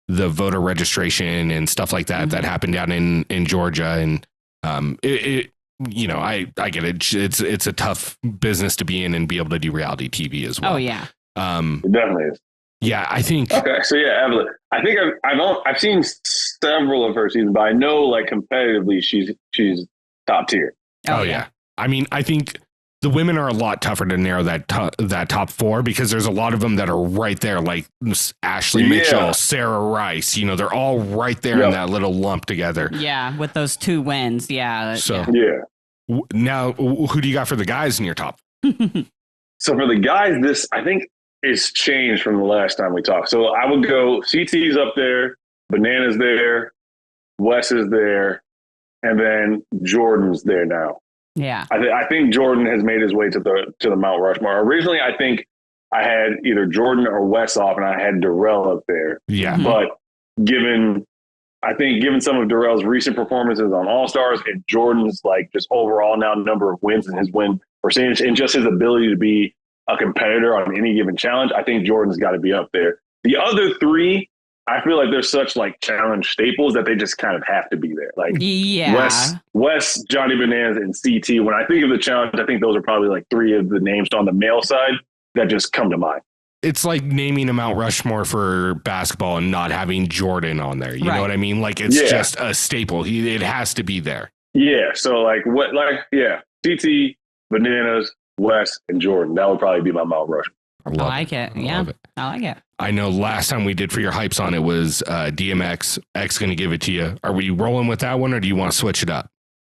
voter registration and stuff like that that happened down in Georgia, and I get it. It's a tough business to be in and be able to do reality TV as well. Oh yeah. It definitely is. Yeah, I think. Okay, so yeah, Evelyn. I think I've seen several of her seasons, but I know like competitively she's top tier. Oh yeah. I mean, I think the women are a lot tougher to narrow that top 4 because there's a lot of them that are right there, like Ashley Mitchell, Sarah Rice. They're all right there in that little lump together. Yeah, with those 2 wins. Yeah. Now, who do you got for the guys in your top? So for the guys, this I think is changed from the last time we talked. So I would go CT's up there, Banana's there, Wes is there, and then Jordan's there now. Yeah, I think Jordan has made his way to the Mount Rushmore. Originally, I think I had either Jordan or Wes off, and I had Darrell up there. Yeah, but given some of Darrell's recent performances on All Stars and Jordan's like just overall now number of wins and his win percentage and just his ability to be a competitor on any given challenge, I think Jordan's got to be up there. The other 3, I feel like they're such like challenge staples that they just kind of have to be there. Like Wes, Johnny Bananas, and CT. When I think of the challenge, I think those are probably like 3 of the names on the male side that just come to mind. It's like naming a Mount Rushmore for basketball and not having Jordan on there. You know what I mean? Like it's just a staple. It has to be there. Yeah. So like CT, Bananas, Wes, and Jordan. That would probably be my Mount Rushmore. I like it. Yeah. I like it. I know last time we did for your hypes on it was DMX. X going to give it to you. Are we rolling with that one or do you want to switch it up?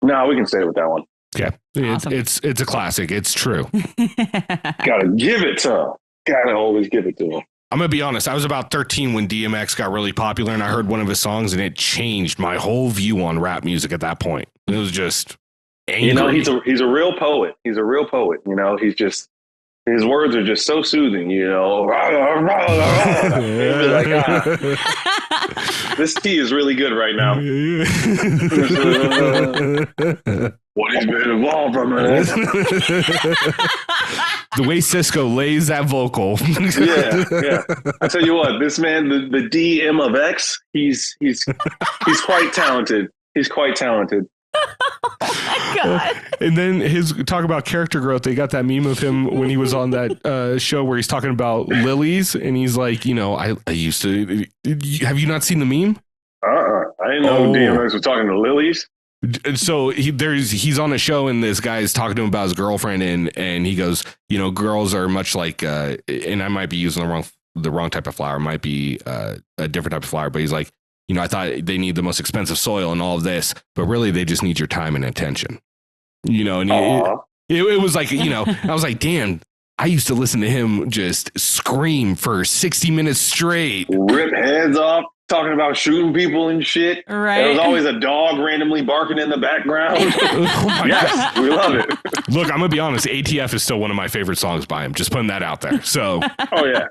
No, we can stay with that one. Okay. Awesome. It's a classic. It's true. Gotta give it to him. Gotta always give it to him. I'm going to be honest. I was about 13 when DMX got really popular and I heard one of his songs and it changed my whole view on rap music at that point. It was just angry. He's a real poet. He's a real poet. He's just, his words are just so soothing, This tea is really good right now. What he's been involved from it. The way Cisco lays that vocal. Yeah. I tell you what, this man, the DM of X, he's quite talented. He's quite talented. Oh my God. And then his talk about character growth. They got that meme of him when he was on that show where he's talking about lilies, and he's like, I used to. Have you not seen the meme? I didn't know DMX was talking to lilies. So he's on a show, and this guy's talking to him about his girlfriend, and he goes, girls are much like, and I might be using the wrong type of flower, it might be a different type of flower, but he's like, I thought they need the most expensive soil and all of this, but really they just need your time and attention. And it was like, I was like, damn, I used to listen to him just scream for 60 minutes straight. Rip heads off, talking about shooting people and shit. Right. There was always a dog randomly barking in the background. Yes, we love it. Look, I'm going to be honest, ATF is still one of my favorite songs by him. Just putting that out there. So. Oh, yeah.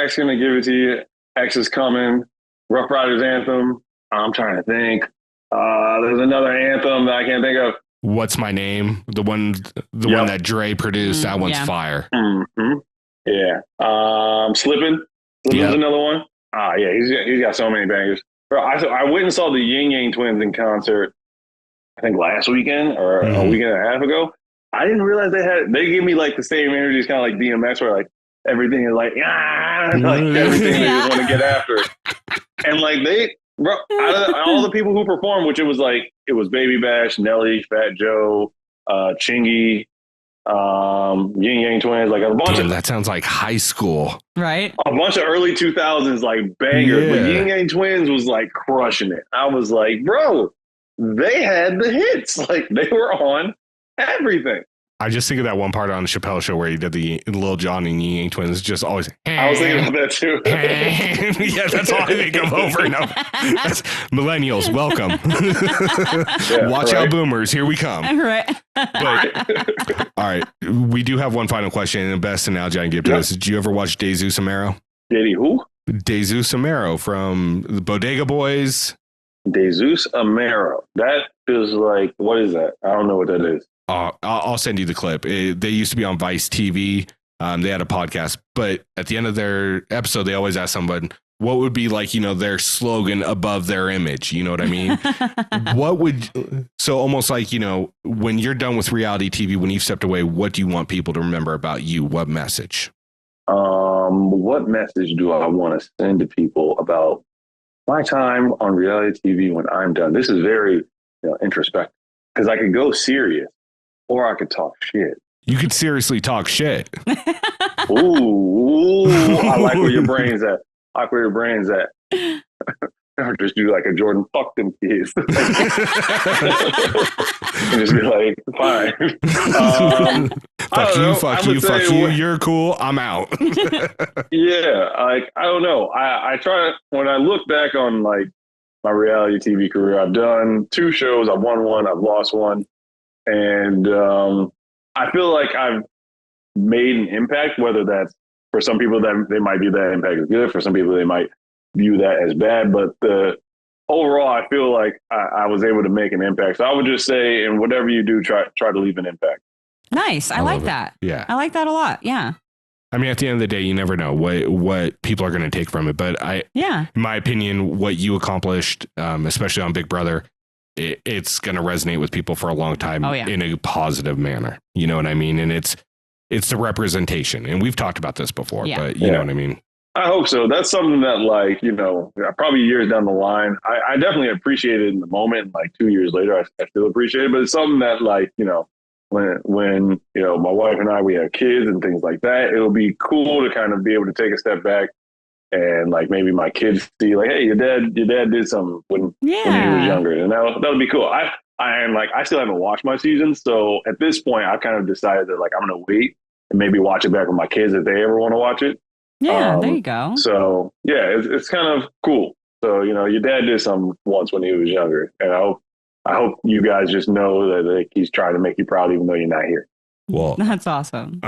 X going to give it to you. X is coming. Rough Riders anthem. I'm trying to think. There's another anthem that I can't think of. What's My Name? The one that Dre produced. That one's fire. Mm-hmm. Yeah. Slippin'. Slippin's another one. Yeah, he's got so many bangers. Bro, I went and saw the Yin Yang Twins in concert, I think last weekend or a weekend and a half ago. I didn't realize they give me like the same energy as kind of like DMX, where like everything is like, like everything they just want to get after. And like out of all the people who performed, which it was Baby Bash, Nelly, Fat Joe, Chingy, Yin Yang Twins, like a bunch of that sounds like high school, right? A bunch of early 2000s like bangers, but Yin Yang Twins was like crushing it. I was like, bro, they had the hits, like they were on everything. I just think of that one part on the Chappelle Show where he did the Lil Jon and Yin Yang Twins, just always. I was thinking about that too. Yeah, that's all I think of over and over. That's millennials, welcome. Watch out, boomers, here we come. Right. But, all right, we do have one final question, and the best analogy I can give to this is: did you ever watch Jesus Amaro? Did he who? Jesus Amaro from the Bodega Boys. Jesus Amaro. That is like, what is that? I don't know what that is. I'll send you the clip. They used to be on Vice TV. They had a podcast, but at the end of their episode, they always ask someone what would be like, their slogan above their image. You know what I mean? So almost like, when you're done with reality TV, when you've stepped away, what do you want people to remember about you? What message? What message do I want to send to people about my time on reality TV when I'm done? This is very introspective, because I could go serious or I could talk shit. You could seriously talk shit. Ooh, I like where your brain's at. Or just do like a Jordan, fuck them kids. And just be like, fine. Fuck you, you're cool, I'm out. Yeah, like, I don't know. I try, when I look back on like my reality TV career, I've done 2 shows, I've won 1, I've lost 1. And I feel like I've made an impact, whether that's for some people that they might view that impact as good, for some people they might view that as bad. But overall, I feel like I was able to make an impact. So I would just say, in whatever you do, try to leave an impact. Nice. I like that. Yeah. I like that a lot. Yeah. I mean, at the end of the day, you never know what people are going to take from it. But in my opinion, what you accomplished, especially on Big Brother, it's going to resonate with people for a long time in a positive manner. You know what I mean? And it's the representation. And we've talked about this before, but you know what I mean? I hope so. That's something that, like, probably years down the line, I definitely appreciate it in the moment. Like 2 years later, I still appreciate it. But it's something that, like, when my wife and we have kids and things like that, it'll be cool to kind of be able to take a step back and like maybe my kids see like, hey, your dad did something when he was younger, and that'll be cool. I still haven't watched my season, so at this point I've kind of decided that like I'm gonna wait and maybe watch it back with my kids if they ever want to watch it. Yeah, there you go. So yeah, it's kind of cool. So your dad did something once when he was younger, and I hope you guys just know that like, he's trying to make you proud even though you're not here. Well, that's awesome.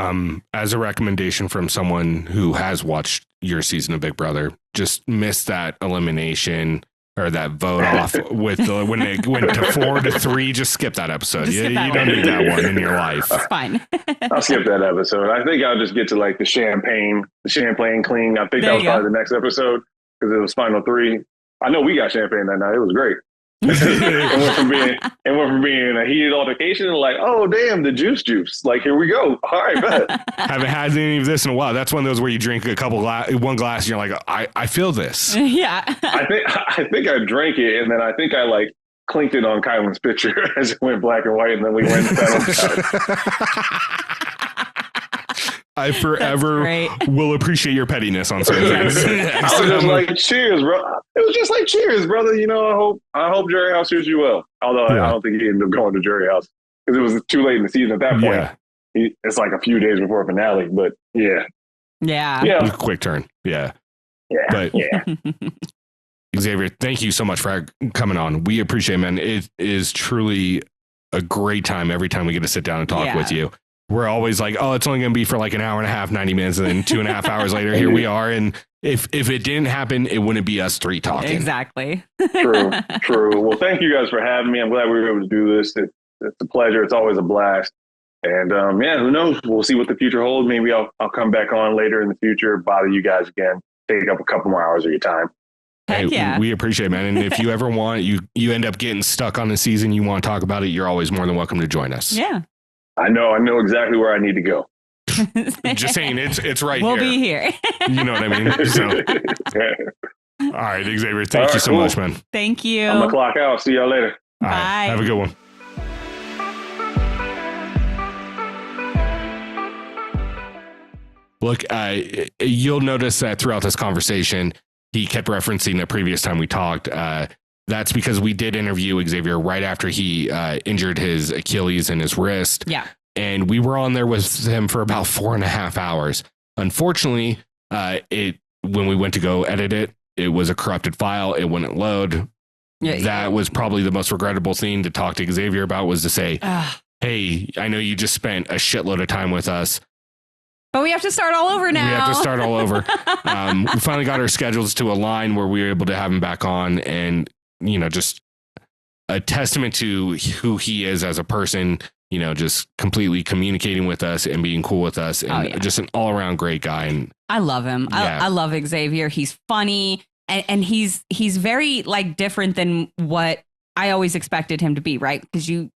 As a recommendation from someone who has watched your season of Big Brother, just miss that elimination or that vote off with when it went to 4-3. Just skip that episode. You don't need that one in your life. It's fine. I'll skip that episode. I think I'll just get to like the champagne clean. I think that was probably the next episode because it was Final 3. I know we got champagne that night. It was great. It went from being a heated altercation to like, oh damn, the juice. Like, here we go. All right, bet. Haven't had any of this in a while. That's one of those where you drink one glass and you're like, I feel this. Yeah. I think I drank it and then I think I like clinked it on Kyland's picture as it went black and white, and then we went down. I forever will appreciate your pettiness on certain things. I was just like, cheers, bro. It was just like, cheers, brother. You know, I hope Jury House hears you well. Although I don't think he ended up going to Jury House because it was too late in the season at that point. Yeah. It's like a few days before finale, but yeah. Quick turn. Yeah. Xavier, thank you so much for coming on. We appreciate it, man. It is truly a great time every time we get to sit down and talk with you. We're always like, oh, it's only going to be for like an hour and a half, 90 minutes. And then 2.5 hours later, here we are. And if it didn't happen, it wouldn't be us three talking. Exactly. True. Well, thank you guys for having me. I'm glad we were able to do this. It's a pleasure. It's always a blast. And who knows? We'll see what the future holds. Maybe I'll come back on later in the future, bother you guys again, take up a couple more hours of your time. Hey, we appreciate it, man. And if you ever want, you end up getting stuck on the season, you want to talk about it, you're always more than welcome to join us. Yeah. I know exactly where I need to go. Just saying, it's right we'll here. We'll be here. You know what I mean? So. All right, Xavier, thank you so much, man. Thank you. I'm going to clock out. See y'all later. Bye. Right, have a good one. Look, you'll notice that throughout this conversation, he kept referencing the previous time we talked. That's because we did interview Xavier right after he injured his Achilles and his wrist. Yeah. And we were on there with him for about 4.5 hours. Unfortunately, when we went to go edit it, it was a corrupted file. It wouldn't load. That was probably the most regrettable thing to talk to Xavier about, was to say, hey, I know you just spent a shitload of time with us, but we have to start all over now. We have to start all over. We finally got our schedules to align where we were able to have him back on, and just a testament to who he is as a person, just completely communicating with us and being cool with us, and just an all around great guy. And I love him. Yeah. I love Xavier. He's funny, and he's very like different than what I always expected him to be, right? Because you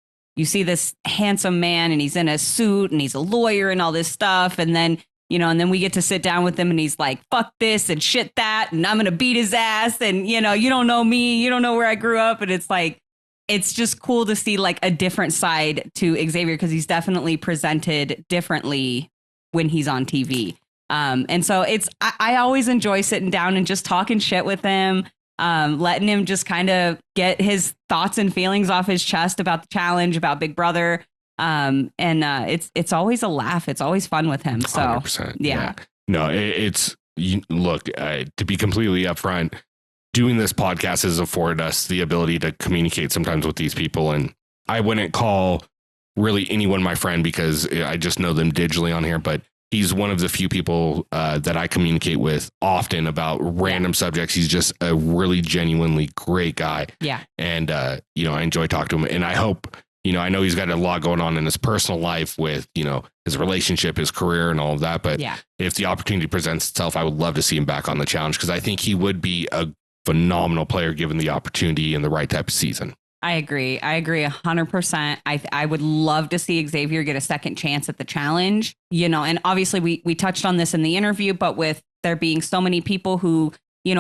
see this handsome man and he's in a suit and he's a lawyer and all this stuff. And then, and then we get to sit down with him and he's like, fuck this and shit that. And I'm going to beat his ass. And, you don't know me. You don't know where I grew up. And it's like, it's just cool to see like a different side to Xavier, because he's definitely presented differently when he's on TV. And so I always enjoy sitting down and just talking shit with him. Letting him just kind of get his thoughts and feelings off his chest about the challenge, about Big Brother. It's always a laugh. It's always fun with him. So 100%, yeah. No, look, to be completely upfront, doing this podcast has afforded us the ability to communicate sometimes with these people. And I wouldn't call really anyone my friend because I just know them digitally on here, but he's one of the few people that I communicate with often about random subjects. He's just a really genuinely great guy. Yeah. And, I enjoy talking to him. And I hope, I know he's got a lot going on in his personal life with, his relationship, his career and all of that. But if the opportunity presents itself, I would love to see him back on the challenge, because I think he would be a phenomenal player given the opportunity and the right type of season. I agree 100%. I would love to see Xavier get a second chance at the challenge, and obviously we touched on this in the interview, but with there being so many people who,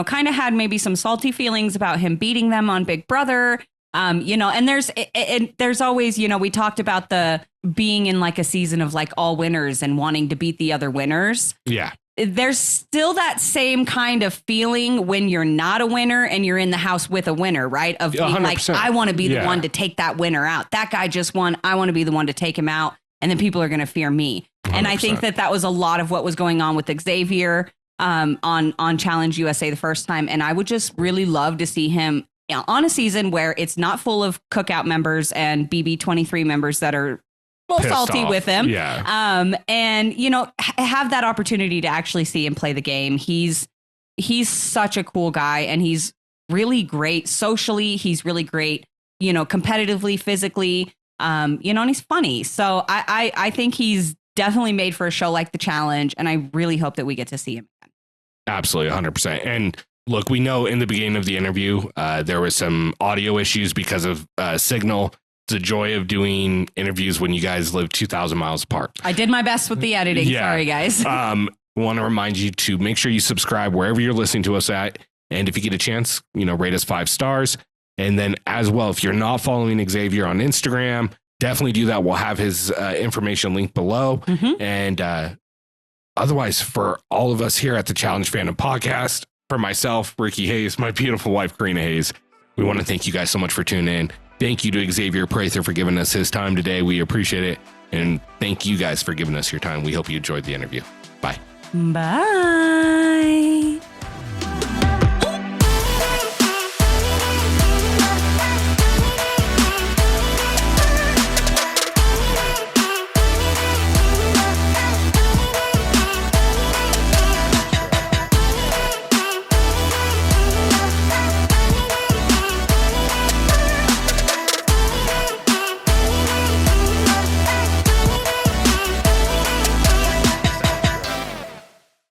kind of had maybe some salty feelings about him beating them on Big Brother, and there's always, we talked about the being in like a season of like all winners and wanting to beat the other winners. Yeah. There's still that same kind of feeling when you're not a winner and you're in the house with a winner, right? Of being 100%. Like, I want to be the one to take that winner out. That guy just won. I want to be the one to take him out. And then people are going to fear me. 100%. And I think that was a lot of what was going on with Xavier on Challenge USA the first time. And I would just really love to see him on a season where it's not full of Cookout members and BB23 members that are salty with him. Yeah. And have that opportunity to actually see him play the game. He's such a cool guy, and he's really great socially. He's really great, competitively, physically, and he's funny. So I think he's definitely made for a show like The Challenge. And I really hope that we get to see him again. Absolutely. 100%. And look, we know in the beginning of the interview, there was some audio issues because of signal. It's a joy of doing interviews when you guys live 2,000 miles apart. I did my best with the editing. Yeah. Sorry, guys. Want to remind you to make sure you subscribe wherever you're listening to us at. And if you get a chance, rate us 5 stars. And then as well, if you're not following Xavier on Instagram, definitely do that. We'll have his information linked below. Mm-hmm. And otherwise, for all of us here at the Challenge Fandom Podcast, for myself, Ricky Hayes, my beautiful wife, Karina Hayes, we want to thank you guys so much for tuning in. Thank you to Xavier Prather for giving us his time today. We appreciate it. And thank you guys for giving us your time. We hope you enjoyed the interview. Bye. Bye.